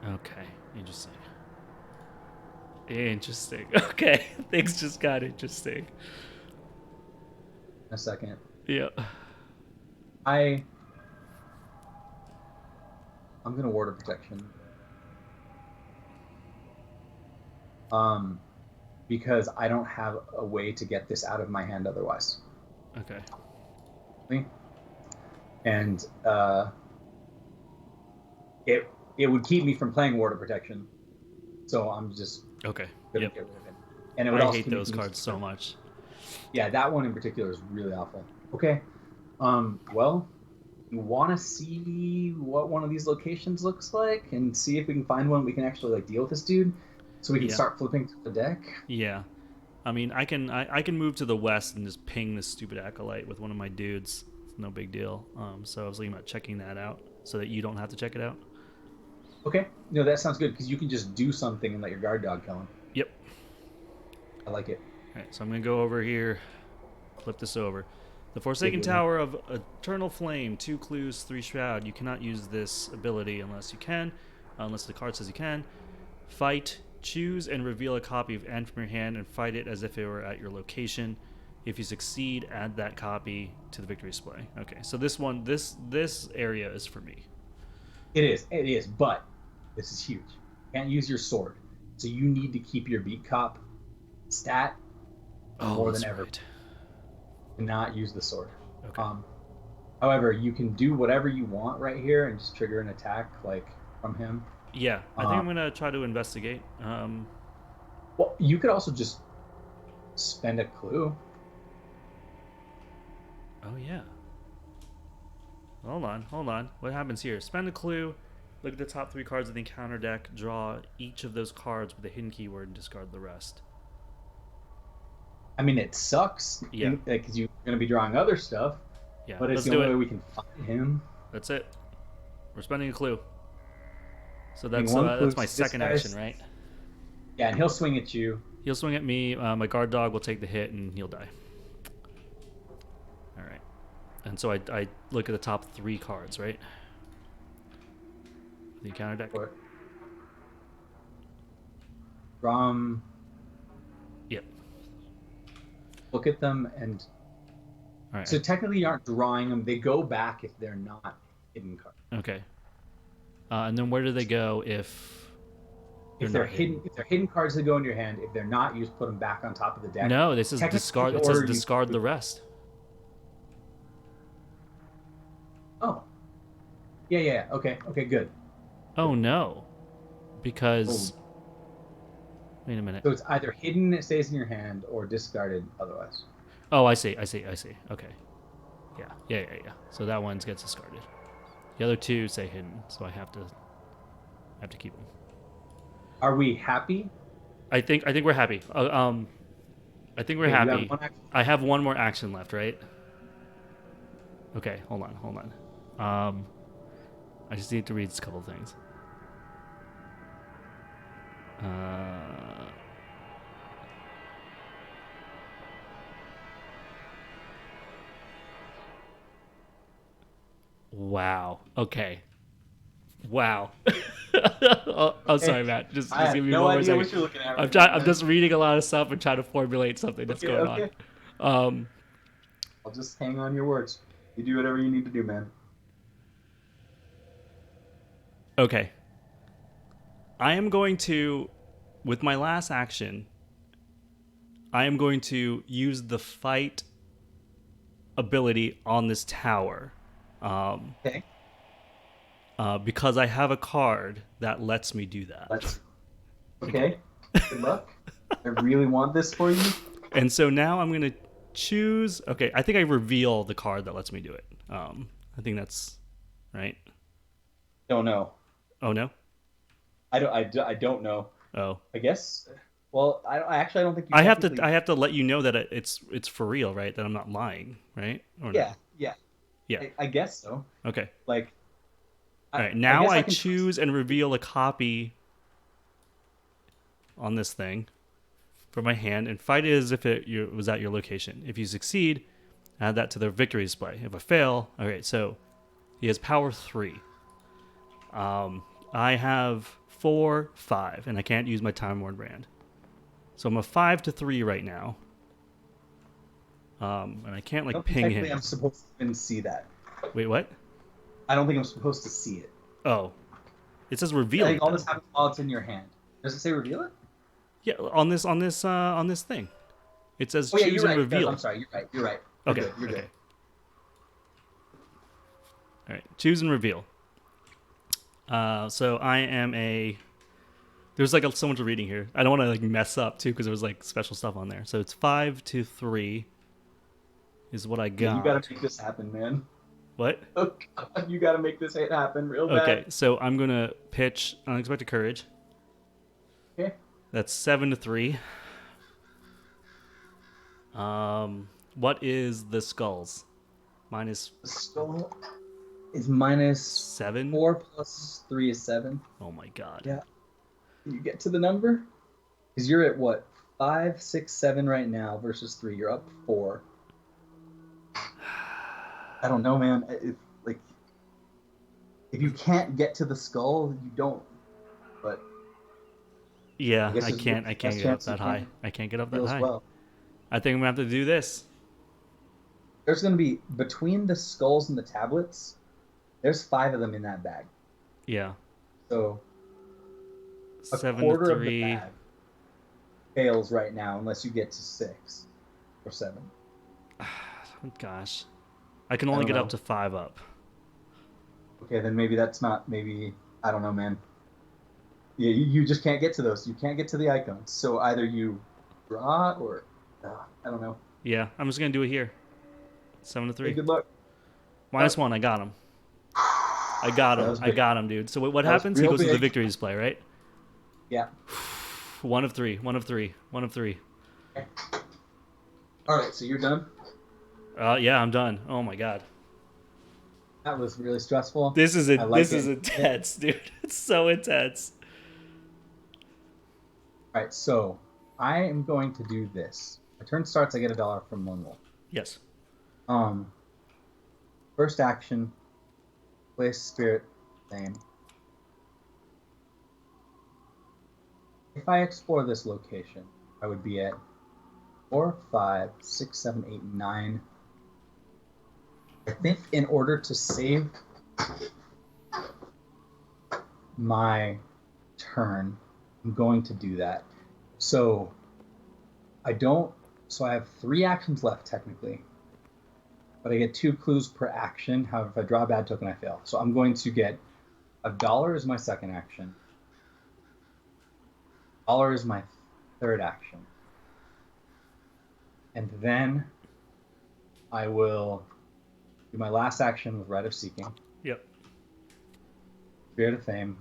Okay, interesting. Okay, things just got interesting. A second. Yeah. I'm gonna ward of protection. Because I don't have a way to get this out of my hand otherwise. Okay. And it would keep me from playing Ward of Protection, so I'm just gonna get rid of it. And it would I hate those cards so much. Yeah, that one in particular is really awful. Okay, well, you want to see what one of these locations looks like, and see if we can find one we can actually like deal with this dude, so we can start flipping through the deck. Yeah, I mean, I can move to the west and just ping this stupid Acolyte with one of my dudes. It's no big deal. So I was thinking about checking that out so that you don't have to check it out. Okay. No, that sounds good because you can just do something and let your guard dog kill him. Yep. I like it. All right, so I'm going to go over here, flip this over. The Forsaken Tower of Eternal Flame, 2 clues, 3 Shroud. You cannot use this ability unless the card says you can. Fight, choose, and reveal a copy of N from your hand and fight it as if it were at your location. If you succeed, add that copy to the victory display. Okay, so this area is for me. It is, but this is huge. You can't use your sword, so you need to keep your beat cop stat more than ever. Right. Do not use the sword. Okay. However, you can do whatever you want right here and just trigger an attack like from him. Yeah, I think I'm gonna try to investigate. Well, you could also just spend a clue. Oh yeah. Hold on. What happens here? Spend a clue. Look at the top 3 cards of the encounter deck. Draw each of those cards with a hidden keyword and discard the rest. I mean, it sucks. Yeah. Because you're going to be drawing other stuff. Yeah. But it's the only way we can find him. That's it. We're spending a clue. So Spending that's my this second guy's- action, right? Yeah, and he'll swing at you. He'll swing at me. My guard dog will take the hit and he'll die. All right. And so I look at the top 3 cards, right? The encounter deck. What? From Yep. look at them and All right. so technically you aren't drawing them. They go back if they're not hidden cards. Okay. And then where do they go if They're not hidden? If they're hidden cards that go in your hand, if they're not, you just put them back on top of the deck. No, this is Technically, discard. It or says you- discard the rest. Oh. Yeah. Okay, good. Oh no, because wait a minute. So it's either hidden, it stays in your hand, or discarded otherwise. Oh, I see. Okay. Yeah. So that one gets discarded. The other 2 say hidden, so I have to keep them. Are we happy? I think we're happy. I think we're Okay, you have happy. one action. I have one more action left, right? Okay, hold on. I just need to read a couple of things. Wow. Okay. Wow. I'm sorry, Matt. Just I have give me no one more idea second. what you're looking at. Right now, I'm man. just reading a lot of stuff and trying to formulate something that's going Okay. on. I'll just hang on your words. You do whatever you need to do, man. Okay. I am going to, with my last action, I am going to use the fight ability on this tower. Okay. Because I have a card that lets me do that. Okay. Good luck. I really want this for you. And so now I'm going to choose. Okay, I think I reveal the card that lets me do it. I think that's right. Don't know. Oh, no? I don't know. Oh. I guess. Well, I don't think you. I have to let you know that it's for real, right? That I'm not lying, right? Or Yeah. Yeah. I guess so. Okay. Like. All right. Now I can choose and reveal a copy on this thing from my hand and fight it as if it was at your location. If you succeed, add that to the victory display. If I fail, okay. So he has power 3. I have 4, 5, and I can't use my Time Worn brand. So I'm a 5 to 3 right now. And I can't I don't ping think him. I'm supposed to even see that. Wait, what? I don't think I'm supposed to see it. Oh, it says reveal. I think it, all this though. happens while it's in your hand. Does it say reveal it? Yeah, on this thing, it says Oh yeah, choose you're right. and reveal. I'm sorry. You're right. Okay. You're good. All right, choose and reveal. So I am a. There's so much reading here. I don't want to mess up too because there was special stuff on there. So it's 5 to 3. Is what I got. Yeah, you gotta make this happen, man. What? Oh, God, you gotta make this happen real bad. Okay, so I'm gonna pitch Unexpected Courage. Okay. That's 7 to 3. What is the skulls? Minus The skull is minus 7. 4 plus 3 is 7. Oh my god. Yeah. Can you get to the number? Because you're at what? 5, 6, 7 right now versus 3. You're up 4. I don't know, man. If you can't get to the skull, you don't. But Yeah, I guess I it's can't the get best up chance that you high. can. I can't get up that feels high. well. I think I'm gonna have to do this. There's going to be between the skulls and the tablets. There's 5 of them in that bag. Yeah. So a 7 to quarter of the 3. bag fails right now unless you get to 6 or 7. Gosh. I can only get know. up to 5 up. Okay, then maybe that's not, maybe, I don't know, man. Yeah, you just can't get to those. You can't get to the icons. So either you draw or, I don't know. Yeah, I'm just going to do it here. 7 to 3. Hey, good luck. -1, I got him. I got him. I got him, dude. So what happens? He goes to the victory display, right? Yeah. 1 of 3. 1 of 3. 1 of 3. Okay. All right, so you're done? Yeah, I'm done. Oh my god. That was really stressful. This is intense, dude. It's so intense. All right, so I am going to do this. My turn starts, I get $1 from Lone Wolf. Yes. First action, place spirit name. If I explore this location, I would be at 4, 5, 6, 7, 8, 9. I think in order to save my turn, I'm going to do that. So I have 3 actions left technically, but I get 2 clues per action. However, if I draw a bad token, I fail. So I'm going to get $1 as my second action. $1 is my third action. And then I will do my last action with Rite of Seeking. Yep. Spirit of Fame.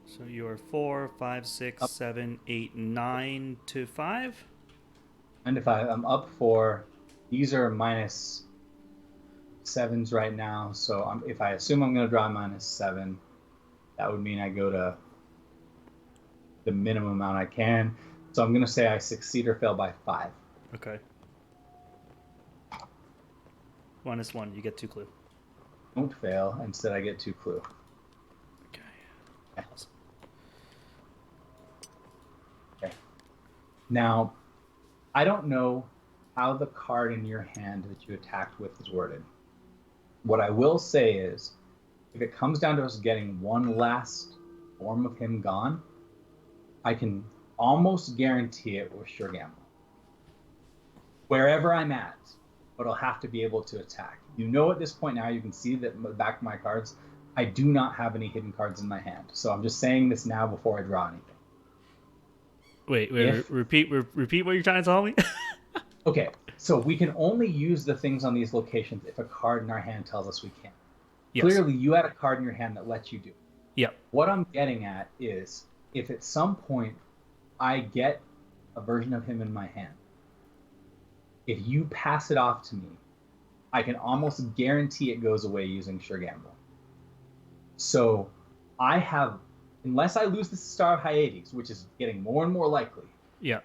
So you are 4, 5, 6, 7, 8, 9 to 5? 9 to 5. I'm up 4. These are -7s right now. So if I assume I'm going to draw -7, that would mean I go to the minimum amount I can. So I'm going to say I succeed or fail by 5. Okay. -1, you get 2 clue. Don't fail. Instead, I get 2 clue. Okay. Awesome. Okay. Now, I don't know how the card in your hand that you attacked with is worded. What I will say is, if it comes down to us getting one last form of him gone, I can almost guarantee it with Sure Gamble. Wherever I'm at, but I'll have to be able to attack. You know, at this point now, you can see that in the back of my cards, I do not have any hidden cards in my hand. So I'm just saying this now before I draw anything. Wait, repeat what you're trying to tell me? Okay, so we can only use the things on these locations if a card in our hand tells us we can. Yes. Clearly, you had a card in your hand that lets you do it. Yep. What I'm getting at is, if at some point I get a version of him in my hand, if you pass it off to me, I can almost guarantee it goes away using Sure Gamble. So I have, unless I lose the Star of Hyades, which is getting more and more likely, yeah,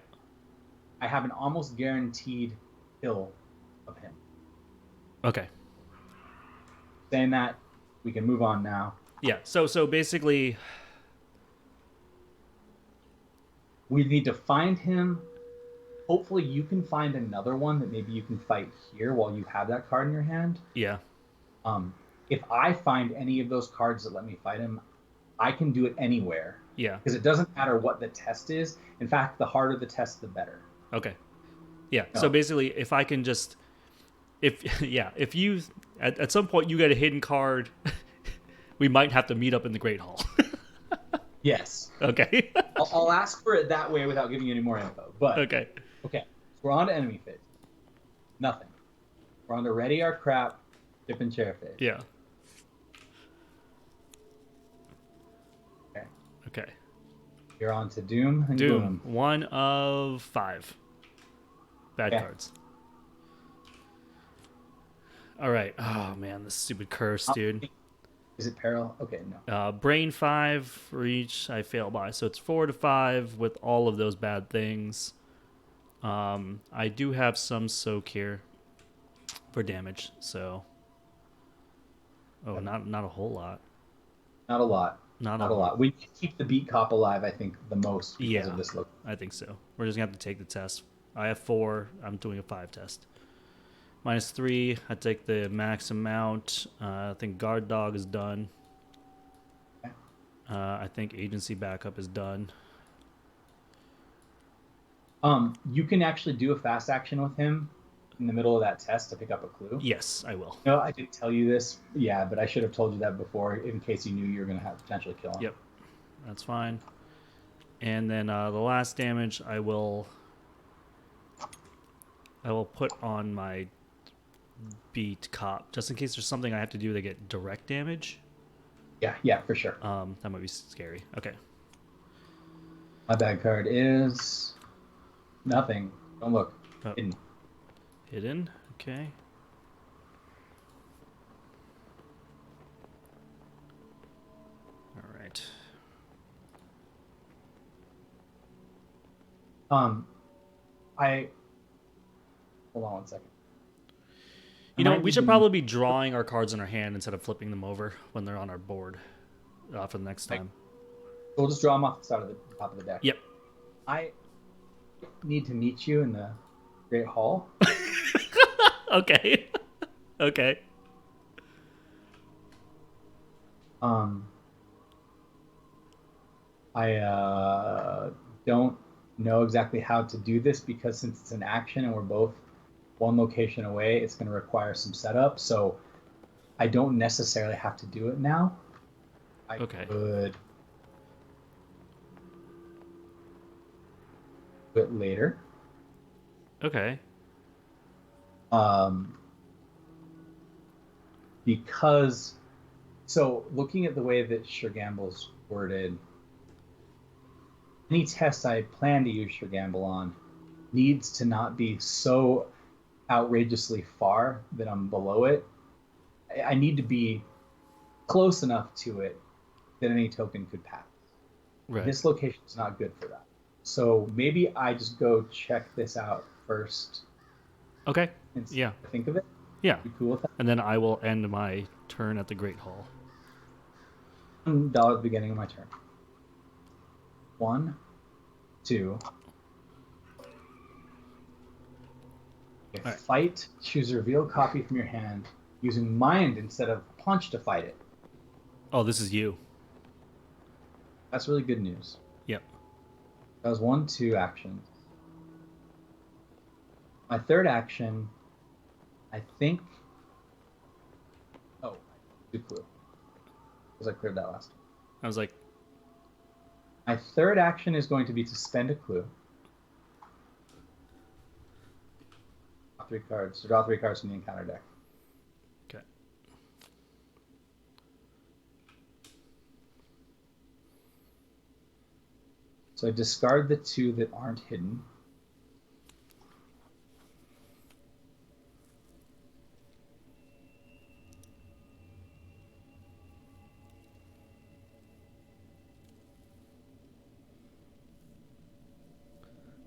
I have an almost guaranteed kill of him. Okay. Saying that, we can move on now. Yeah, so basically, we need to find him. Hopefully you can find another one that maybe you can fight here while you have that card in your hand. Yeah. If I find any of those cards that let me fight him, I can do it anywhere. Yeah. Because it doesn't matter what the test is. In fact, the harder the test, the better. Okay. Yeah. No. So basically, if I can just, if you, at some point you get a hidden card, we might have to meet up in the Great Hall. Yes. Okay. I'll ask for it that way without giving you any more info. But okay. Okay. So we're on to enemy phase. Nothing. We're on to ready our crap, dip and chair phase. Yeah. Okay. Okay. You're on to Doom and Doom. Gloom. 1 of 5. Bad cards. All right. Oh man, this stupid curse, dude. Is it peril? Okay, no. Brain 5 for each I fail by. So it's 4 to 5 with all of those bad things. I do have some soak here for damage, so not a whole lot. Not a lot. Not a lot. We keep the beat cop alive, I think, the most because of this look. I think so. We're just gonna have to take the test. I have 4. I'm doing a 5 test. -3. I take the max amount. I think guard dog is done. Okay. I think agency backup is done. You can actually do a fast action with him in the middle of that test to pick up a clue. Yes, I will. No, I didn't tell you this. Yeah, but I should have told you that before in case you knew you were going to have potentially kill him. Yep, that's fine. And then the last damage I will put on my beat cop just in case there's something I have to do to get direct damage. Yeah, for sure. That might be scary. Okay. My bad card is nothing. Don't look. Oh. Hidden. Okay. All right. I hold on one second. You know, we should probably be drawing our cards in our hand instead of flipping them over when they're on our board for the next time. We'll just draw them off the side of the top of the deck. Yep. I need to meet you in the Great Hall. Okay. Okay. I don't know exactly how to do this because since it's an action and we're both one location away, it's going to require some setup. So I don't necessarily have to do it now. I could do it later. Okay. Because, so looking at the way that Shergamble's worded, any test I plan to use Shergamble on needs to not be so outrageously far that I'm below it. I need to be close enough to it that any token could pass. Right. This location is not good for that. So maybe I just go check this out first. Okay. And Yeah. think of it. Yeah. You cool with that? And then I will end my turn at the Great Hall. $1 at the beginning of my turn. 1, 2. Okay, right. Fight. Choose a revealed copy from your hand using mind instead of punch to fight it. Oh, this is you. That's really good news. Yep. That was 1, 2 actions. My third action, I think. Oh, do clue. Because I cleared that last time. I was like, My third action is going to be to spend a clue. Draw 3 cards. So draw 3 cards from the encounter deck. okay. So I discard the 2 that aren't hidden.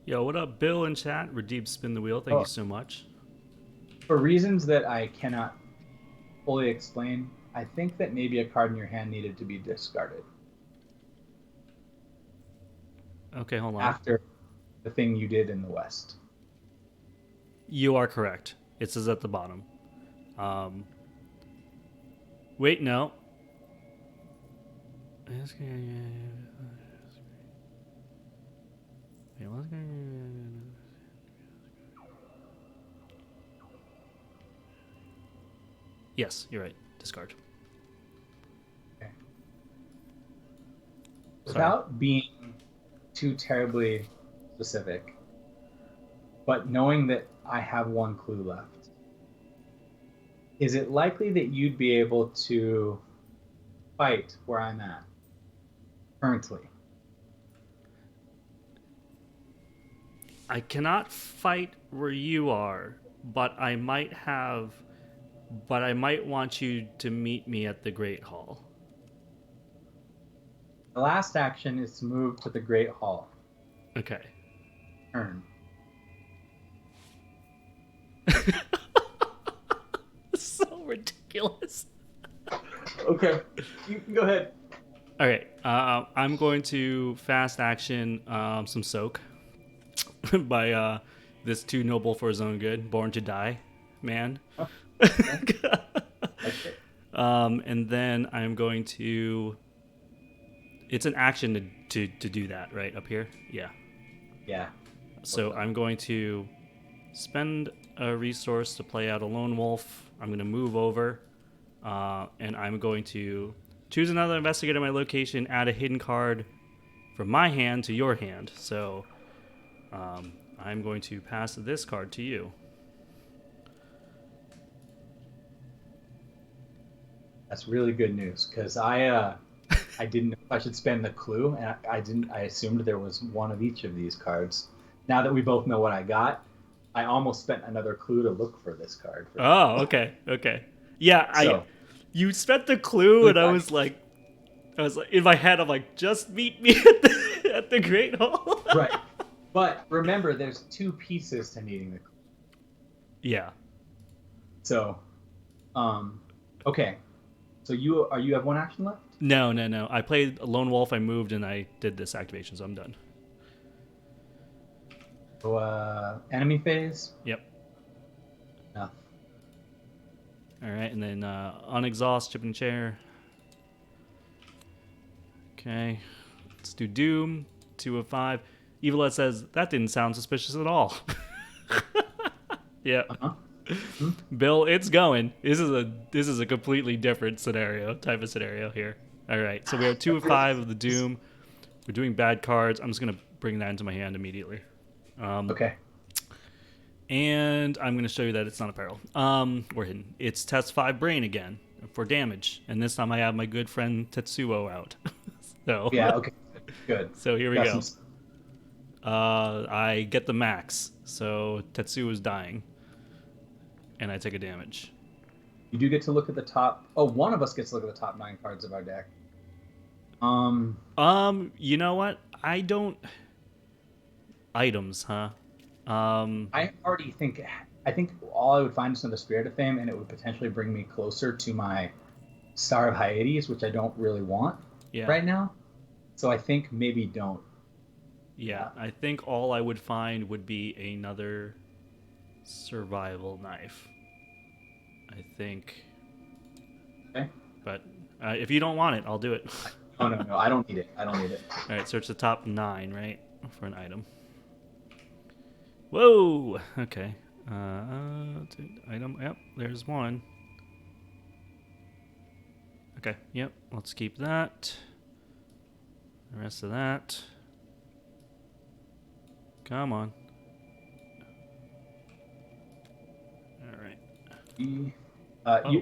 Yo, what up, Bill in chat? Redeem Spin the Wheel. Thank you so much. For reasons that I cannot fully explain, I think that maybe a card in your hand needed to be discarded. Okay, hold on. After the thing you did in the West. You are correct. It says at the bottom. Wait, no. Yes, you're right. Discard. Okay. Without being too terribly specific, but knowing that I have 1 clue left, is it likely that you'd be able to fight where I'm at currently? I cannot fight where you are, but I might want you to meet me at the Great Hall. The last action is to move to the Great Hall. Okay. Turn. So ridiculous. Okay, you can go ahead. All right. I'm going to fast action some soak by this too noble for his own good, born to die. man. Oh, okay. Okay. And then I'm going to. It's an action to do that, right up here. Yeah. Yeah. So I'm going to spend a resource to play out a lone wolf. I'm going to move over, and I'm going to choose another investigator in my location. Add a hidden card from my hand to your hand. So I'm going to pass this card to you. That's really good news because I didn't know if I should spend the clue, and I didn't. I assumed there was one of each of these cards. Now that we both know what I got, I almost spent another clue to look for this card. Oh, okay. Yeah, So, you spent the clue, and I was like, in my head, I'm like, just meet me at the Great Hall. right. But remember, there's two pieces to needing the clue. Yeah. So, okay. So you have one action left? No. I played a lone wolf. I moved, and I did this activation, so I'm done. So, enemy phase? Yep. No. All right, and then unexhaust, chip and chair. Okay, let's do Doom, 2 of 5. Evilette says, that didn't sound suspicious at all. Yeah. Uh-huh. Bill, it's going. This is a completely different type of scenario here. All right, so we have 2 of 5 of the Doom. We're doing bad cards. I'm just going to bring that into my hand immediately. Okay. And I'm going to show you that it's not a peril. Or hidden. It's test 5 brain again for damage. And this time I have my good friend Tetsuo out. So Yeah, okay. Good. So here we go. I get the max. So Tetsuo is dying. And I take a damage. You do get to look at the top. Oh, one of us gets to look at the top 9 cards of our deck. You know what? I don't. Items, huh? I think all I would find is another Spirit of Fame, and it would potentially bring me closer to my Star of Hyades, which I don't really want right now. So I think maybe don't. Yeah, I think all I would find would be another survival knife. I think. Okay. But if you don't want it, I'll do it. Oh, no, I don't need it. All right, search the top 9, right, for an item. Whoa! Okay. Item. Yep, there's one. Okay, yep, let's keep that. The rest of that. Come on. All right.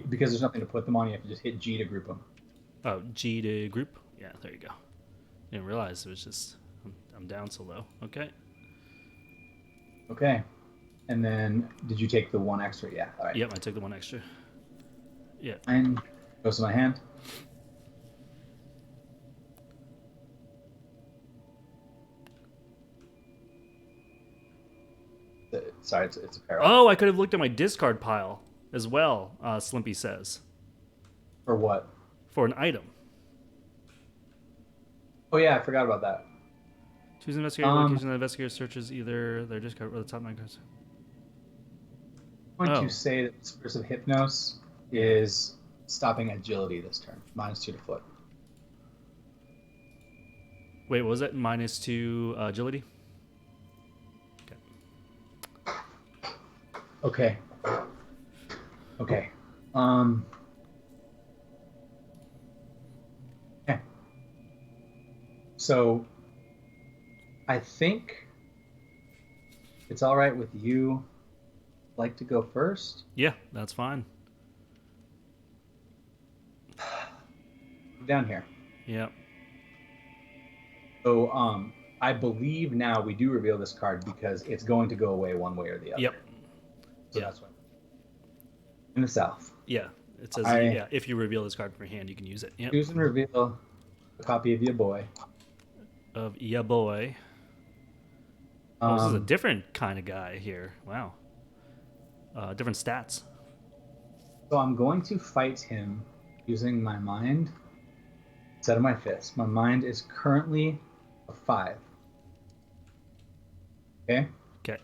Because there's nothing to put them on, you have to just hit G to group them. Oh, G to group? Yeah, there you go. Didn't realize it was just... I'm down so low. Okay. Okay. And then, did you take the 1 extra? Yeah, all right. Yep, I took the 1 extra. Yeah. And goes to my hand. Sorry, it's a peril. Oh, I could have looked at my discard pile as well, Slimpy says. For what? For an item. Oh, yeah, I forgot about that. Choose an investigator location. The investigator searches either their discard or the top 9 cards. I'm going to say that Spurs of Hypnos is stopping agility this turn. -2 to foot. Wait, what was that? -2 agility? Okay. Okay. Okay. So, I think it's all right with you. Like to go first? Yeah, that's fine. Down here. Yep. So, I believe now we do reveal this card because it's going to go away one way or the other. Yep. So that's why. In the south. Yeah. It says, if you reveal this card from your hand, you can use it. Yep. Choose and reveal a copy of your boy. Of ya boy. Oh, this is a different kind of guy here. Wow. Different stats. So I'm going to fight him using my mind instead of my fist. My mind is currently a 5. Okay? Okay.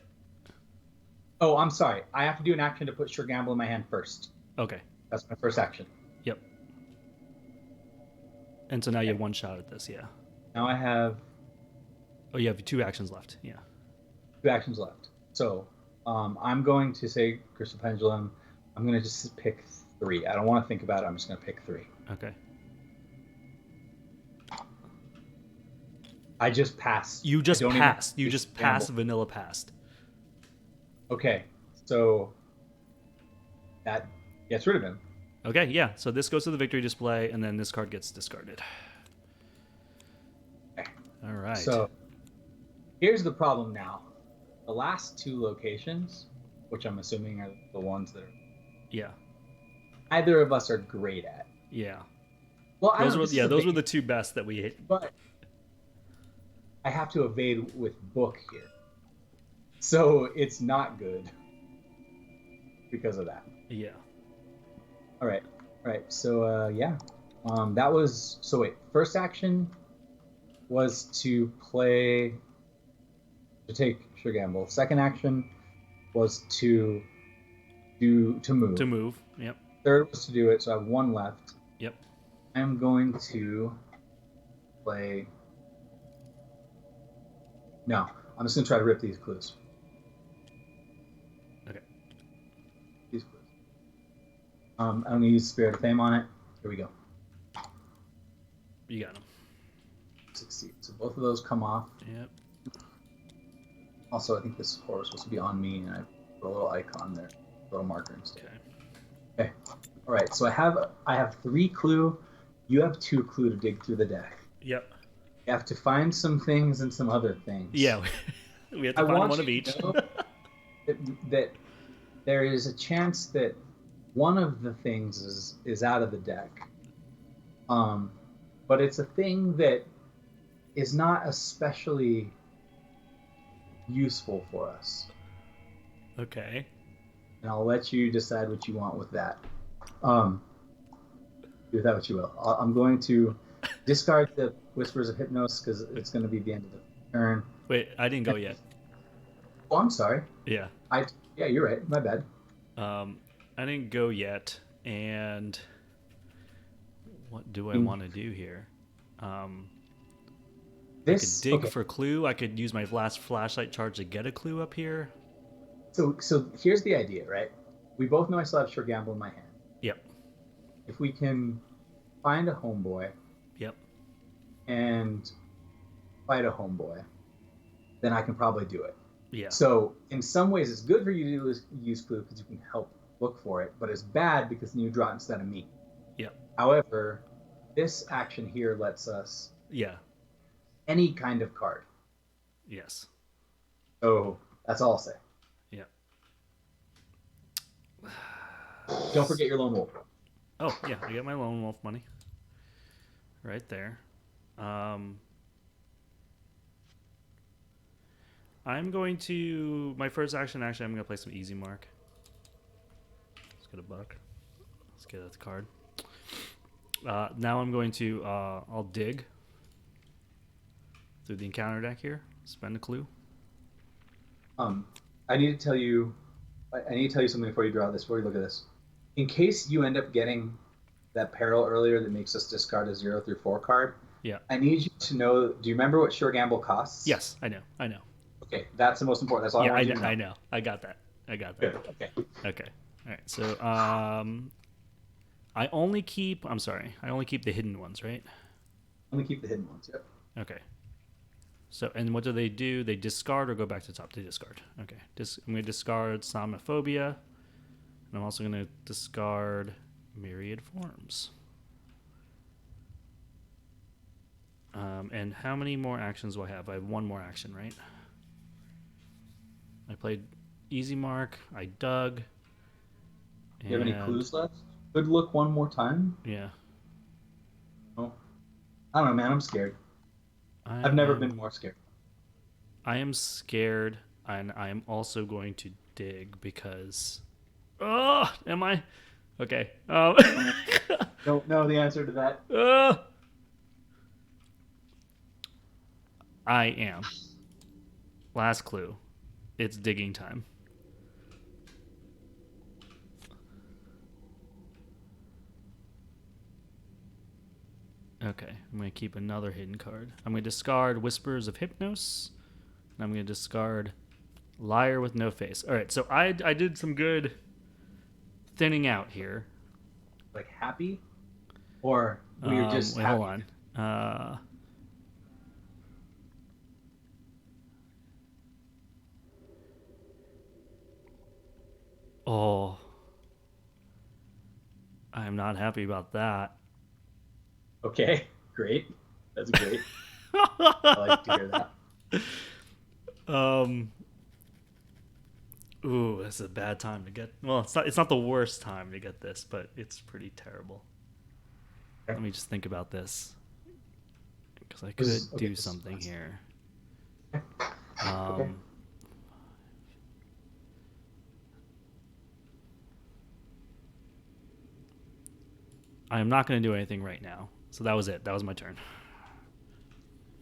Oh, I'm sorry. I have to do an action to put Sure Gamble in my hand first. Okay. That's my first action. Yep. And so now you have one shot at this, yeah. Now I have Oh, you have 2 actions left, yeah. 2 actions left. So I'm going to say Crystal Pendulum. I'm going to just pick 3. I don't want to think about it. I'm just going to pick 3. Okay. I just passed. You just passed. You just passed gamble. vanilla passed. Okay, so that gets rid of him. Okay, yeah. So this goes to the victory display, and then this card gets discarded. Okay. All right. So here's the problem now. The last 2 locations, which I'm assuming are the ones that are Yeah. either of us are great at. Yeah. Well, Those were the 2 best that we hit. But I have to evade with book here. So it's not good because of that. Yeah. All right. So yeah. That was so wait, first action was to take Sure Gamble. Second action was to move. To move. Yep. Third was to do it, so I have 1 left. Yep. I'm going to play. No, I'm just going to try to rip these clues. Okay. These clues. I'm going to use Spirit of Fame on it. Here we go. You got them. Succeed. So both of those come off. Yep. Also, I think this horror is supposed to be on me, and I put a little icon there, a little marker instead. Okay. All right. So I have 3 clue. You have 2 clue to dig through the deck. Yep. You have to find some things and some other things. Yeah. We have to find one of each. that there is a chance that one of the things is out of the deck. But it's a thing that is not especially useful for us. Okay. And I'll let you decide what you want with that. Do with that what you will. I'm going to discard the Whispers of Hypnos because it's going to be the end of the turn. Wait, I didn't go yet. Oh, I'm sorry. Yeah. Yeah, you're right. My bad. I didn't go yet, and what do I want to do here? I could dig for clue. I could use my last flashlight charge to get a clue up here. So here's the idea, right? We both know I still have Sure Gamble in my hand. Yep. If we can find a homeboy. Yep. And fight a homeboy, then I can probably do it. Yeah. So in some ways, it's good for you to use clue because you can help look for it, but it's bad because then you draw it instead of me. Yep. However, this action here lets us any kind of card. Yes. So that's all I'll say. Yeah. Don't forget your lone wolf. Oh yeah, I got my lone wolf money. Right there. I'm going to my first action. Actually, I'm going to play some easy mark. Let's get a buck. Let's get that card. Now I'm going to I'll dig through the encounter deck here. Spend a clue. I need to tell you something before you draw this. Before you look at this, in case you end up getting that peril earlier that makes us discard a 0 through 4 card. Yeah. I need you to know. Do you remember what Sure Gamble costs? Yes, I know. Okay, that's the most important. That's all I want you to know. I know. I got that. Good. Okay. All right. So I only keep the hidden ones, right? Only keep the hidden ones. Yep. Okay. So, and what do? They discard or go back to the top? They discard. Okay. I'm going to discard Somnophobia. And I'm also going to discard Myriad Forms. And how many more actions do I have? I have 1 more action, right? I played Easy Mark. I dug. Do you have any clues left? Good look one more time. Yeah. Oh, I don't know, man. I'm scared. I've never been more scared. I am scared, and I am also going to dig because. Oh, am I? Okay. Don't know the answer to that. I am. Last clue. It's digging time. Okay, I'm going to keep another hidden card. I'm going to discard Whispers of Hypnos. And I'm going to discard Liar with No Face. All right, so I did some good thinning out here. Like happy? Or we're just wait, happy? hold on. Oh. I'm not happy about that. Okay, great. That's great. I like to hear that. Ooh, this is a bad time to get. Well, it's not the worst time to get this, but it's pretty terrible. Okay. Let me just think about this, because I could do something here. Okay. I am not going to do anything right now. So that was it. That was my turn.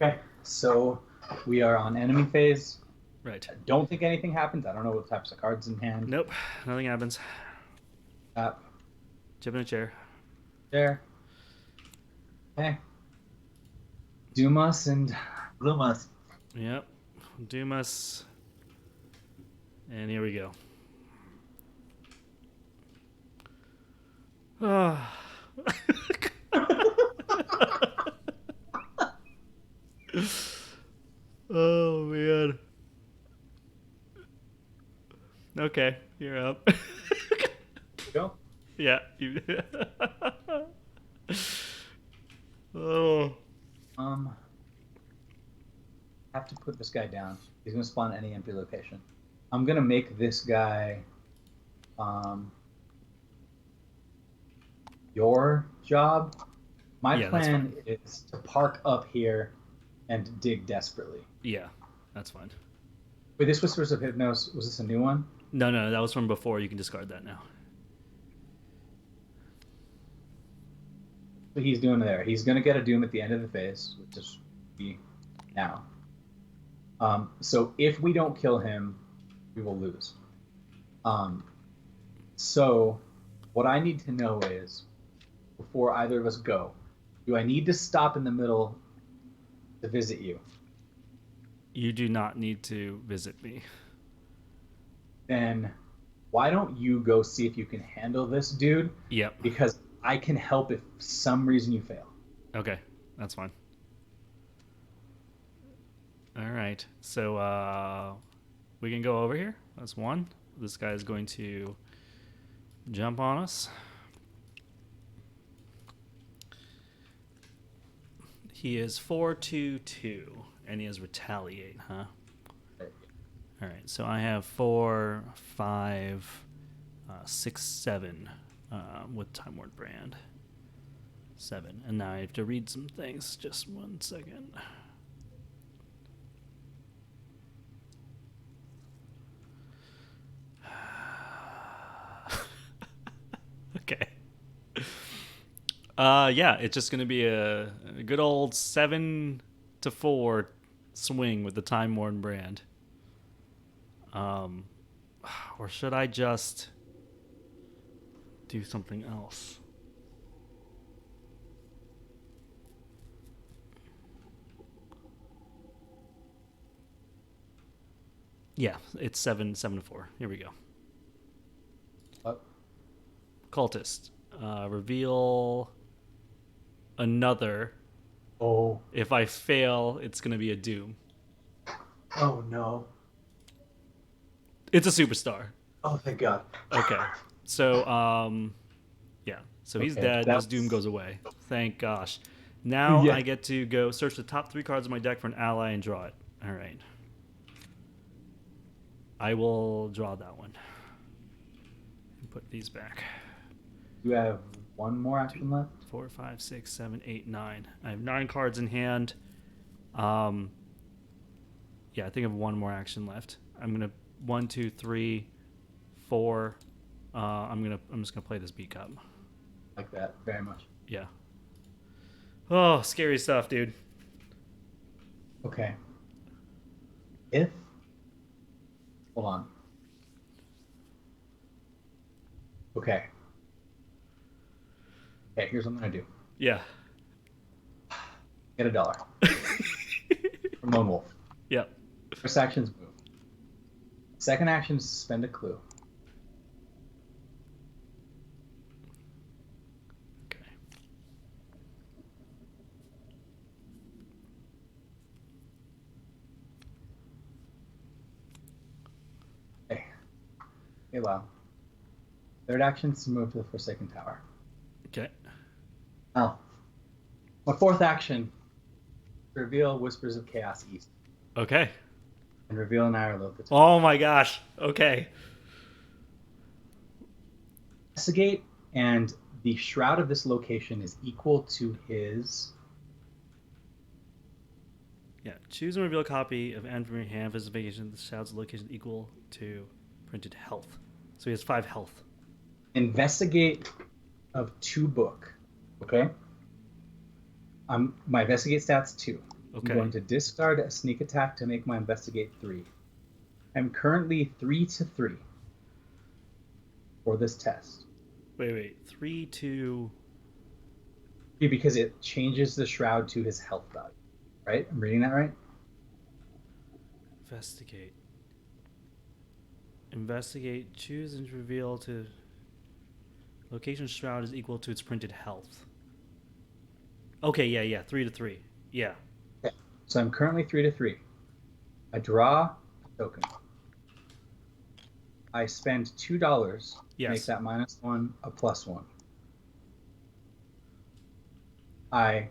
Okay, so we are on enemy phase. Right. I don't think anything happens. I don't know what types of cards in hand. Nope. Nothing happens. Tap. Jump in a chair. There. Okay. Dumas and Lumas. Yep. Dumas. And here we go. Oh, man. Okay, you're up. Go. Yeah. Oh. Have to put this guy down. He's gonna spawn any empty location. I'm gonna make this guy your job. My plan is to park up here and dig desperately. Yeah, that's fine. Wait, this Whispers of Hypnos, was this a new one? No, that was from before. You can discard that now. What he's doing there. He's gonna get a Doom at the end of the phase, which is now. So if we don't kill him, we will lose. So what I need to know is, before either of us go, do I need to stop in the middle to visit you? You do not need to visit me. Then why don't you go see if you can handle this dude? Yep. Because I can help if for some reason you fail. Okay, that's fine. All right, so we can go over here. That's one. This guy is going to jump on us. He is 4/2/2, and he has Retaliate, huh? All right, so I have 4, 5, 6, 7 with Time Ward Brand. 7, and now I have to read some things. Just 1 second. Okay. Yeah, it's just gonna be a good old 7-4 swing with the Time Worn Brand. Or should I just do something else? Yeah, it's 7-4. Here we go. What? Cultist. Reveal another. Oh. If I fail, it's going to be a Doom. Oh no. It's a superstar. Oh, thank God. Okay. So, yeah. So he's dead. His Doom goes away. Thank gosh. Now I get to go search the top 3 cards of my deck for an ally and draw it. All right. I will draw that one. And put these back. You have one more action left? 4, 5, 6, 7, 8, 9. I have 9 cards in hand. Yeah, I think I have one more action left. I'm gonna 1, 2, 3, 4. I'm just gonna play this beat up. Like that, very much. Yeah. Oh, scary stuff, dude. Okay. Hold on. Okay. Okay, here's what I'm gonna do. Yeah. Get $1 from Lone Wolf. Yep. First action's move. Second action is spend a clue. Okay. Okay, wow. Third action is to move to the Forsaken Tower. Okay. Oh. My fourth action, reveal Whispers of Chaos East. Okay. And reveal an arrow of the top. Oh my gosh. Okay. Investigate, and the shroud of this location is equal to his... Yeah. Choose and reveal a copy of End from your hand. Investigation. The shroud's location equal to printed health. So he has 5 health. Investigate of 2 book. Okay? My investigate stat's 2. Okay. I'm going to discard a sneak attack to make my investigate 3. I'm currently 3 to 3 for this test. Wait. 3 to... Because it changes the shroud to his health value. Right? I'm reading that right? Investigate. Choose and reveal to... Location shroud is equal to its printed health. Okay, yeah. 3 to 3. Yeah. Okay. So I'm currently 3 to 3. I draw a token. I spend $2 to make that -1 a +1. I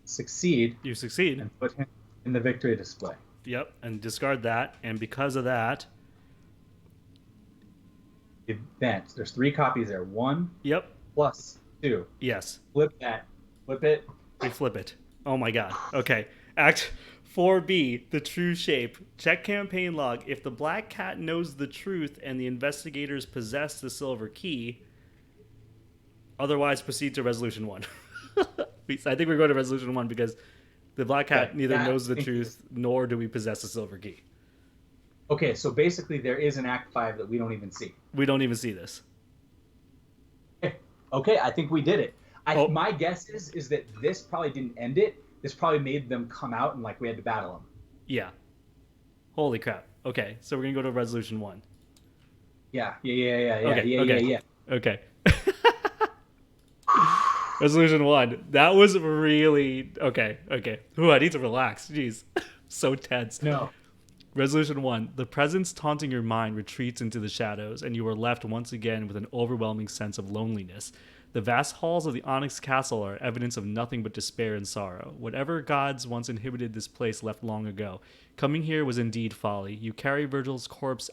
succeed. You succeed. And put him in the victory display. Yep, and discard that. And because of that... Event. There's 3 copies there. 1. Yep. Plus 2. Yes. Flip that. Flip it. We flip it. Oh my god. Okay. Act 4B, the true shape. Check campaign log. If the black cat knows the truth and the investigators possess the silver key, otherwise proceed to resolution 1. I think we're going to resolution 1 because the black cat neither knows the truth nor do we possess the silver key. Okay, so basically there is an Act 5 that we don't even see. We don't even see this. Okay, I think we did it. My guess is that this probably didn't end it. This probably made them come out and we had to battle them. Yeah. Holy crap. Okay, so we're going to go to resolution 1. Yeah. Okay. Resolution 1. That was really... Okay. Ooh, I need to relax. Jeez. So tense. No. Resolution 1. The presence taunting your mind retreats into the shadows, and you are left once again with an overwhelming sense of loneliness. The vast halls of the Onyx Castle are evidence of nothing but despair and sorrow. Whatever gods once inhabited this place left long ago. Coming here was indeed folly. You carry Virgil's corpse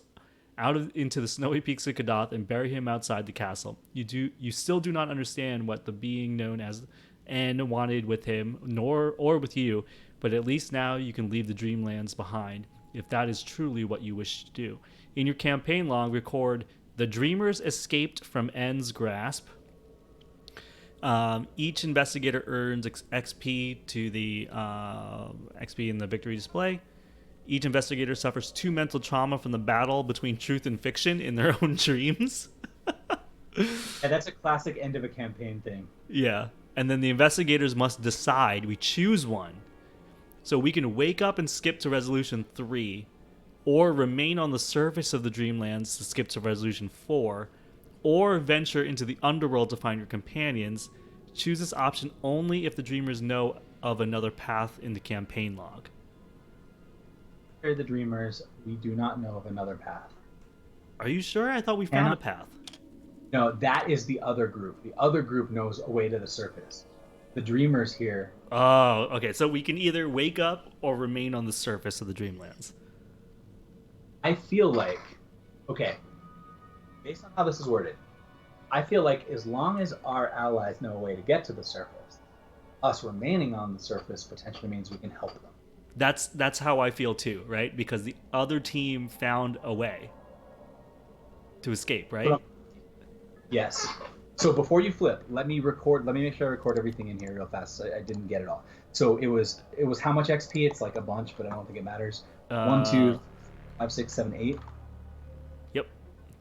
into the snowy peaks of Kadath and bury him outside the castle. You still do not understand what the being known as N wanted with him, or with you, but at least now you can leave the Dreamlands behind, if that is truly what you wish to do. In your campaign log, record, the Dreamers escaped from N's grasp. Each investigator earns XP to the XP in the victory display. Each investigator suffers 2 mental trauma from the battle between truth and fiction in their own dreams. And that's a classic end of a campaign thing. Yeah. And then the investigators must decide. We choose one. So we can wake up and skip to resolution 3, or remain on the surface of the Dreamlands to skip to resolution 4, or venture into the underworld to find your companions. Choose this option only if the Dreamers know of another path in the campaign log. We're the Dreamers. We do not know of another path. Are you sure? I thought we found a path. No, that is the other group. The other group knows a way to the surface. The Dreamers here. Oh, okay. So we can either wake up or remain on the surface of the Dreamlands. I feel like, okay, based on how this is worded, I feel like as long as our allies know a way to get to the surface, us remaining on the surface potentially means we can help them. That's how I feel too, right? Because the other team found a way to escape, right? Yes. So before you flip, let me make sure I record everything in here real fast. I didn't get it all. So it was how much XP? It's like a bunch, but I don't think it matters. 1, 2, 5, 6, 7, 8. Yep.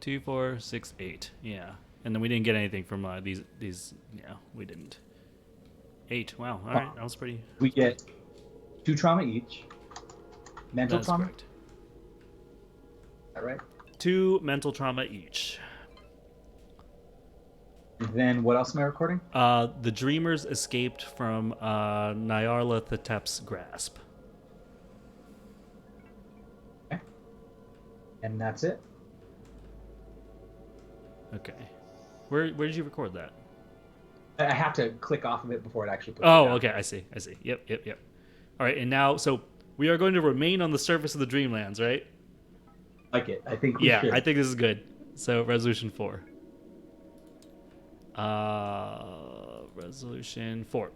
2, 4, 6, 8. Yeah. And then we didn't get anything from these. Yeah, we didn't. 8. Wow. All right. That was pretty. We get 2 trauma each. Mental That's trauma? correct. Is that right? 2 mental trauma each. And then what else am I recording? The dreamers escaped from Nyarlathotep's grasp. Okay. And that's it? Okay. Where did you record that? I have to click off of it before it actually puts it Oh, down. okay. I see. Yep. All right, and now, so we are going to remain on the surface of the Dreamlands, right? Like it. I think we should. I think this is good. So, resolution 4. Resolution 4.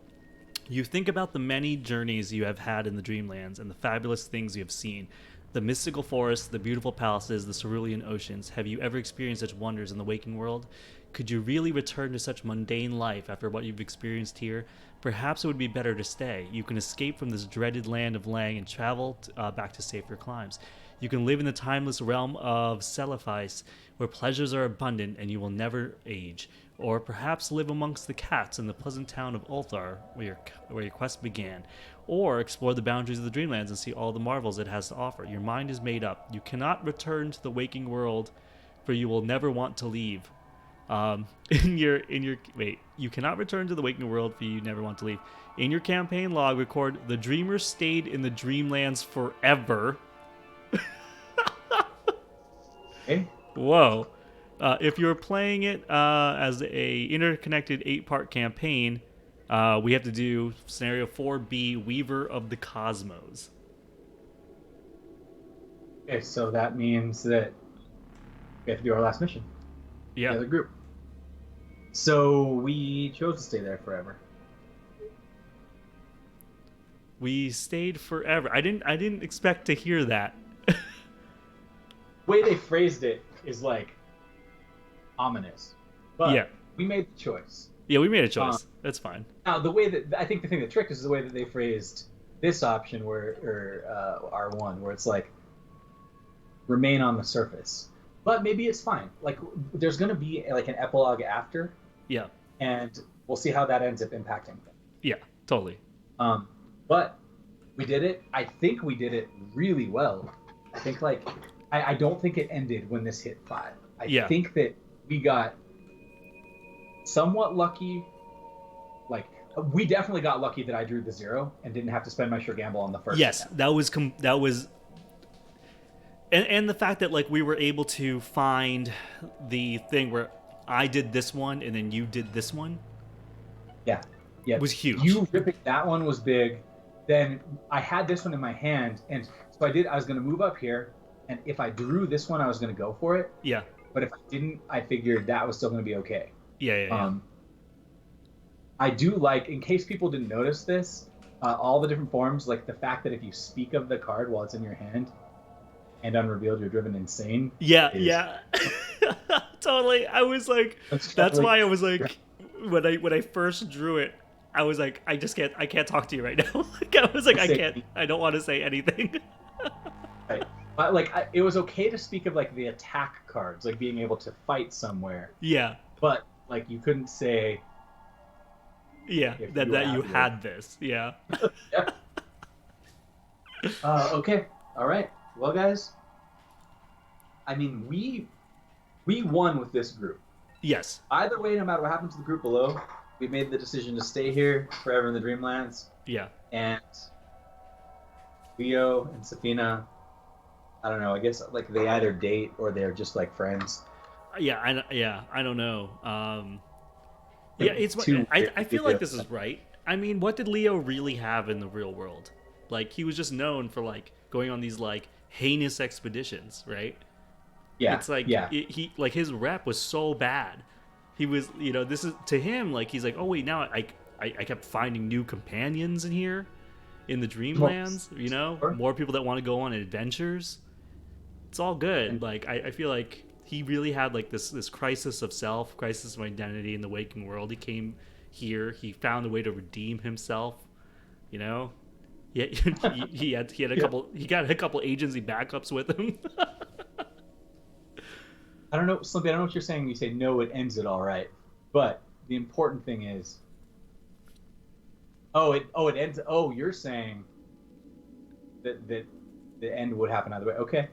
You think about the many journeys you have had in the Dreamlands and the fabulous things you have seen. The mystical forests, the beautiful palaces, the cerulean oceans. Have you ever experienced such wonders in the waking world? Could you really return to such mundane life after what you've experienced here? Perhaps it would be better to stay. You can escape from this dreaded land of Lange and travel back to safer climes. You can live in the timeless realm of Celephais, where pleasures are abundant and you will never age. Or perhaps live amongst the cats in the pleasant town of Ulthar, where your quest began. Or explore the boundaries of the Dreamlands and see all the marvels it has to offer. Your mind is made up. You cannot return to the waking world, for you will never want to leave. You cannot return to the waking world, for you never want to leave. In your campaign log, record the dreamers stayed in the Dreamlands forever. Okay. Whoa. If you're playing it as a interconnected 8-part campaign, we have to do scenario 4B, Weaver of the Cosmos. Okay, so that means that we have to do our last mission. Yeah. The other group. So we chose to stay there forever. We stayed forever. I didn't expect to hear that. The way they phrased it is like ominous. But Yeah. we made the choice. Yeah, we made a choice. That's fine. Now, the way that I think the thing that tricked us is the way that they phrased this option, or R1, where it's like remain on the surface. But maybe it's fine. Like there's going to be like an epilogue after. Yeah. And we'll see how that ends up impacting them. Yeah, totally. But we did it. I think we did it really well. I think like I don't think it ended when this hit 5. I think that we got somewhat lucky. Like we definitely got lucky that I drew the 0 and didn't have to spend my sure gamble on the first. Yes, attempt. that was and the fact that like we were able to find the thing where I did this one and then you did this one. Yeah. Was huge. You ripping that one was big. Then I had this one in my hand, and so I was going to move up here, and if I drew this one, I was going to go for it. Yeah. But if I didn't, I figured that was still going to be okay. Yeah. I do like, in case people didn't notice this, all the different forms, like the fact that if you speak of the card while it's in your hand and unrevealed, you're driven insane. Yeah. Totally. I was like, that's why I was like, when I first drew it, I was like, I can't talk to you right now. Like, I was like, I don't want to say anything. Right. But like, it was okay to speak of like the attack cards, like being able to fight somewhere. Yeah. But like, you couldn't say. Yeah, that you had this. Yeah. Yeah. Okay. All right. Well, guys. I mean, we won with this group. Yes. Either way, no matter what happens to the group below, we made the decision to stay here forever in the Dreamlands. Yeah. And Leo and Safina, I don't know. I guess like they either date or they're just like friends. Yeah. I don't know. It's. I feel like this is right. I mean, what did Leo really have in the real world? Like, he was just known for like going on these like heinous expeditions, right? Yeah. It's like he like his rep was so bad. He was, this is to him like he's like, oh wait, now I kept finding new companions in here, in the Dreamlands. More people that want to go on adventures. It's all good. Like I feel like he really had like this crisis of self, crisis of identity in the waking world. He came here. He found a way to redeem himself. Yeah, he had a couple. He got a couple agency backups with him. I don't know, Slimpy, I don't know what you're saying when you say no, it ends it all right. But the important thing is, it ends. Oh, you're saying that the end would happen either way. Okay.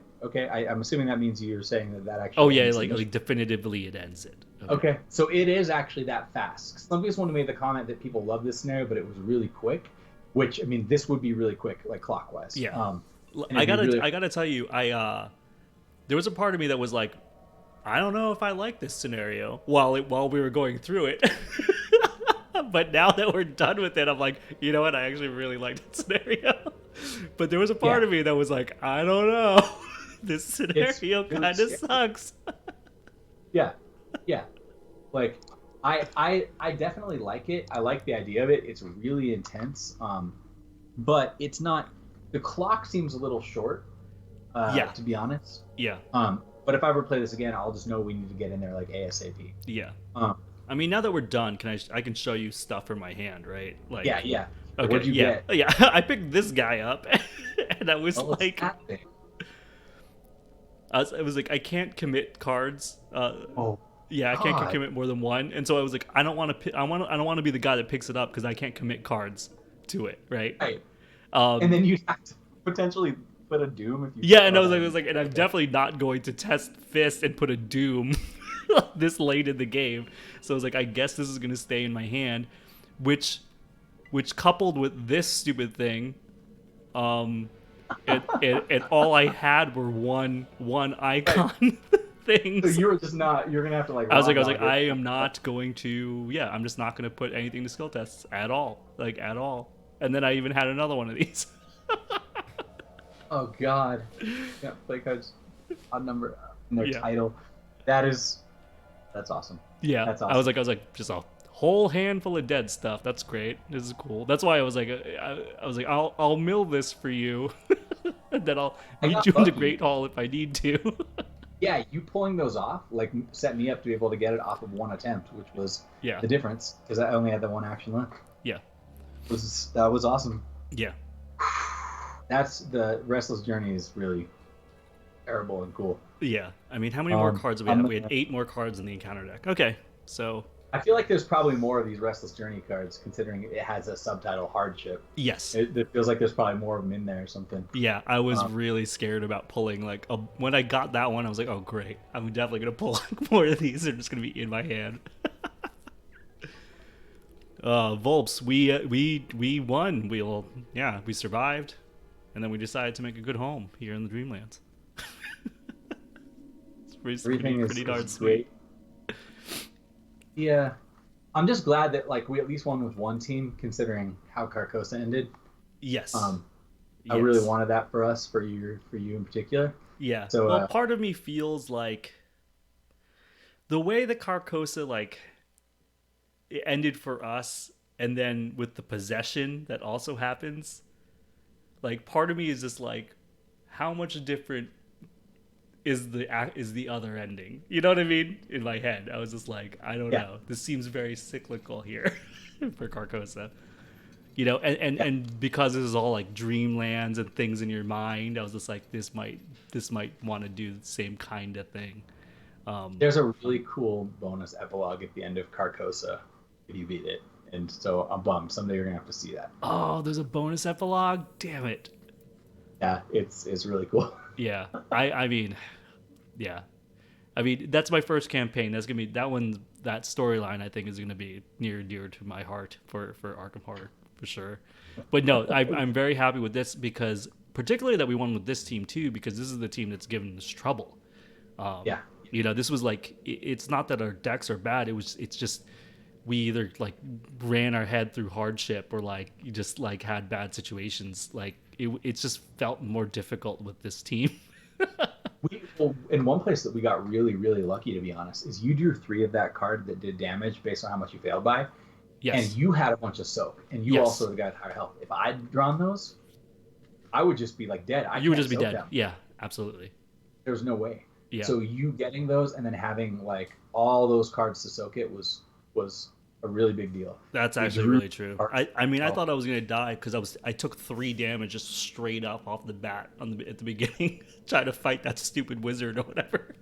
I'm assuming that means you're saying that actually. Oh yeah, like definitively it ends it. Okay, so it is actually that fast. Some people made the comment that people love this scenario, but it was really quick. Which, I mean, this would be really quick, like clockwise. Yeah. I gotta tell you, there was a part of me that was like, I don't know if I like this scenario while we were going through it. But now that we're done with it, I'm like, you know what? I actually really like that scenario. But there was a part of me that was like, I don't know. This scenario kind of sucks. Yeah. Like, I definitely like it. I like the idea of it. It's really intense. But it's not. The clock seems a little short. To be honest. Yeah. But if I ever play this again, I'll just know we need to get in there like ASAP. Yeah. I mean, now that we're done, I can show you stuff from my hand, right? Like. Yeah. Okay. What'd you get? Yeah. I picked this guy up, and I was like. It was like I can't commit cards. Yeah, I can't commit more than one, and so I was like, I don't want to be the guy that picks it up because I can't commit cards to it, right? Right. And then you have to potentially put a Doom if you. Yeah, and I was like, and I'm definitely not going to test Fist and put a Doom this late in the game. So I was like, I guess this is gonna stay in my hand, which coupled with this stupid thing, and all I had were one icon. Things. So you're gonna have to like. I was like, I am not going to. Yeah, I'm just not gonna put anything to skill tests at all, at all. And then I even had another one of these. Oh God! Yeah, play cards, odd number in their title. That's awesome. Yeah, that's awesome. I was like, just a whole handful of dead stuff. That's great. This is cool. That's why I was like, I'll mill this for you, and then I'll meet you in the Great Hall if I need to. Yeah, you pulling those off like set me up to be able to get it off of one attempt, which was the difference because I only had that one action left. Yeah, that was awesome. Yeah, that's the Restless Journey is really terrible and cool. Yeah, I mean, how many more cards did we have? We had 8 more cards in the encounter deck. Okay, so I feel like there's probably more of these Restless Journey cards, considering it has a subtitle Hardship. Yes. It feels like there's probably more of them in there or something. Yeah, I was really scared about pulling, when I got that one, I was like, oh, great. I'm definitely going to pull more of these. They're just going to be in my hand. Volps, we won. We survived. And then we decided to make a good home here in the Dreamlands. It's pretty darn sweet. Yeah, I'm just glad that we at least won with one team, considering how Carcosa ended. Yes. I really wanted that for us, for you in particular. Yeah. So, part of me feels like the way that Carcosa it ended for us, and then with the possession that also happens, part of me is just how much different is the other ending? You know what I mean? In my head, I was just I don't know. This seems very cyclical here for Carcosa. And because this is all dreamlands and things in your mind, I was just this might want to do the same kind of thing. There's a really cool bonus epilogue at the end of Carcosa if you beat it, and so I'm bummed. Someday you're gonna have to see that. Oh, there's a bonus epilogue. Damn it. Yeah, it's really cool. Yeah, I mean, that's my first campaign. That's gonna be that storyline. I think is gonna be near and dear to my heart for Arkham Horror for sure. But no, I'm very happy with this because particularly that we won with this team too, because this is the team that's given us trouble. This was it's not that our decks are bad. It's just we either ran our head through hardship or just had bad situations. It's just felt more difficult with this team. In one place that we got really, really lucky, to be honest, is you drew 3 of that card that did damage based on how much you failed by. Yes. And you had a bunch of soak, and you also the guy with higher health. If I'd drawn those, I would just be dead. You would just be dead. Them. Yeah, absolutely. There's no way. Yeah. So you getting those and then having all those cards to soak it was a really big deal. That's actually really true. I thought I was gonna die because I took 3 damage just straight up off the bat at the beginning, trying to fight that stupid wizard or whatever.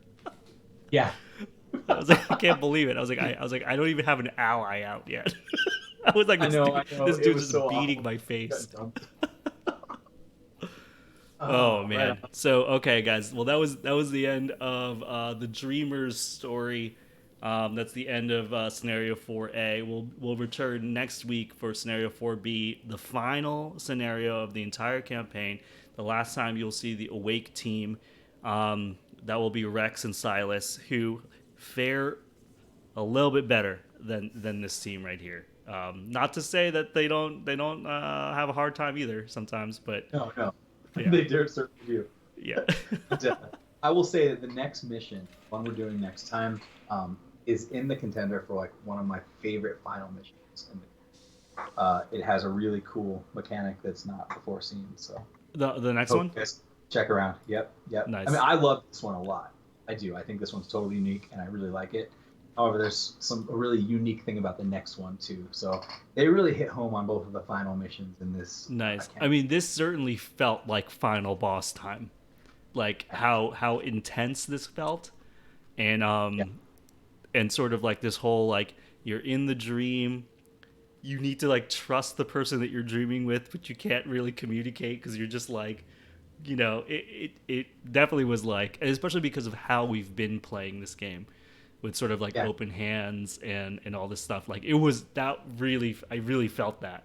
Yeah. I was I can't believe it. I was I don't even have an ally out yet. I was I know. This dude's just so beating my face. Oh Right man. So okay, guys. Well, that was the end of the Dreamer's story. That's the end of scenario 4A. We'll return next week for scenario 4B, the final scenario of the entire campaign. The last time you'll see the Awake team. That will be Rex and Silas, who fare a little bit better than this team right here. Not to say that they don't have a hard time either sometimes, but on. No, yeah, they dare certainly do. yeah. But, I will say that the next mission, one we're doing next time, is in the contender for like one of my favorite final missions. And it has a really cool mechanic that's not before seen. So The next hope one. you guys check around. Yep. Nice. I mean, I love this one a lot. I do. I think this one's totally unique, and I really like it. However, there's a really unique thing about the next one too. So they really hit home on both of the final missions in this. Nice. I mean, this certainly felt like final boss time, like how intense this felt, and and sort of like this whole like you're in the dream, you need to like trust the person that you're dreaming with, but you can't really communicate because you're just like, it definitely was like, especially because of how we've been playing this game with sort of like open hands and all this stuff. Like it was that really, I really felt that,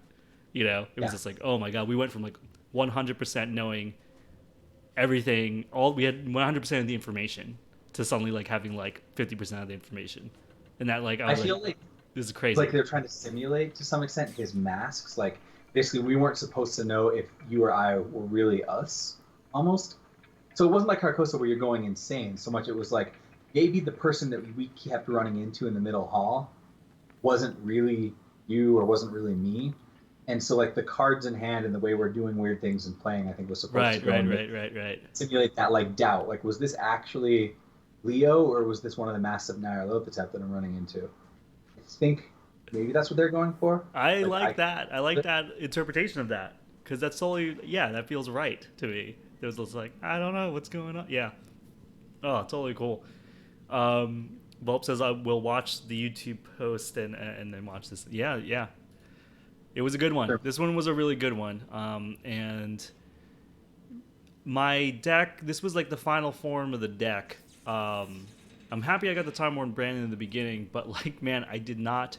it was just like, oh my God, we went from like 100% knowing everything, we had 100% of the information to suddenly like having like 50% of the information. And that like, I feel like this is crazy. Like they're trying to simulate to some extent his masks. Like basically we weren't supposed to know if you or I were really us almost. So it wasn't like Carcosa where you're going insane so much. It was like, maybe the person that we kept running into in the middle hall wasn't really you or wasn't really me. And so like the cards in hand and the way we're doing weird things and playing, I think was supposed to go right. simulate that like doubt. Like, was this actually Leo or was this one of the massive Nyarlathotep that I'm running into? I think maybe that's what they're going for. I like that. I like that interpretation of that because that's totally, that feels right to me. There's this like, I don't know what's going on. Yeah. Oh, totally cool. Bulb says I will watch the YouTube post and then watch this. Yeah. It was a good one. Sure. This one was a really good one. And my deck, this was like the final form of the deck. I'm happy I got the Time Worn Brandon in the beginning, but like, man, I did not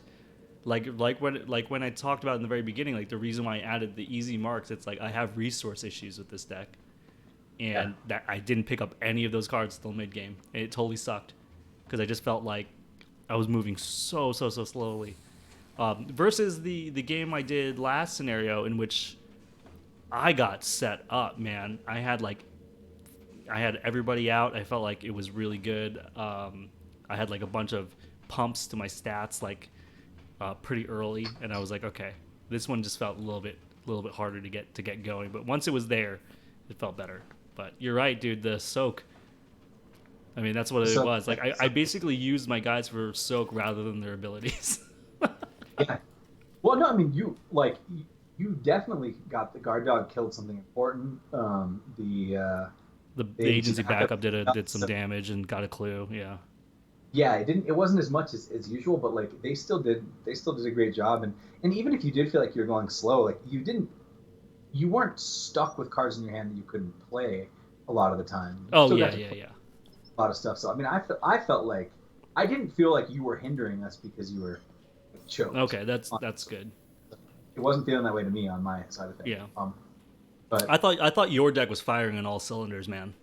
like when I talked about in the very beginning, like the reason why I added the easy marks, it's like I have resource issues with this deck. And that I didn't pick up any of those cards till mid game. And it totally sucked because I just felt like I was moving so slowly. Versus the game I did last scenario in which I got set up, man. I had everybody out. I felt like it was really good. I had like a bunch of pumps to my stats like pretty early, and I was like, okay, this one just felt a little bit harder to get going. But once it was there, it felt better. But you're right, dude. The soak. I mean, that's what it was. Like, I basically used my guys for soak rather than their abilities. Yeah. Well, no, I mean, you definitely got the guard dog killed something important. The agency backup did some damage and got a clue. Yeah. Yeah, it wasn't as much as usual, but like they still did a great job. And even if you did feel like you're going slow, like you weren't stuck with cards in your hand that you couldn't play a lot of the time. Oh yeah. A lot of stuff. So I mean, I felt like I didn't feel like you were hindering us because you were choked. Okay, that's good. It wasn't feeling that way to me on my side of things. Yeah. But I thought your deck was firing on all cylinders, man.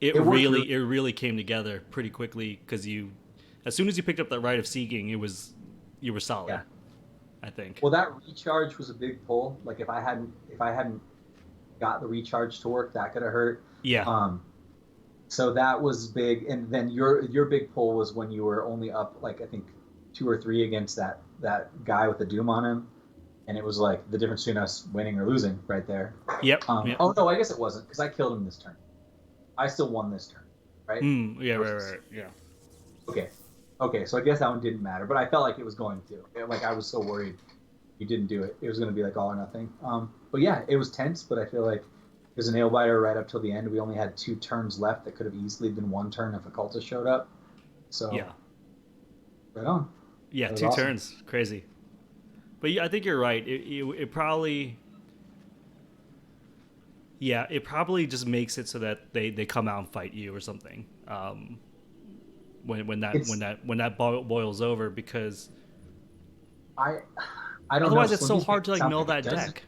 It really came together pretty quickly because as soon as you picked up that Rite of Seeking, you were solid. Yeah. I think. Well, that recharge was a big pull. Like if I hadn't got the recharge to work, that could have hurt. Yeah. So that was big, and then your big pull was when you were only up like I think 2 or 3 against that guy with the Doom on him, and it was like the difference between us winning or losing right there. Yep. Oh no, I guess it wasn't because I killed him this turn. I still won this turn, right? Yeah, right. Yeah. Okay, so I guess that one didn't matter, but I felt like it was going to. Like I was so worried you didn't do it. It was going to be like all or nothing. But yeah, it was tense, but I feel like there's a nail biter right up till the end. We only had 2 turns left that could have easily been 1 turn if a cultist showed up. So yeah, right on. Yeah, 2 awesome. Turns, crazy. But yeah, I think you're right. It probably Yeah, it probably just makes it so that they come out and fight you or something. When that boils over, because I I don't know. otherwise it's so Slimpy's hard make to it like sound mill like it that doesn't. deck.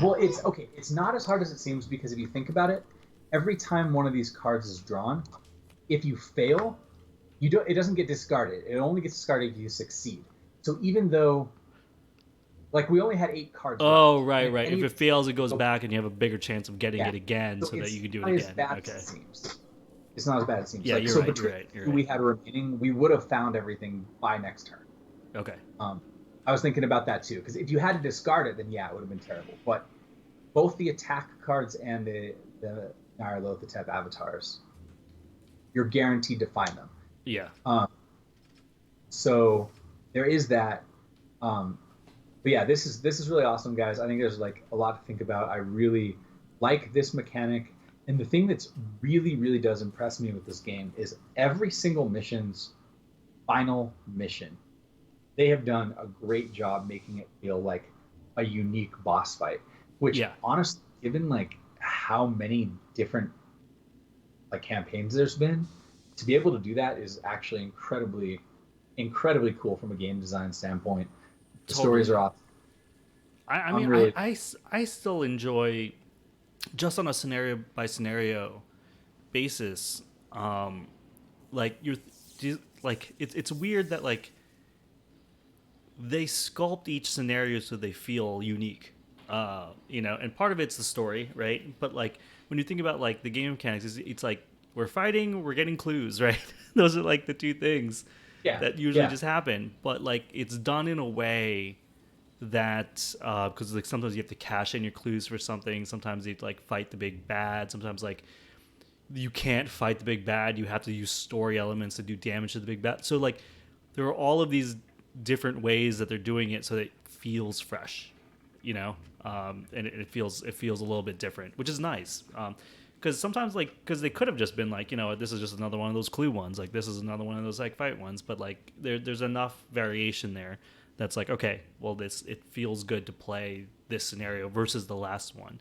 Well, it's okay. It's not as hard as it seems because if you think about it, every time one of these cards is drawn, if you fail, you don't. It doesn't get discarded. It only gets discarded if you succeed. So even though, like, we only had 8 cards Oh, left, and right, if right. any If of it these fails, it cards goes go, back, and you have a bigger chance of getting yeah. it again, So so that it's you can do it not as again. bad as it Okay. seems. It's not as bad as it seems. Yeah, Like, you're so right. You're between right. You're the 2 we right. had remaining, we would have found everything by next turn. Okay. Um, I was thinking about that too, because if you had to discard it, then yeah, it would have been terrible. But both the attack cards and the Nyarlathotep avatars, you're guaranteed to find them. Yeah. Um, so there is that. Um, but yeah, this is really awesome, guys. I think there's like a lot to think about. I really like this mechanic, and the thing that's really does impress me with this game is every single mission's final mission. They have done a great job making it feel like a unique boss fight. Which Yeah. honestly, given like how many different like campaigns there's been, to be able to do that is actually incredibly cool from a game design standpoint. The stories Totally. are awesome. I I'm mean, really I still enjoy, just on a scenario by scenario basis. Um, like like it's weird that like they sculpt each scenario so they feel unique. And part of it's the story, right? But like when you think about like the game mechanics, it's like we're fighting, we're getting clues, right? Those are like the two things yeah that usually yeah just happen. But like it's done in a way that because like sometimes you have to cash in your clues for something. Sometimes you have to like fight the big bad. Sometimes like you can't fight the big bad. You have to use story elements to do damage to the big bad. So like there are all of these different ways that they're doing it so that it feels fresh, and it feels a little bit different, which is nice. Because sometimes because they could have just been like, this is just another one of those clue ones, like this is another one of those like fight ones, but like there's enough variation there that's like, okay, well, it feels good to play this scenario versus the last one.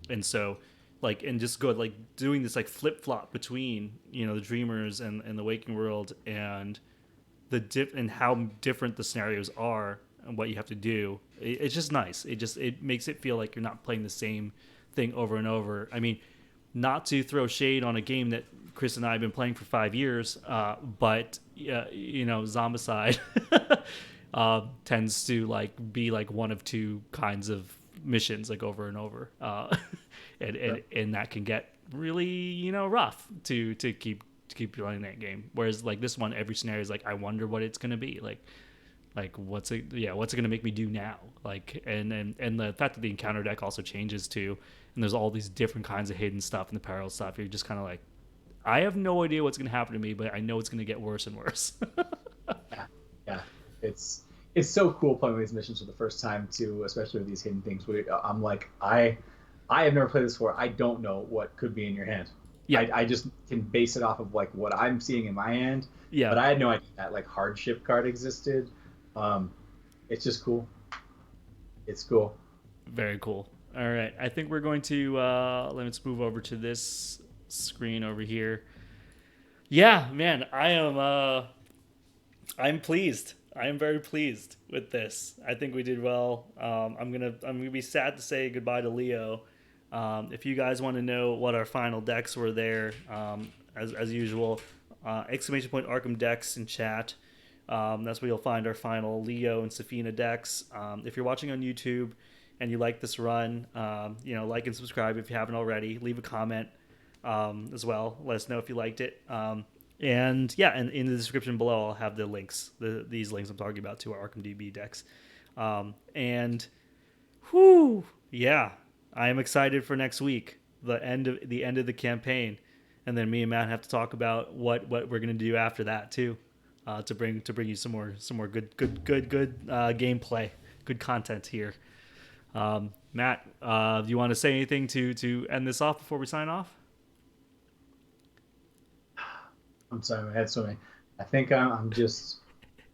And so like, and just go like doing this like flip flop between the dreamers and the waking world, and and how different the scenarios are and what you have to do. It's just nice. It makes it feel like you're not playing the same thing over and over. I mean, not to throw shade on a game that Chris and I have been playing for 5 years, but Zombicide tends to like be like one of two kinds of missions like over and over, and that can get really rough to keep playing that game. Whereas like this one, every scenario is like, I wonder what it's gonna be like what's it gonna make me do now, like and the fact that the encounter deck also changes too, and there's all these different kinds of hidden stuff and the parallel stuff. You're just kind of like, I have no idea what's gonna happen to me, but I know it's gonna get worse and worse. yeah yeah. It's so cool playing these missions for the first time too, especially with these hidden things. Where I'm like, I have never played this before. I don't know what could be in your hand. Yeah. I just can base it off of like what I'm seeing in my hand. Yeah. But I had no idea that like hardship card existed. It's just cool. It's cool. Very cool. All right, I think we're going to let's move over to this screen over here. Yeah, man, I'm pleased. I am very pleased with this. I think we did well. I'm gonna be sad to say goodbye to Leo. If you guys want to know what our final decks were there, as usual, exclamation point Arkham decks in chat. That's where you'll find our final Leo and Safina decks. If you're watching on YouTube and you like this run, like and subscribe if you haven't already. Leave a comment as well. Let us know if you liked it. And in the description below, I'll have the links, these links I'm talking about to our ArkhamDB decks. And whoo, yeah, I am excited for next week, the end of the campaign, and then me and Matt have to talk about what we're gonna do after that too, to bring you some more good gameplay, good content here. Matt, do you want to say anything to end this off before we sign off? I'm sorry, my head's swimming. I think I'm just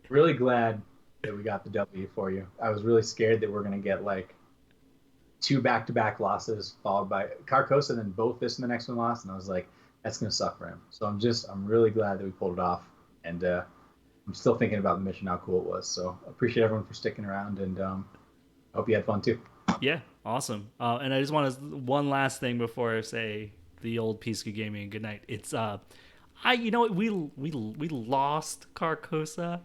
really glad that we got the W for you. I was really scared that we're gonna get like 2 back-to-back losses followed by Carcosa, and then both this and the next one lost, and I was like, that's gonna suck for him. So I'm really glad that we pulled it off, and I'm still thinking about the mission, how cool it was. So appreciate everyone for sticking around, and I hope you had fun too. Yeah, awesome. And I just want to one last thing before I say the old Peace Good Gaming good night. It's we lost Carcosa.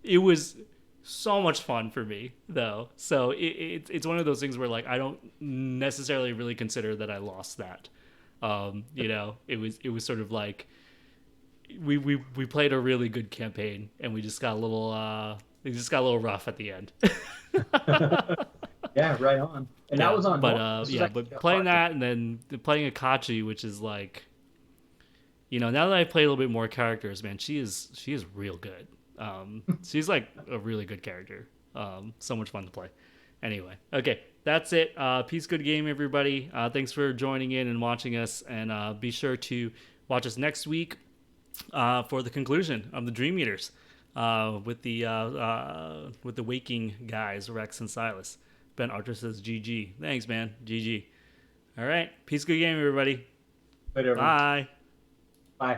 It was so much fun for me though. So it's one of those things where like I don't necessarily really consider that I lost that. It was sort of like we played a really good campaign and we just got a little rough at the end. Yeah, right on. And that was on. But playing that and then playing Akachi, which is like, now that I've played a little bit more characters, man, she is real good. She's like a really good character. So much fun to play. Anyway, okay, that's it. Peace, good game, everybody. Thanks for joining in and watching us, and be sure to watch us next week for the conclusion of the Dream Eaters with the Waking guys, Rex and Silas. Ben Archer says GG. Thanks, man. GG. All right. Peace, good game, everybody. Later, everyone. Bye. Bye.